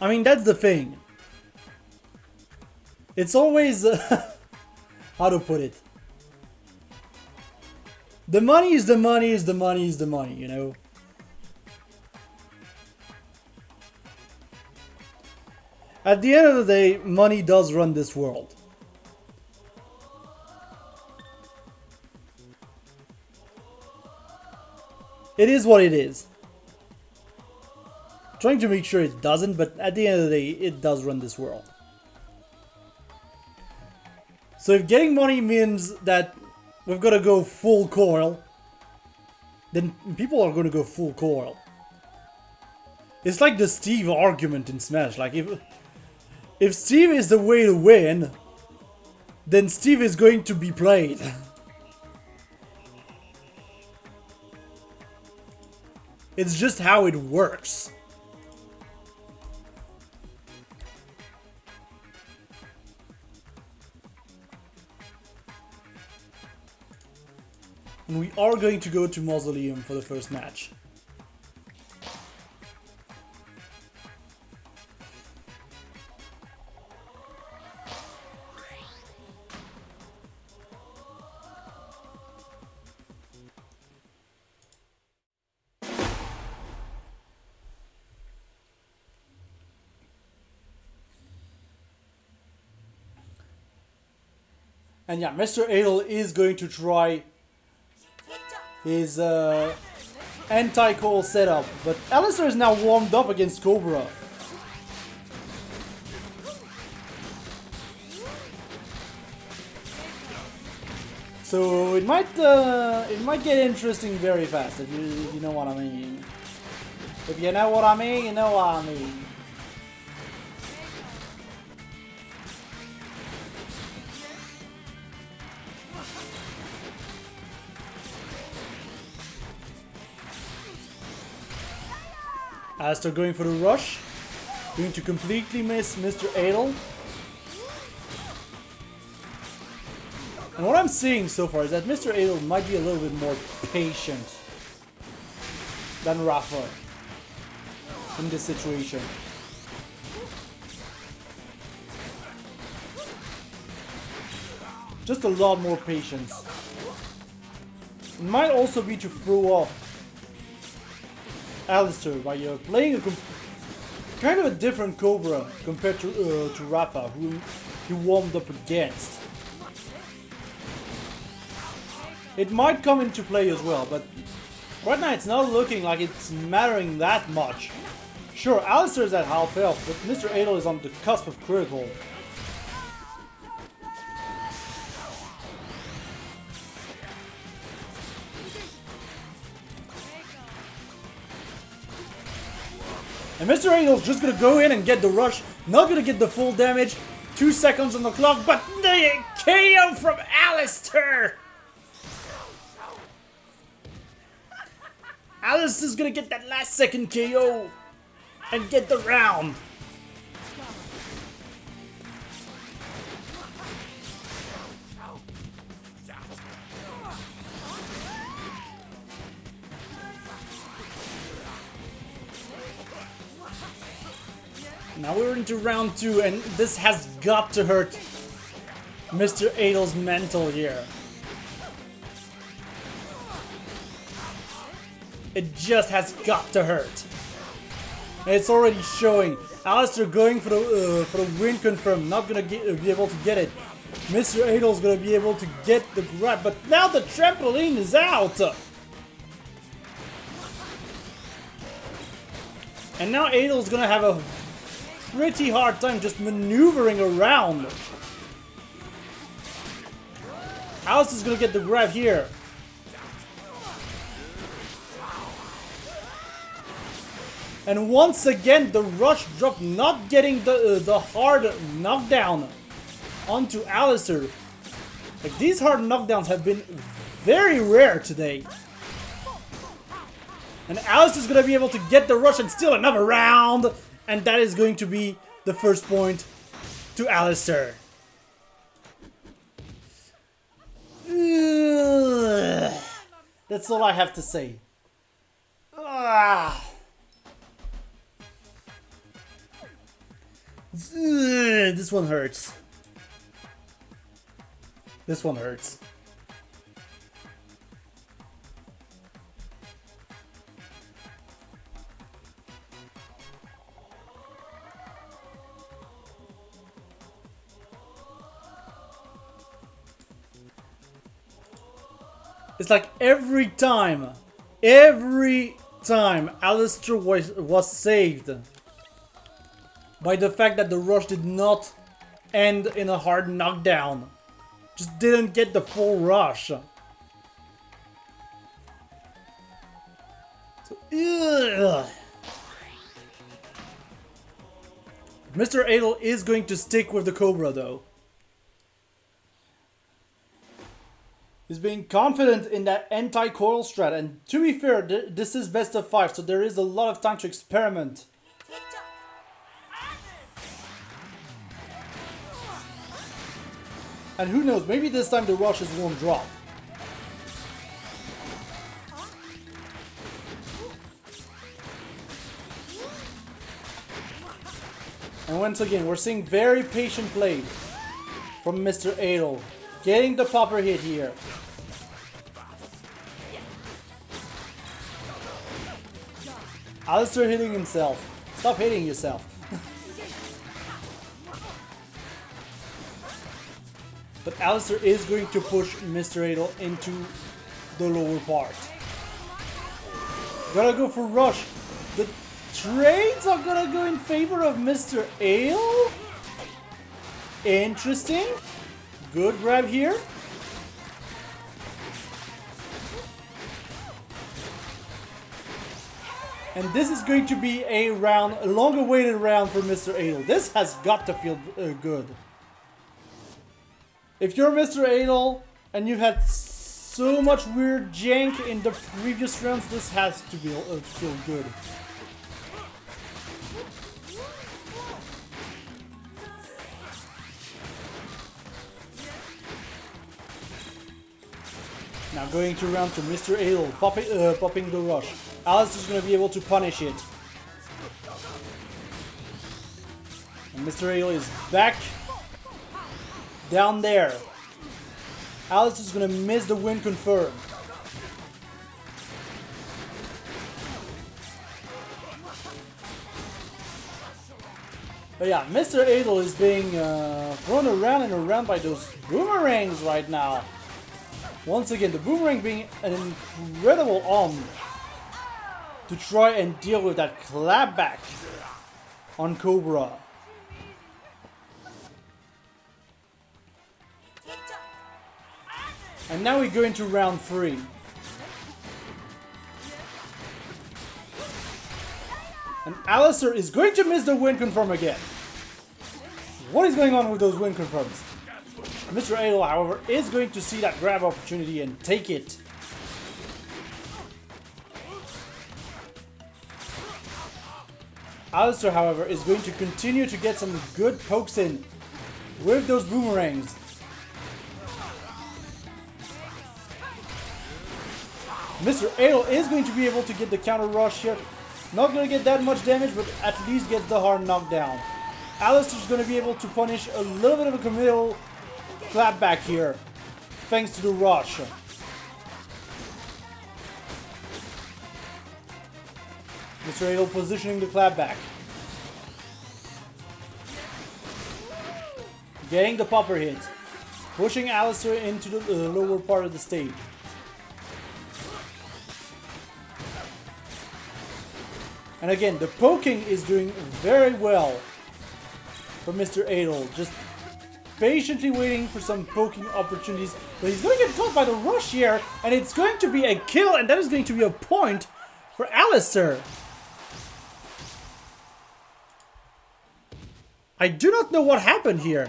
I mean, that's the thing. It's always how to put it. The money is the money is the money is the money, you know? At the end of the day, money does run this world. It is what it is. Trying to make sure it doesn't, but at the end of the day, it does run this world. So if getting money means that we've got to go full coil, then people are going to go full coil. It's like the Steve argument in Smash. Like if Steve is the way to win, then Steve is going to be played. It's just how it works. And we are going to go to Mausoleum for the first match. And yeah, Mr. Adel is going to try his anti-coil setup, but Alistair is now warmed up against Cobra. So it might get interesting very fast if you know what I mean. If you know what I mean, you know what I mean. Alistair going for the rush, going to completely miss Mr. Adel. And what I'm seeing so far is that Mr. Adel might be a little bit more patient than Rafa in this situation. Just a lot more patience. It might also be to throw off Alistair by playing a kind of a different Cobra compared to Rafa, who he warmed up against. It might come into play as well, but right now it's not looking like it's mattering that much. Sure, Alistair is at half health, but Mr. Adel is on the cusp of critical. And Mr. Adel's just gonna go in and get the rush, not gonna get the full damage. 2 seconds on the clock, but the KO from Alistair! Alistair's gonna get that last second KO and get the round. Now we're into round 2, and this has got to hurt Mr. Adel's mental here. It just has got to hurt. And it's already showing. Alistair going for the win confirm, not gonna be able to get it. Mr. Adel's gonna be able to get the grab, but now the trampoline is out. And now Adel's gonna have a pretty hard time just maneuvering around. Alistair's gonna get the grab here. And once again, the rush drop not getting the hard knockdown onto Alistair. Like, these hard knockdowns have been very rare today. And Alistair's gonna be able to get the rush and steal another round. And that is going to be the first point to Alistair. That's all I have to say. This one hurts. This one hurts. It's like every time Alistair was saved by the fact that the rush did not end in a hard knockdown. Just didn't get the full rush. So, Mr. Adel is going to stick with the Cobra though. He's being confident in that anti-coil strat, and to be fair, this is best of 5, so there is a lot of time to experiment. And who knows, maybe this time the rushes won't drop. And once again, we're seeing very patient play from Mr. Adel. Getting the popper hit here. Alistair hitting himself. Stop hitting yourself. But Alistair is going to push Mr. Adel into the lower part. Gotta go for rush. The trades are gonna go in favor of Mr. Adel. Interesting. Good grab here. And this is going to be a round, a long-awaited round for Mr. Adel. This has got to feel good. If you're Mr. Adel and you've had so much weird jank in the previous rounds, this has to be, feel good. Now going to round 2, Mr. Adel popping the rush. Alistair's going to be able to punish it. And Mr. Adel is back down there. Alistair's going to miss the win confirm. But yeah, Mr. Adel is being thrown around and around by those boomerangs right now. Once again, the boomerang being an incredible arm to try and deal with that clapback on Cobra. And now we go into round 3. And Alistair is going to miss the win confirm again. What is going on with those win confirms? Mr. Adel, however, is going to see that grab opportunity and take it. Alistair, however, is going to continue to get some good pokes in with those boomerangs. Mr. Adel is going to be able to get the counter rush here. Not going to get that much damage, but at least get the hard knockdown. Alistair's going to be able to punish a little bit of a committal clapback here, thanks to the rush. Mr. Adel positioning the clapback. Getting the popper hit. Pushing Alistair into the lower part of the stage. And again, the poking is doing very well for Mr. Adel. Just patiently waiting for some poking opportunities. But he's going to get caught by the rush here. And it's going to be a kill. And that is going to be a point for Alistair. I do not know what happened here.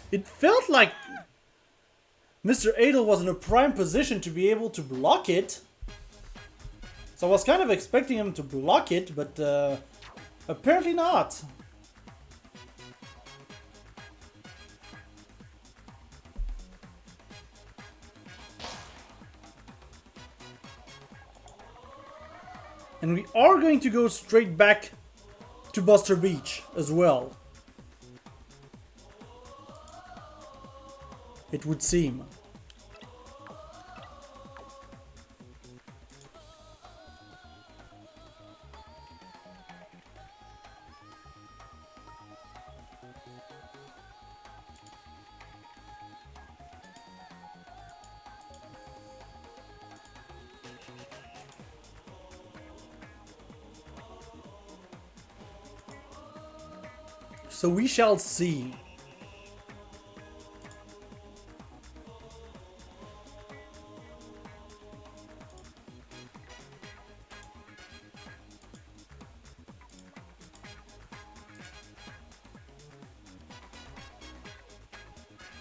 It felt like Mr. Adel was in a prime position to be able to block it. So I was kind of expecting him to block it, but apparently not. And we are going to go straight back to Buster Beach as well. It would seem. So we shall see.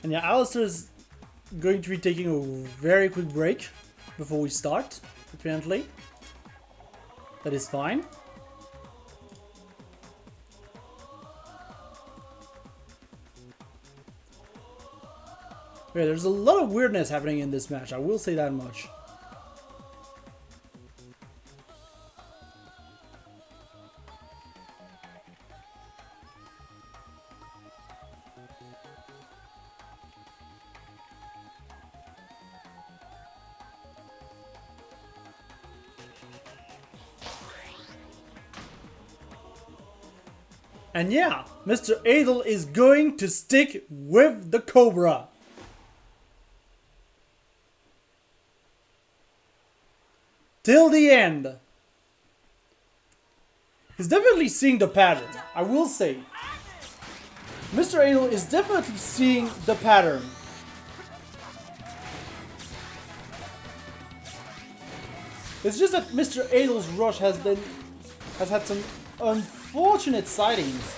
And yeah, Alistair is going to be taking a very quick break before we start, apparently. That is fine. Yeah, there's a lot of weirdness happening in this match, I will say that much. And yeah, Mr. Adel is going to stick with the Cobra. Till the end. He's definitely seeing the pattern, I will say. Mr. Adel is definitely seeing the pattern. It's just that Mr. Adel's rush has had some unfortunate sightings.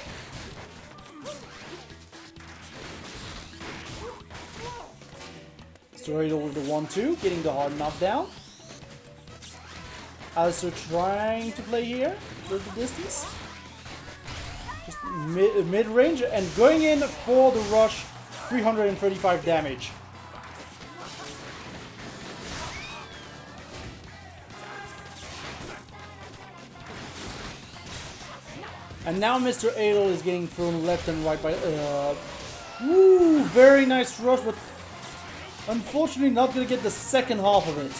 Mr. Adel with the 1-2, getting the hard knockdown. Alistair trying to play here with the distance. Just mid-range and going in for the rush, 335 damage. And now Mr. Adel is getting thrown left and right by... Woo! Very nice rush, but unfortunately not going to get the second half of it.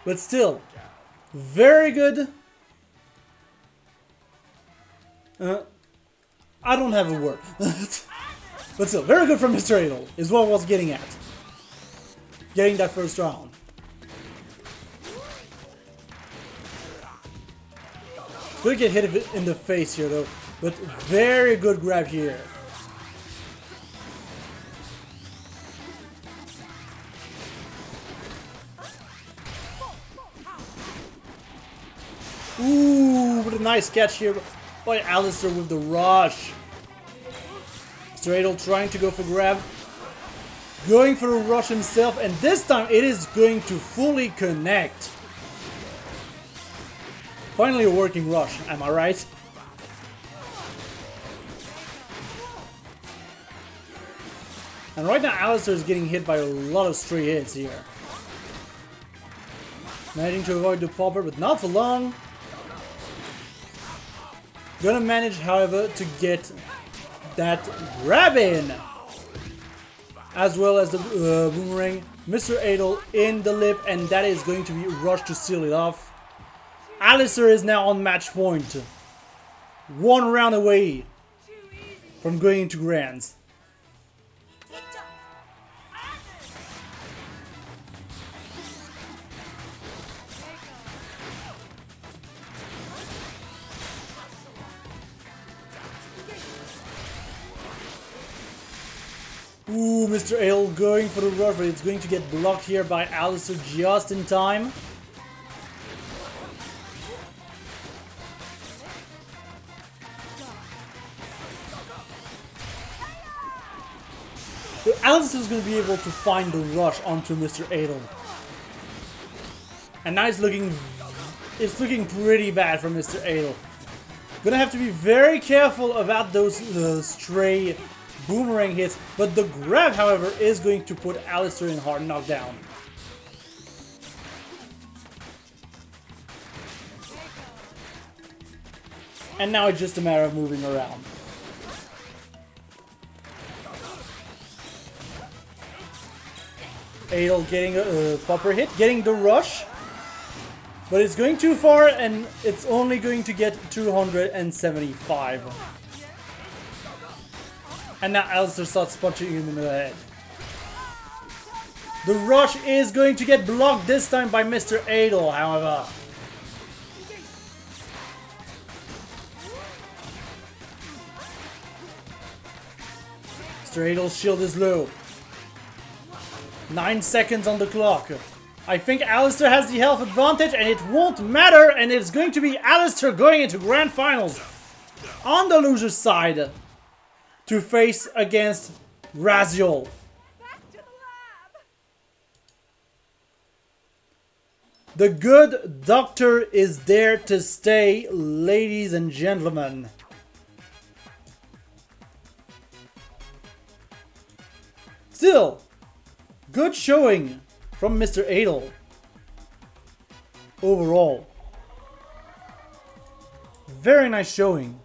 But still, very good. I don't have a word. But still, very good from Mr. Adel, is what I was getting at. Getting that first round. Could get hit in the face here though, but very good grab here. Ooh, what a nice catch here by Alistair with the rush. Mr. Adel trying to go for grab. Going for a rush himself, and this time it is going to fully connect. Finally a working rush, am I right? And right now Alistair is getting hit by a lot of stray hits here. Managing to avoid the popper, but not for long. Gonna manage, however, to get that grab in. As well as the boomerang. Mr. Adel in the lip, and that is going to be rushed to seal it off. Alistair is now on match point. 1 round away from going into grands. Ooh, Mr. Adel going for the rush, but it's going to get blocked here by Alistair just in time. But Alistair is going to be able to find the rush onto Mr. Adel. And now it's looking pretty bad for Mr. Adel. Gonna have to be very careful about those stray boomerang hits, but the grab, however, is going to put Alistair in hard knockdown. And now it's just a matter of moving around. Adel getting a popper hit, getting the rush, but it's going too far and it's only going to get 275. And now Alistair starts punching him in the head. The rush is going to get blocked this time by Mr. Adel, however. Mr. Adel's shield is low. 9 seconds on the clock. I think Alistair has the health advantage and it won't matter, and it's going to be Alistair going into grand finals on the loser's side to face against Raziel. The good doctor is there to stay, ladies and gentlemen. Still, good showing from Mr. Adel. Overall. Very nice showing.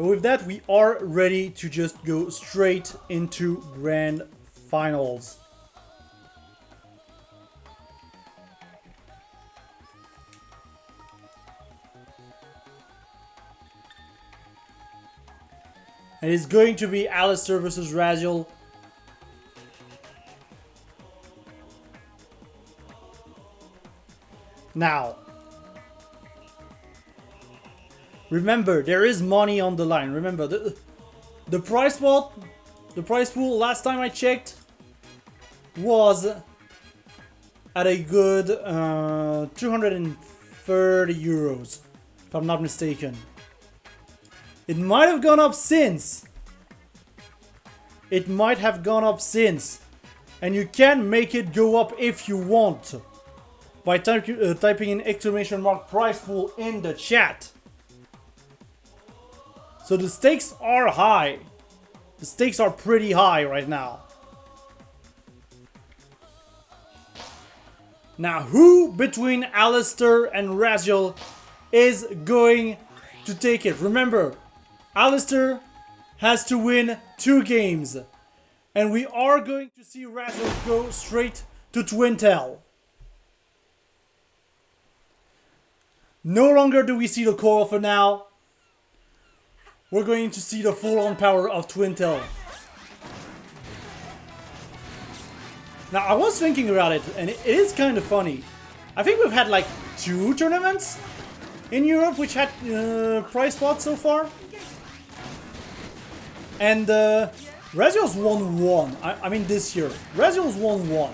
But with that, we are ready to just go straight into Grand Finals. And it's going to be Alistair versus Raziel. Now, remember, there is money on the line. Remember, the prize pot, the prize pool, last time I checked, was at a good 230 euros, if I'm not mistaken. It might have gone up since. It might have gone up since. And you can make it go up if you want. By typing in exclamation mark prize pool in the chat. So the stakes are high. The stakes are pretty high right now. Now, who between Alistair and Raziel is going to take it? Remember, Alistair has to win 2 games. And we are going to see Raziel go straight to Twintel. No longer do we see the coil for now. We're going to see the full-on power of Twintel. Now, I was thinking about it, and it is kind of funny. I think we've had like 2 tournaments in Europe which had prize pots so far. And Raziel's won 1. I mean this year. Raziel's won 1.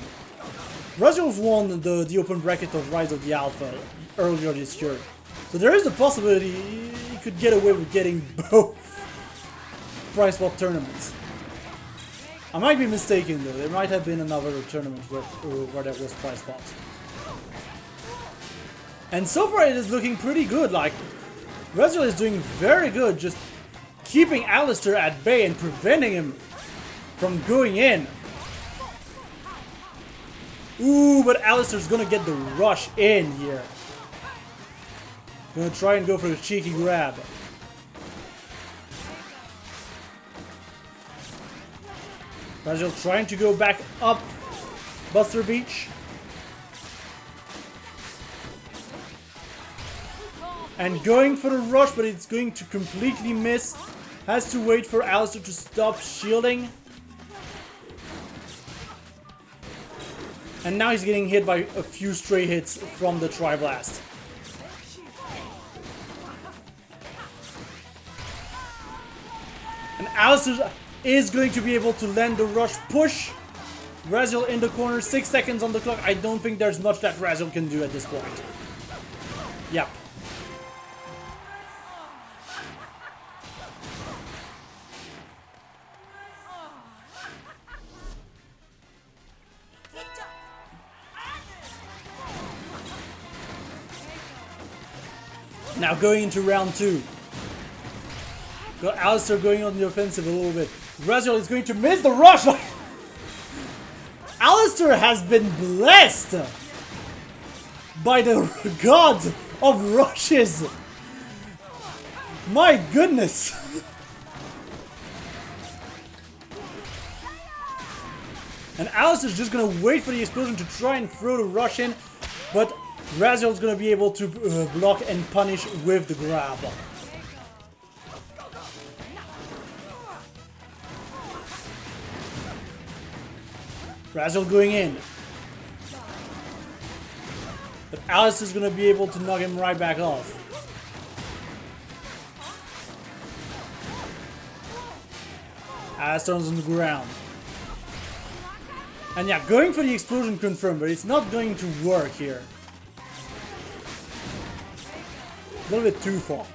Raziel's won the open bracket of Rise of the Alpha earlier this year. So there is a possibility he could get away with getting both prize pot tournaments. I might be mistaken though, there might have been another tournament where there was prize pots. And so far it is looking pretty good, like Raziel is doing very good, just keeping Alistair at bay and preventing him from going in. Ooh, but Alistair's gonna get the rush in here. Gonna try and go for a cheeky grab. Raziel trying to go back up Buster Beach. And going for the rush, but it's going to completely miss. Has to wait for Alistair to stop shielding. And now he's getting hit by a few stray hits from the Tri-Blast. And Alistair is going to be able to land the rush push. Raziel in the corner, 6 seconds on the clock. I don't think there's much that Raziel can do at this point. Yep. Now going into round 2. Got Alistair going on the offensive a little bit. Raziel is going to miss the rush! Alistair has been blessed by the gods of rushes! My goodness! And Alistair's just gonna wait for the explosion to try and throw the rush in, but Raziel's gonna be able to block and punish with the grab. Raziel going in. But Alistair's gonna be able to knock him right back off. Alistair's on the ground. And yeah, going for the explosion confirmed, but it's not going to work here. A little bit too far.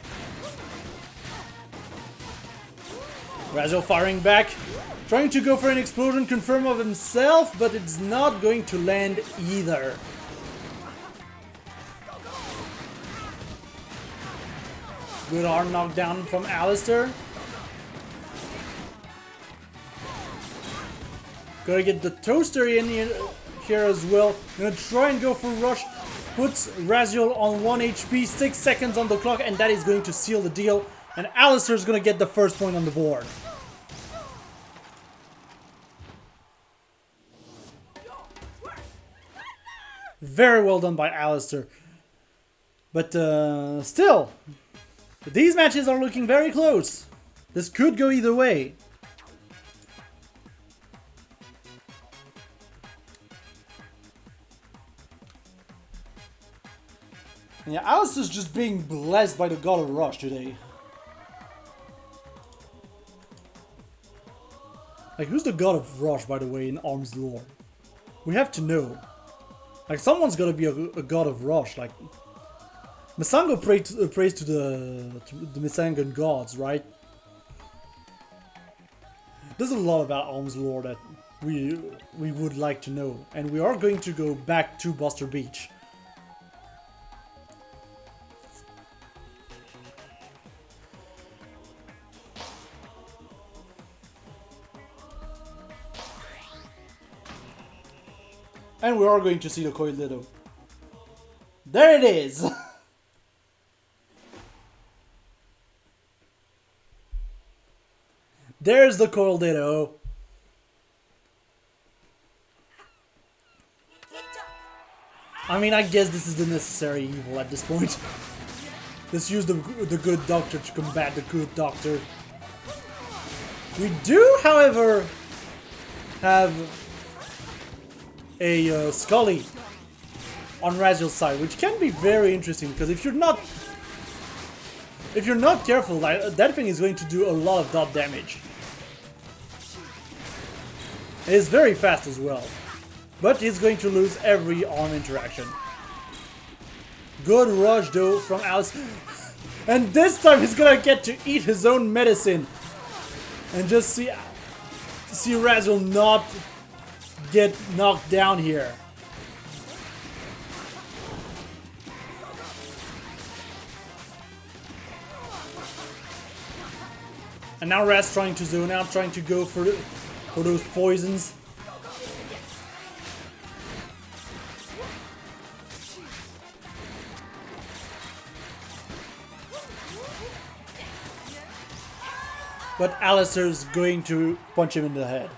Raziel firing back. Trying to go for an explosion confirm of himself, but it's not going to land either. Good arm knockdown from Alistair. Gotta get the toaster in here as well. Gonna try and go for rush. Puts Raziel on 1 HP, 6 seconds on the clock, and that is going to seal the deal. And Alistair's gonna get the first point on the board. Very well done by Alistair. But still, these matches are looking very close. This could go either way. And yeah, Alistair's just being blessed by the God of Rush today. Like, who's the God of Rush, by the way, in ARM's lore? We have to know. Like, someone's gotta be a God of Rush. Like, Masango prays to the Masangan gods, right? There's a lot about ARM's lore that we would like to know. And we are going to go back to Buster Beach. And we are going to see the Coil Ditto. There it is! There's the Coil Ditto. I mean, I guess this is the necessary evil at this point. Let's use the good doctor to combat the good doctor. We do, however, have a Scully on Raziel's side, which can be very interesting because if you're not careful, that thing is going to do a lot of dot damage. It's very fast as well, but he's going to lose every arm interaction. Good rush though from Alice, and this time he's gonna get to eat his own medicine and just see Raziel not get knocked down here. And now Raz trying to zone out, trying to go for those poisons. But Alistair's going to punch him in the head.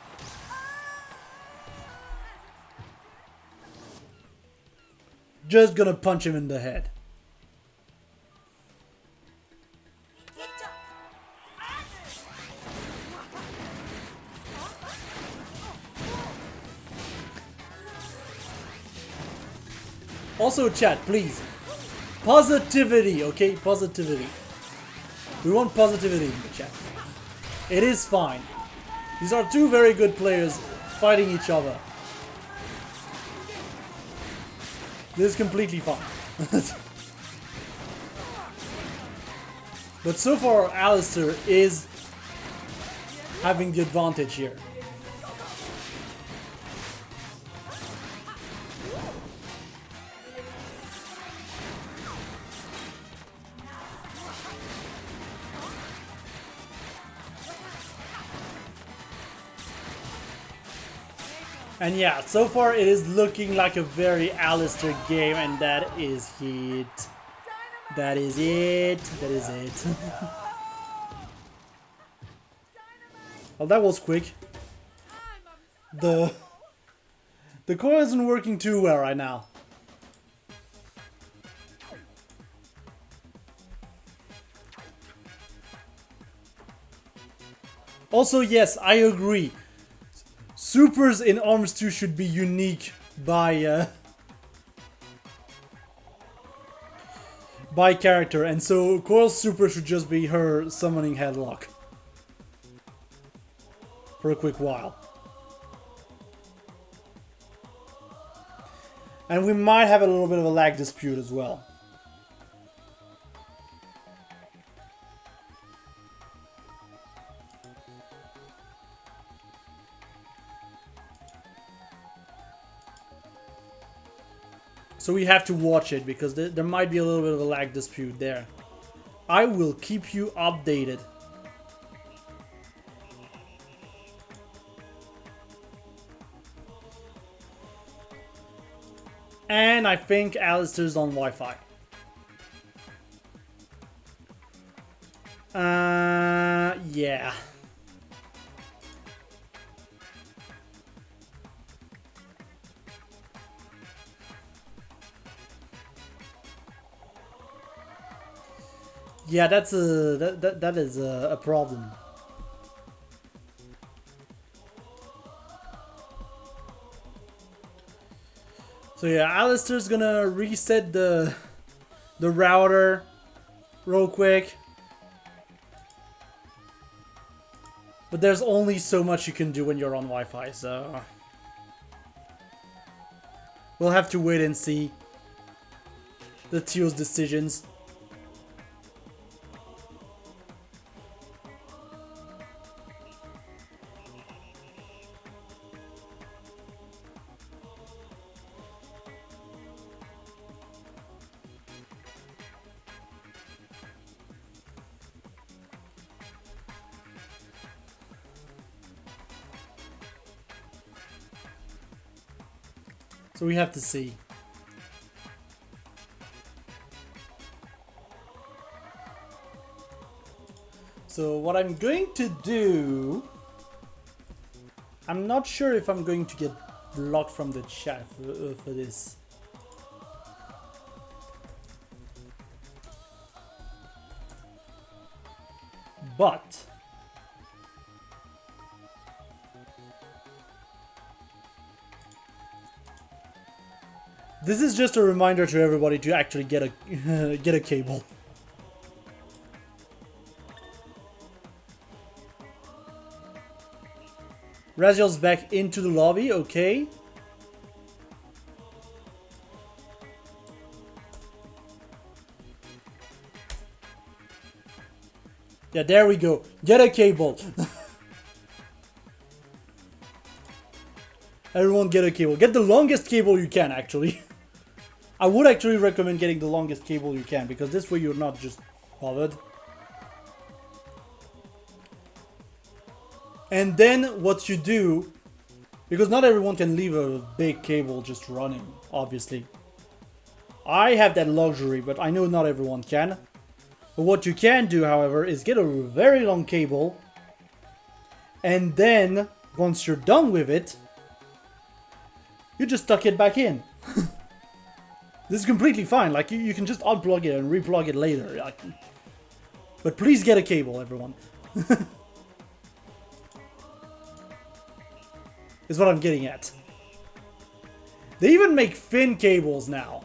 Just gonna punch him in the head. Also, chat, please. Positivity, okay? Positivity. We want positivity in the chat. It is fine. These are two very good players fighting each other. This is completely fine. But so far, Alistair is having the advantage here. And yeah, so far it is looking like a very Alistair game, and that is it. That is it. That is it. Well, that was quick. The core isn't working too well right now. Also, yes, I agree. Supers in Arms 2 should be unique by character, and so Coil's super should just be her summoning headlock for a quick while. And we might have a little bit of a lag dispute as well. So we have to watch it because there might be a little bit of a lag dispute there. I will keep you updated. And I think Alistair's on Wi-Fi. Yeah. Yeah, that's that is a problem. So yeah, Alistair's gonna reset the router real quick. But there's only so much you can do when you're on Wi-Fi, so we'll have to wait and see the TO's decisions. So we have to see. So what I'm going to do... I'm not sure if I'm going to get blocked from the chat for this. But... this is just a reminder to everybody to actually get a get a cable. Raziel's back into the lobby, okay. Yeah, there we go. Get a cable. Everyone get a cable. Get the longest cable you can, actually. I would actually recommend getting the longest cable you can, because this way you're not just bothered. And then what you do, because not everyone can leave a big cable just running, obviously. I have that luxury, but I know not everyone can. But what you can do, however, is get a very long cable. And then, once you're done with it, you just tuck it back in. This is completely fine. Like, you can just unplug it and replug it later. Like, but please get a cable, everyone. Is what I'm getting at. They even make fin cables now.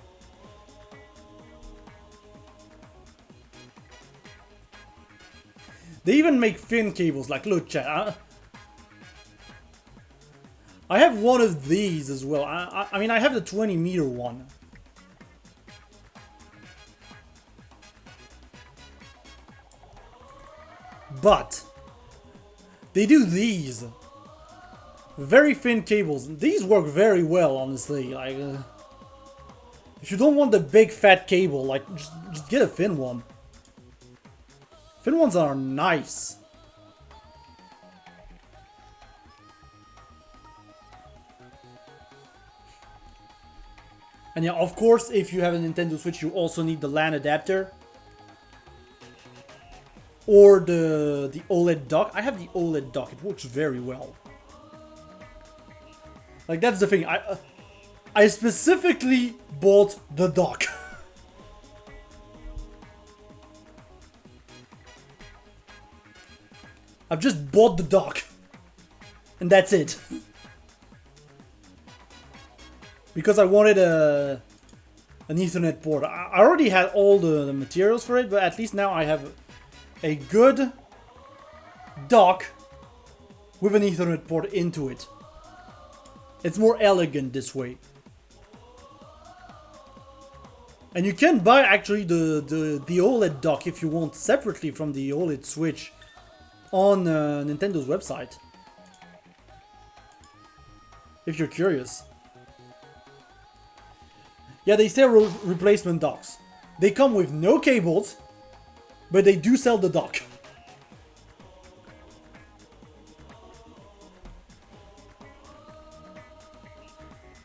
They even make fin cables. Like, look, chat. I have one of these as well. I mean, I have the 20-meter one. But they do these very thin cables. These work very well, honestly. Like, if you don't want the big fat cable, like, just get a thin one. Thin ones are nice. And yeah, of course, if you have a Nintendo Switch, you also need the LAN adapter. Or the OLED dock. I have the OLED dock. It works very well. Like, that's the thing. I specifically bought the dock. I've just bought the dock. And that's it. Because I wanted an Ethernet port. I already had all the materials for it, but at least now I have a good dock with an Ethernet port into it. It's more elegant this way. And you can buy actually the OLED dock if you want separately from the OLED Switch on Nintendo's website. If you're curious. Yeah, they sell replacement docks. They come with no cables, but they do sell the dock.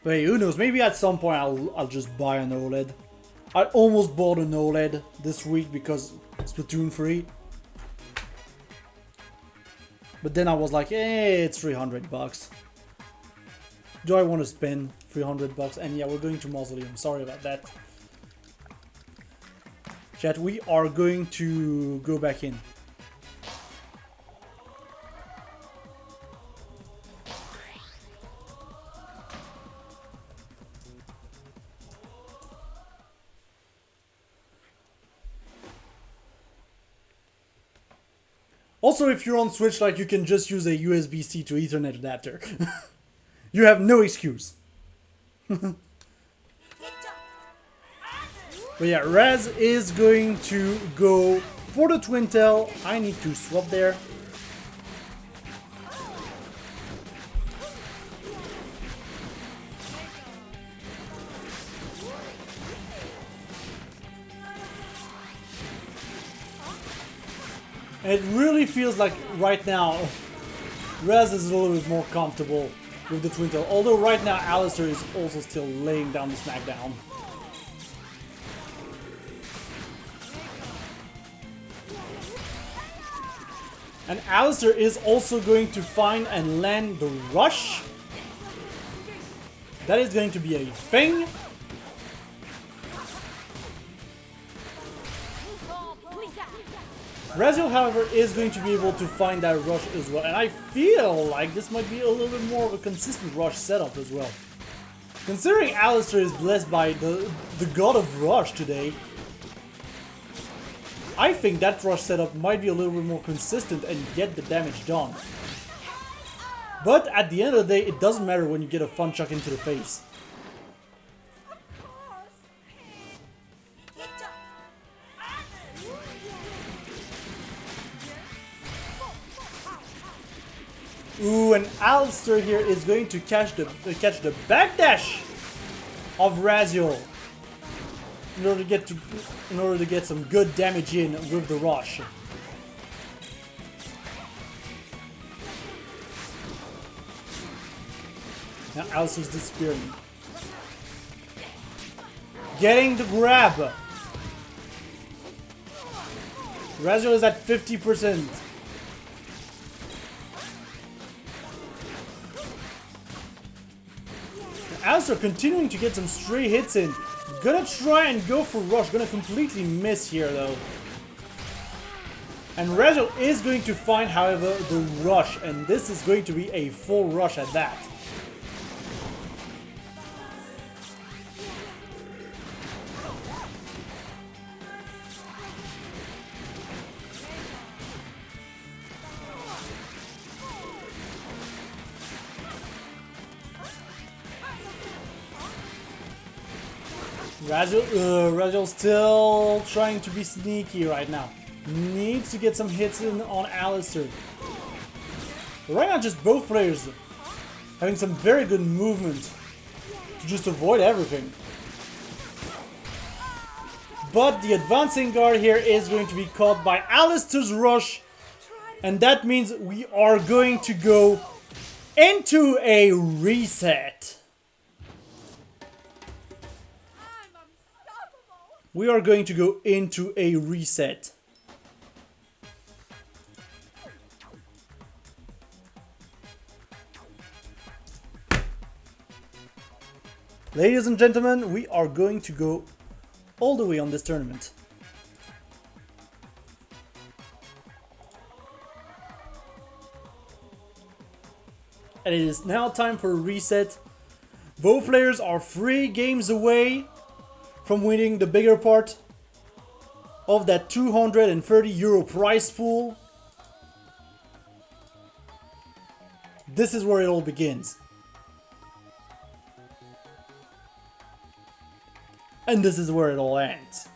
But hey, who knows? Maybe at some point I'll just buy an OLED. I almost bought an OLED this week because Splatoon 3. But then I was like, it's 300 bucks. Do I want to spend 300 bucks? And yeah, we're going to Mausoleum. Sorry about that. Chat, we are going to go back in. Also, if you're on Switch, like, you can just use a USB-C to Ethernet adapter. You have no excuse. But yeah, Raz is going to go for the Twin Tail. I need to swap there. And it really feels like right now Raz is a little bit more comfortable with the Twin Tail. Although right now Alistair is also still laying down the smackdown. And Alistair is also going to find and land the rush. That is going to be a thing. Raziel, however, is going to be able to find that rush as well. And I feel like this might be a little bit more of a consistent rush setup as well. Considering Alistair is blessed by the god of rush today, I think that rush setup might be a little bit more consistent and get the damage done. But at the end of the day, it doesn't matter when you get a fun chuck into the face. Ooh, and Alistair here is going to catch the backdash of Raziel in order to get some good damage in with the rush. Now Alistair's disappearing. Getting the grab. Raziel is at 50%. Alistair continuing to get some stray hits in. Gonna try and go for rush. Gonna completely miss here though. And Raziel is going to find, however, the rush. And this is going to be a full rush at that. Raziel still trying to be sneaky right now. Needs to get some hits in on Alistair. But right now, just both players having some very good movement to just avoid everything. But the advancing guard here is going to be caught by Alistair's rush. And that means we are going to go into a reset. We are going to go into a reset. Ladies and gentlemen, we are going to go all the way on this tournament. And it is now time for a reset. Both players are 3 games away from winning the bigger part of that €230 prize pool. This is where it all begins. And this is where it all ends.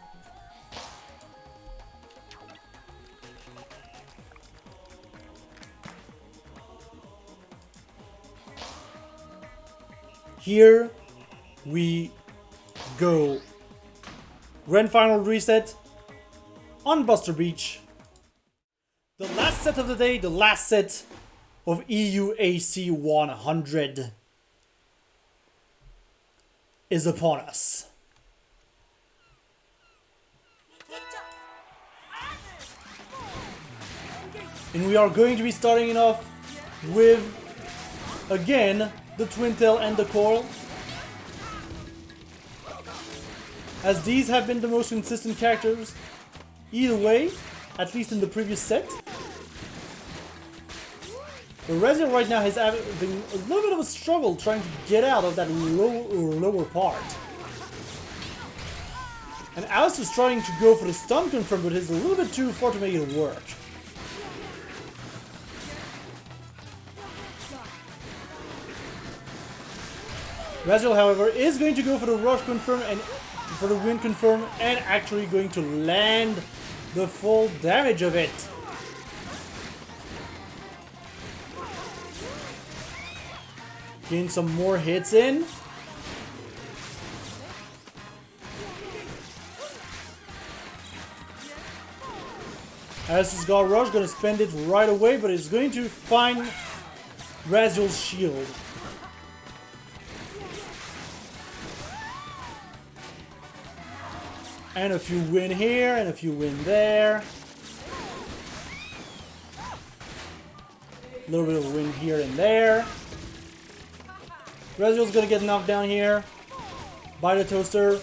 Here we go. Grand final reset on Buster Beach. The last set of the day, the last set of EUAC 100 is upon us. And we are going to be starting it off with, again, the Twin Tail and the Coral. As these have been the most consistent characters, either way, at least in the previous set. But Raziel right now is having a little bit of a struggle trying to get out of that lower part. And Alice is trying to go for the stun confirm, but he's a little bit too far to make it work. Raziel, however, is going to go for the rush confirm and for the wind confirm and actually going to land the full damage of it. Getting some more hits in. Alice's got rush, gonna spend it right away, but it's going to find Raziel's shield. And a few win here, and a few win there. A little bit of win here and there. Raziel's gonna get knocked down here by the toaster.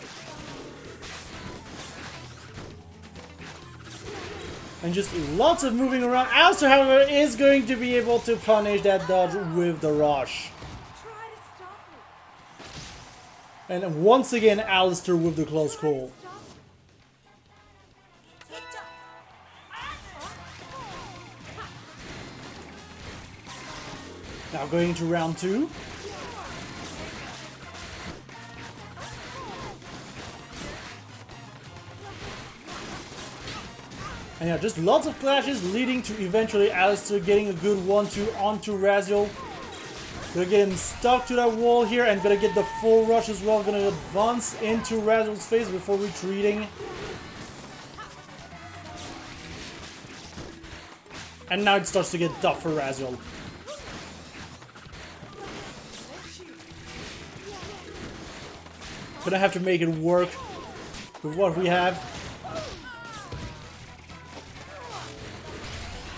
And just lots of moving around. Alistair, however, is going to be able to punish that dodge with the rush. And once again, Alistair with the close call. Now going into round 2. And yeah, just lots of clashes leading to eventually Alistair getting a good 1-2 onto Raziel. Gonna get him stuck to that wall here and gonna get the full rush as well. Gonna advance into Raziel's face before retreating. And now it starts to get tough for Raziel. Gonna have to make it work with what we have.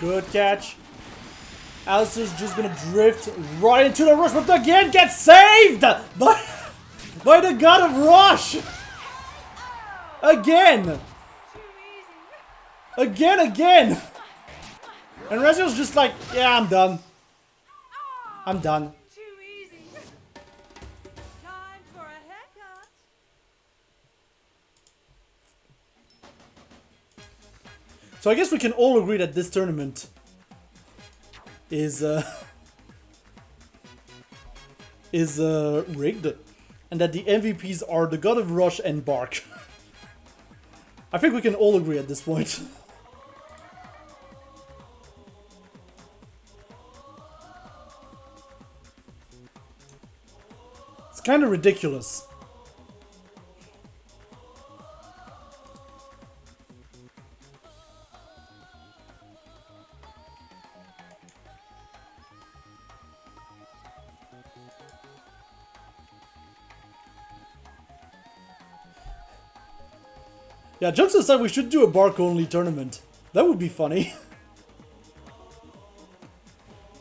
Good catch. Alistair's just gonna drift right into the rush, but again gets saved by the god of rush. Again. Again. And Raziel's just like, yeah, I'm done. I'm done. So I guess we can all agree that this tournament is rigged, and that the MVPs are the God of Rush and Bark. I think we can all agree at this point. It's kind of ridiculous. Yeah, jokes aside, we should do a Bark-only tournament. That would be funny.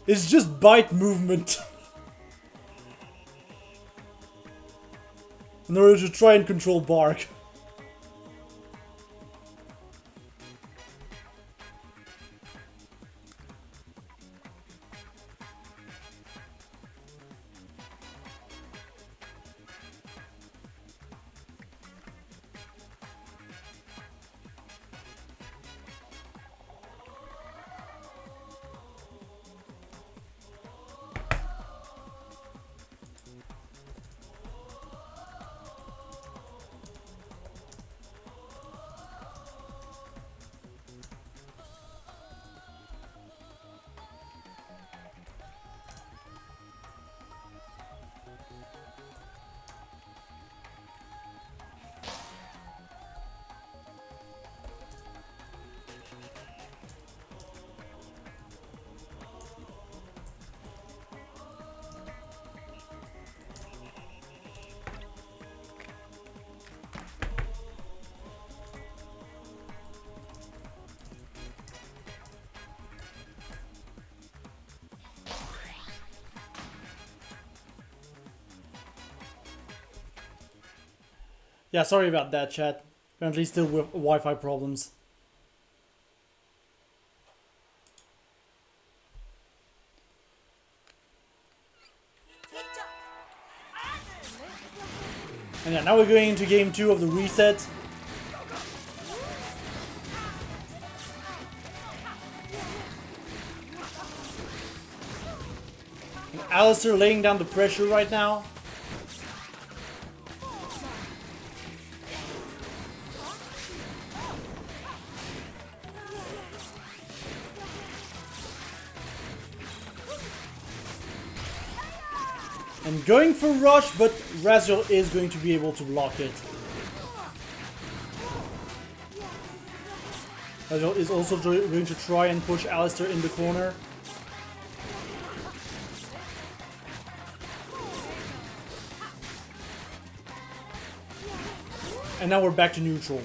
It's just bite movement. In order to try and control Bark. Yeah, sorry about that, chat. Apparently still with Wi-Fi problems. And yeah, now we're going into game 2 of the reset. And Alistair laying down the pressure right now. And going for rush, but Raziel is going to be able to block it. Raziel is also going to try and push Alistair in the corner. And now we're back to neutral.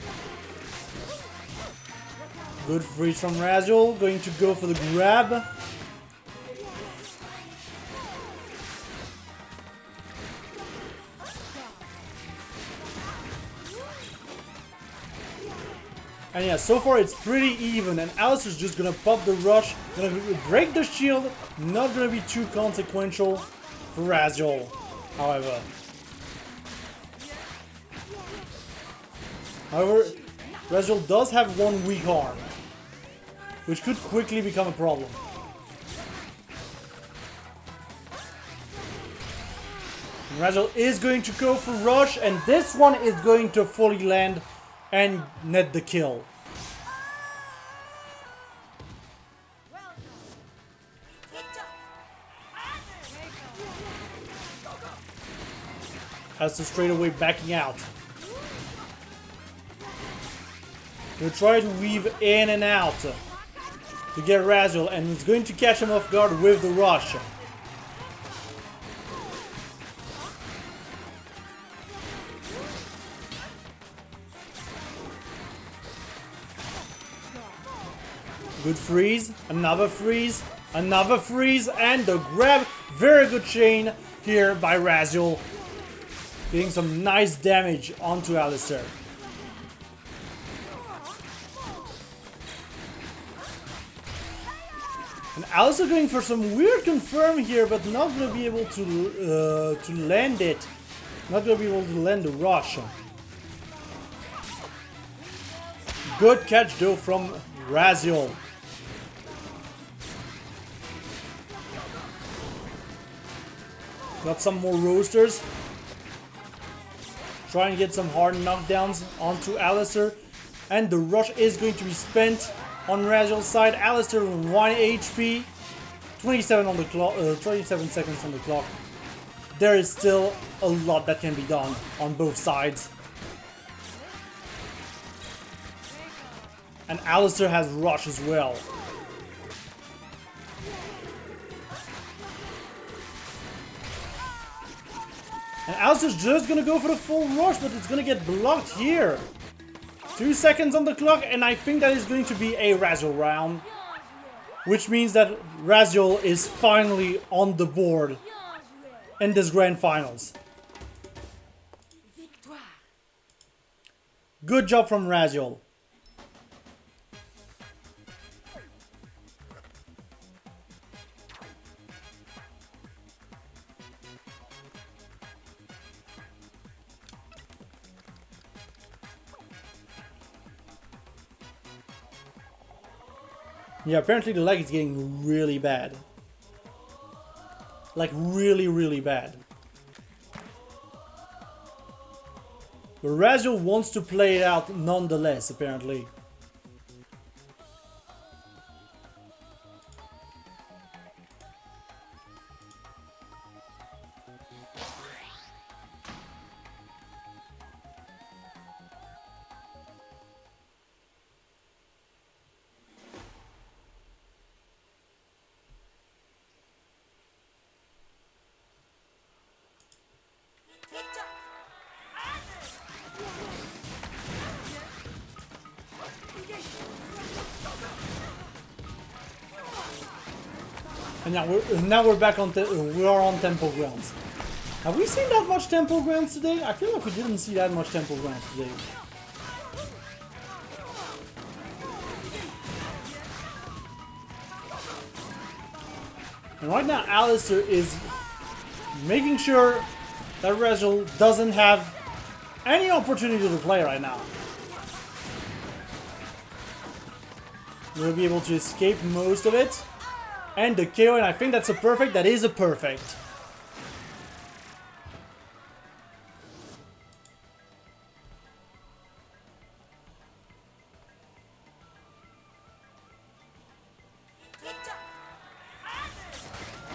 Good freeze from Raziel, going to go for the grab. And yeah, so far it's pretty even, and Alistair's just gonna pop the rush, gonna break the shield, not gonna be too consequential for Raziel, however. However, Raziel does have one weak arm, which could quickly become a problem. And Raziel is going to go for rush, and this one is going to fully land and net the kill. Alistair straight away backing out. He'll try to weave in and out to get Raziel, and he's going to catch him off guard with the rush. Good freeze, another freeze, another freeze, and the grab. Very good chain here by Raziel. Getting some nice damage onto Alistair. And Alistair going for some weird confirm here, but not going to be able to land it. Not going to be able to land the rush. Good catch though from Raziel. Got some more roasters. Try and get some hard knockdowns onto Alistair. And the rush is going to be spent on Raziel's side. Alistair 1 HP. 27 on the clock, 27 seconds on the clock. There is still a lot that can be done on both sides. And Alistair has rush as well. And Alistair's just gonna go for the full rush, but it's gonna get blocked here. 2 seconds on the clock, and I think that is going to be a Raziel round. Which means that Raziel is finally on the board in this grand finals. Good job from Raziel. Yeah, apparently the lag is getting really bad. Like really, really bad. But Raziel wants to play it out nonetheless, apparently. And now we're back on we are on tempo grounds. Have we seen that much Temple Grants today? I feel like we didn't see that much Temple Grants today. And right now, Alistair is making sure that Rezel doesn't have any opportunity to play right now. We'll be able to escape most of it. And the KO, and I think that's a perfect. That is a perfect.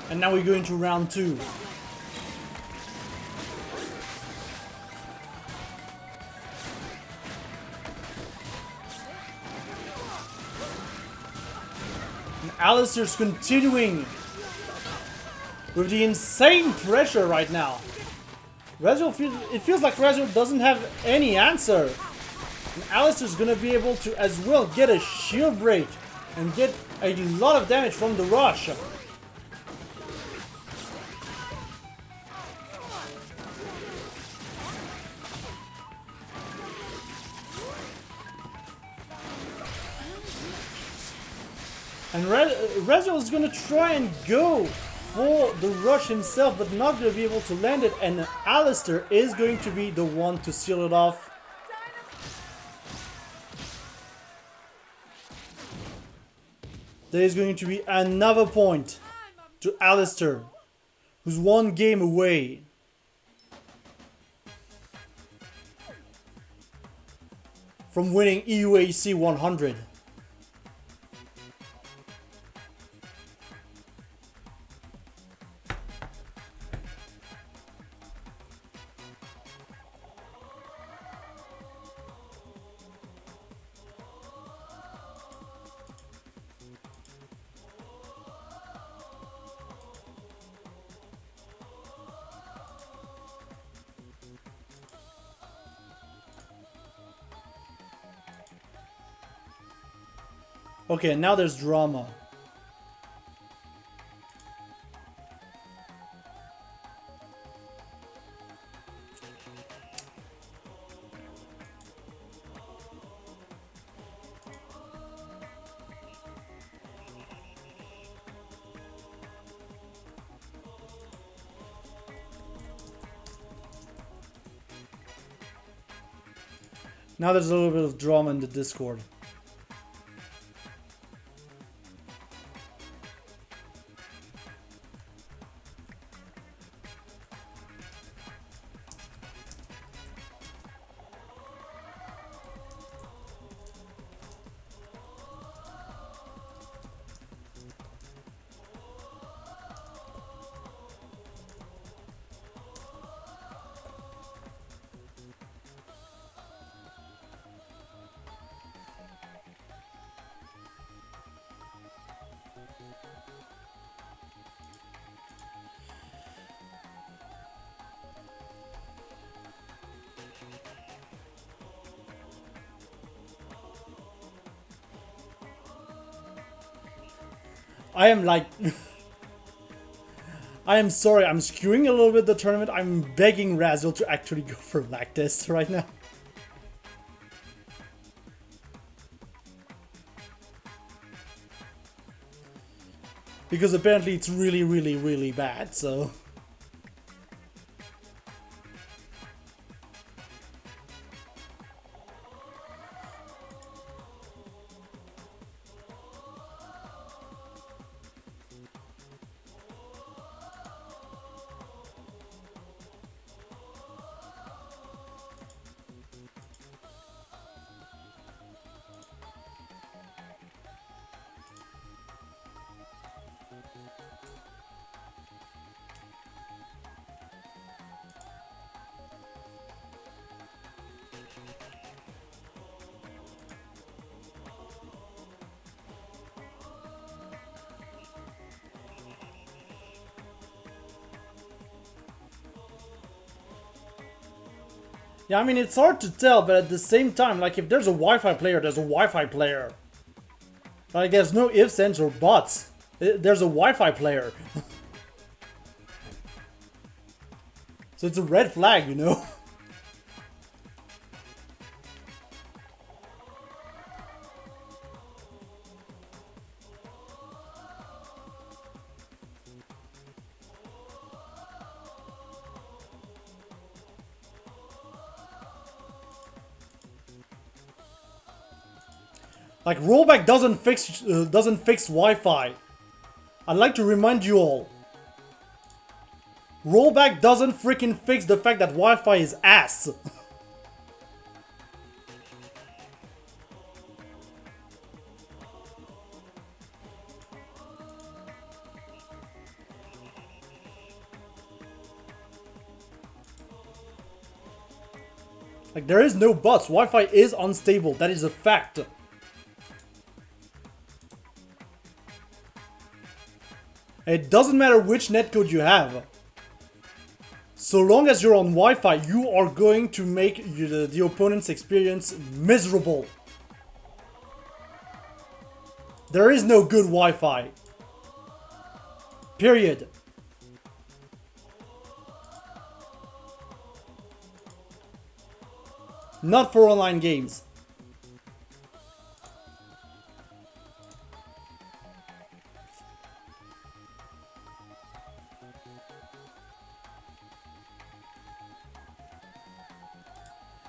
And now we go into round 2. And Alistair's continuing with the insane pressure right now. It feels like Rezel doesn't have any answer. And Alistair's gonna be able to as well get a shield break and get a lot of damage from the rush. And Rezel is gonna try and go for the rush himself, but not gonna be able to land it. And Alistair is going to be the one to seal it off. There is going to be another point to Alistair, who's one game away from winning EUAC 100. Okay, now there's drama. Now there's a little bit of drama in the Discord. I am like... I am sorry, I'm skewing a little bit the tournament. I'm begging Rezel to actually go for Lactus right now. Because apparently it's really, really, really bad, so... Yeah, I mean, it's hard to tell, but at the same time, like, if there's a Wi-Fi player, there's a Wi-Fi player. Like, there's no ifs, ands, or buts. There's a Wi-Fi player. So it's a red flag, you know? Like, rollback doesn't fix Wi-Fi. I'd like to remind you all. Rollback doesn't freaking fix the fact that Wi-Fi is ass. Like, there is no buts. Wi-Fi is unstable. That is a fact. It doesn't matter which netcode you have. So long as you're on Wi-Fi, you are going to make the opponent's experience miserable. There is no good Wi-Fi. Period. Not for online games.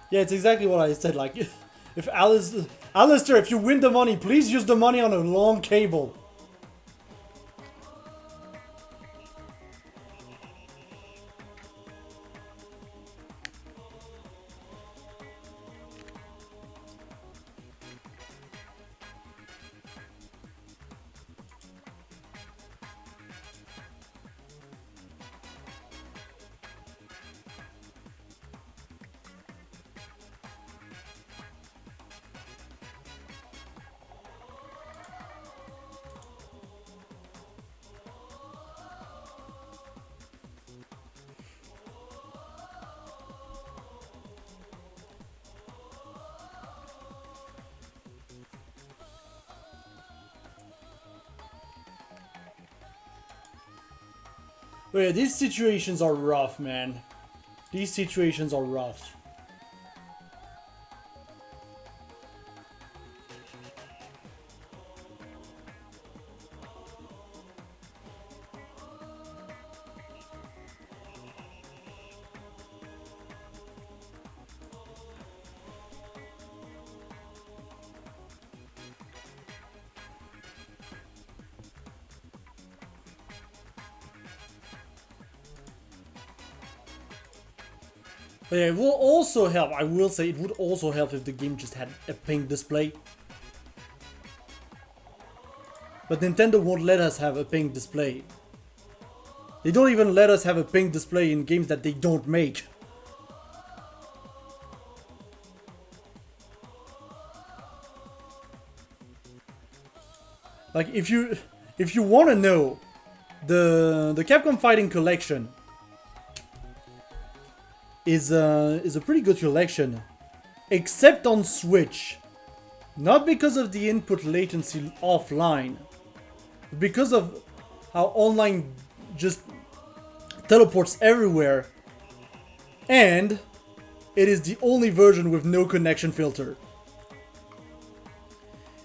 Yeah, it's exactly what I said. Like, if Alistair, if you win the money, please use the money on a long cable. But yeah, these situations are rough, man. These situations are rough. But yeah, it will also help, I will say, it would also help if the game just had a pink display. But Nintendo won't let us have a pink display. They don't even let us have a pink display in games that they don't make. Like, if you want to know, the Capcom Fighting Collection is a pretty good collection, except on Switch. Not because of the input latency offline, but because of how online just teleports everywhere, and it is the only version with no connection filter.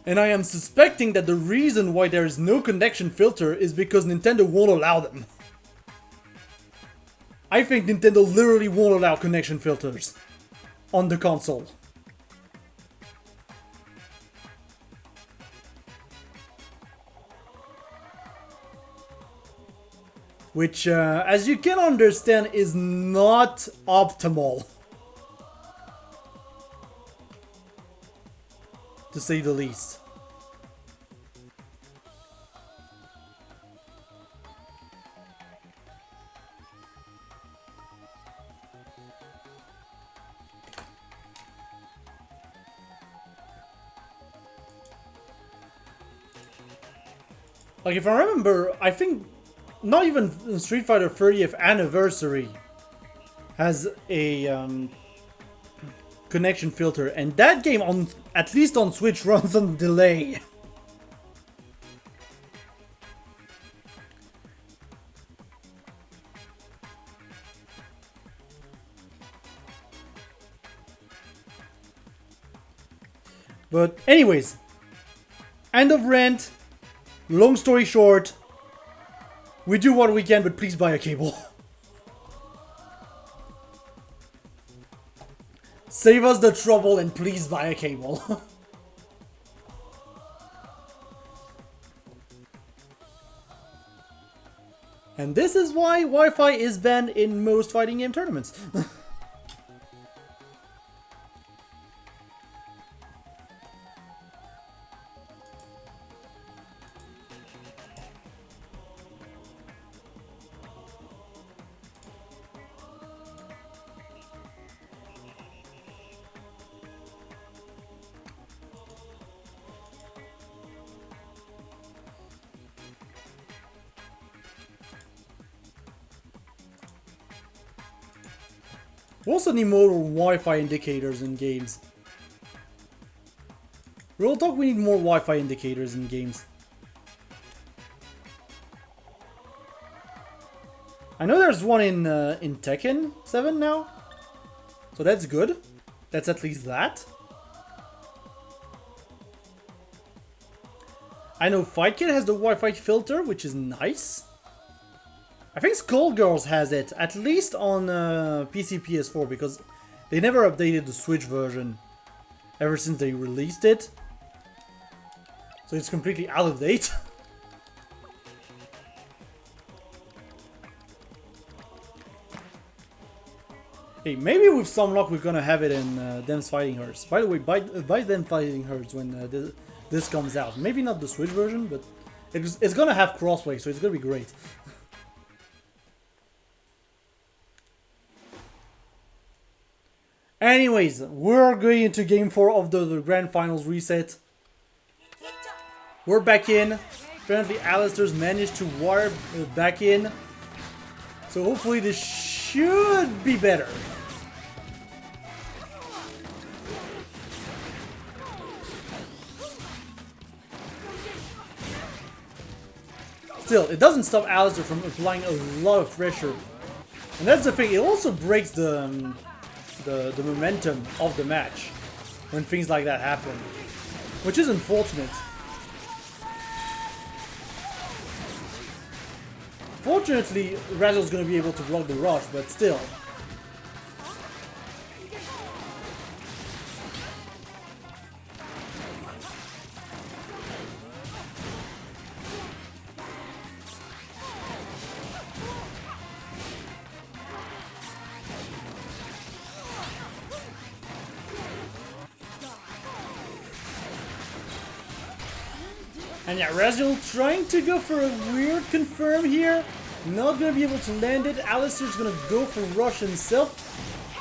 And I am suspecting that the reason why there is no connection filter is because Nintendo won't allow them. I think Nintendo literally won't allow connection filters on the console. Which, as you can understand, is not optimal. To say the least. Like, if I remember, I think not even Street Fighter 30th Anniversary has a connection filter, and that game, on at least on Switch, runs on delay. But anyways, end of rant. Long story short, we do what we can, but please buy a cable. Save us the trouble and please buy a cable. And this is why Wi-Fi is banned in most fighting game tournaments. We also need more Wi-Fi indicators in games. Real talk, we need more Wi-Fi indicators in games. I know there's one in Tekken 7 now. So that's good. That's at least that. I know Fight Kit has the Wi-Fi filter, which is nice. I think Skullgirls has it, at least on PC PS4, because they never updated the Switch version ever since they released it. So it's completely out of date. Hey, maybe with some luck we're gonna have it in Them's Fighting Herds. By the way, buy Them Fighting Herds when this comes out. Maybe not the Switch version, but it's gonna have crossplay, so it's gonna be great. Anyways, we're going into Game 4 of the Grand Finals reset. We're back in. Apparently Alistair's managed to wire back in. So hopefully this should be better. Still, it doesn't stop Alistair from applying a lot of pressure. And that's the thing, it also breaks the momentum of the match when things like that happen, which is unfortunate. Fortunately, Razzle's gonna be able to block the rush, but still. And yeah, Razzle trying to go for a weird confirm here. Not gonna be able to land it. Alistair's gonna go for rush himself.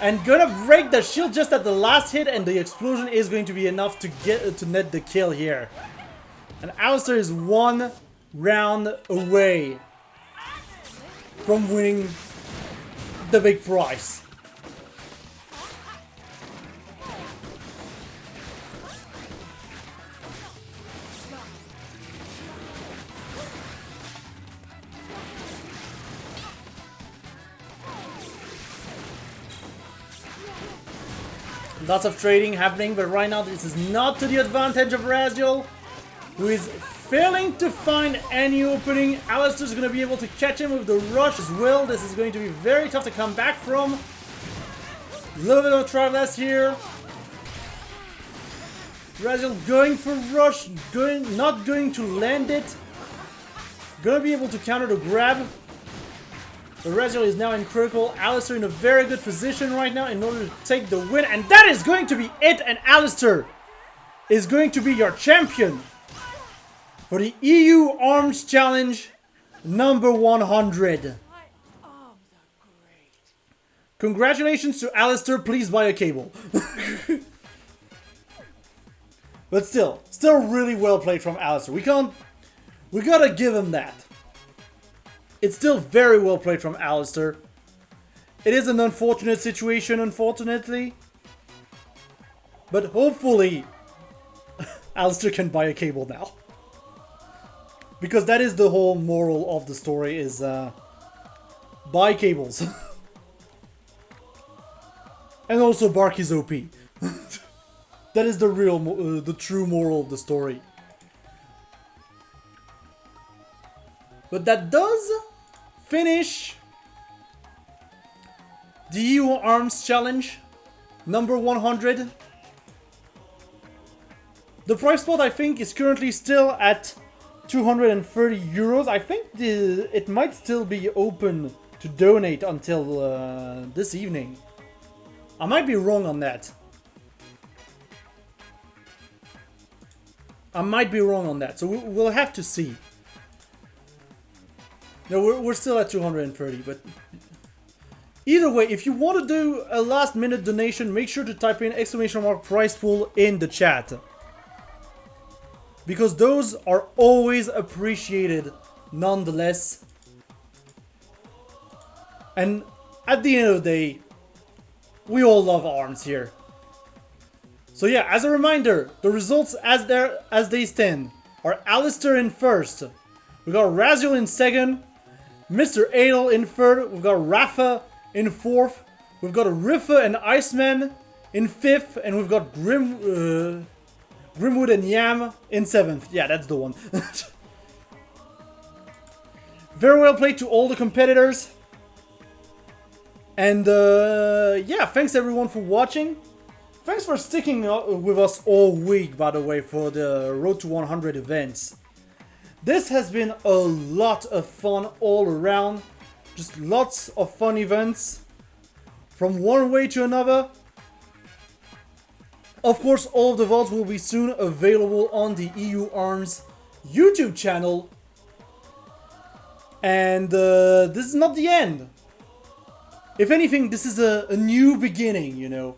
And gonna break the shield just at the last hit, and the explosion is going to be enough to get to net the kill here. And Alistair is one round away from winning the big prize. Lots of trading happening, but right now this is not to the advantage of Raziel, who is failing to find any opening. Alistair's going to be able to catch him with the rush as well. This is going to be very tough to come back from. A little bit of travelers here. Raziel going for rush, not going to land it. Going to be able to counter the grab. But Raziel is now in critical. Alistair in a very good position right now in order to take the win. And that is going to be it. And Alistair is going to be your champion for the EU Arms Challenge number 100. Congratulations to Alistair. Please buy a cable. But still really well played from Alistair. We gotta give him that. It's still very well played from Alistair. It is an unfortunate situation, unfortunately. But hopefully, Alistair can buy a cable now. Because that is the whole moral of the story, is buy cables. And also Bark is OP. That is the real, the true moral of the story. But that does finish the EU Arms Challenge number 100. The prize pot, I think, is currently still at 230 euros. I think it might still be open to donate until this evening. I might be wrong on that. So we'll have to see. No, we're still at 230, but either way, if you want to do a last minute donation, make sure to type in ! prize pool in the chat. Because those are always appreciated nonetheless. And at the end of the day, we all love arms here. So yeah, as a reminder, the results as they stand are Alistair in first. We got Raziel in second. Mr. Adel in third. We've got Rafa in fourth. We've got Riffa and Iceman in fifth. And we've got Grimwood and Yam in seventh. Yeah, that's the one. Very well played to all the competitors. And yeah, thanks everyone for watching. Thanks for sticking with us all week, by the way, for the Road to 100 events. This has been a lot of fun all around. Just lots of fun events from one way to another. Of course, all of the VoDs will be soon available on the EU Arms YouTube channel. And this is not the end. If anything, this is a new beginning, you know.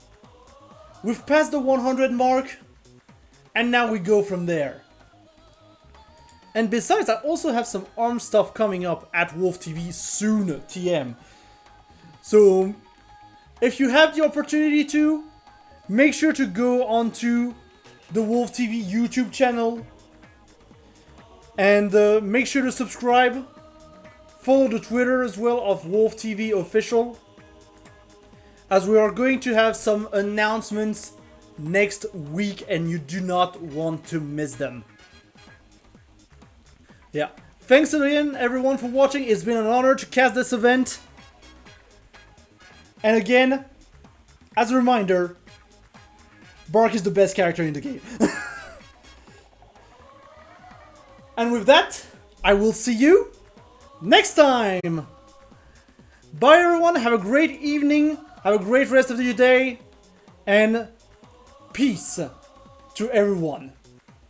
We've passed the 100 mark, and now we go from there. And besides, I also have some ARMS stuff coming up at Wolf TV soon, TM. So, if you have the opportunity to, make sure to go onto the Wolf TV YouTube channel. And make sure to subscribe. Follow the Twitter as well of Wolf TV Official. As we are going to have some announcements next week and you do not want to miss them. Yeah. Thanks again everyone for watching. It's been an honor to cast this event. And again, as a reminder, Bark is the best character in the game. And with that, I will see you next time. Bye everyone, have a great evening. Have a great rest of your day, and peace to everyone.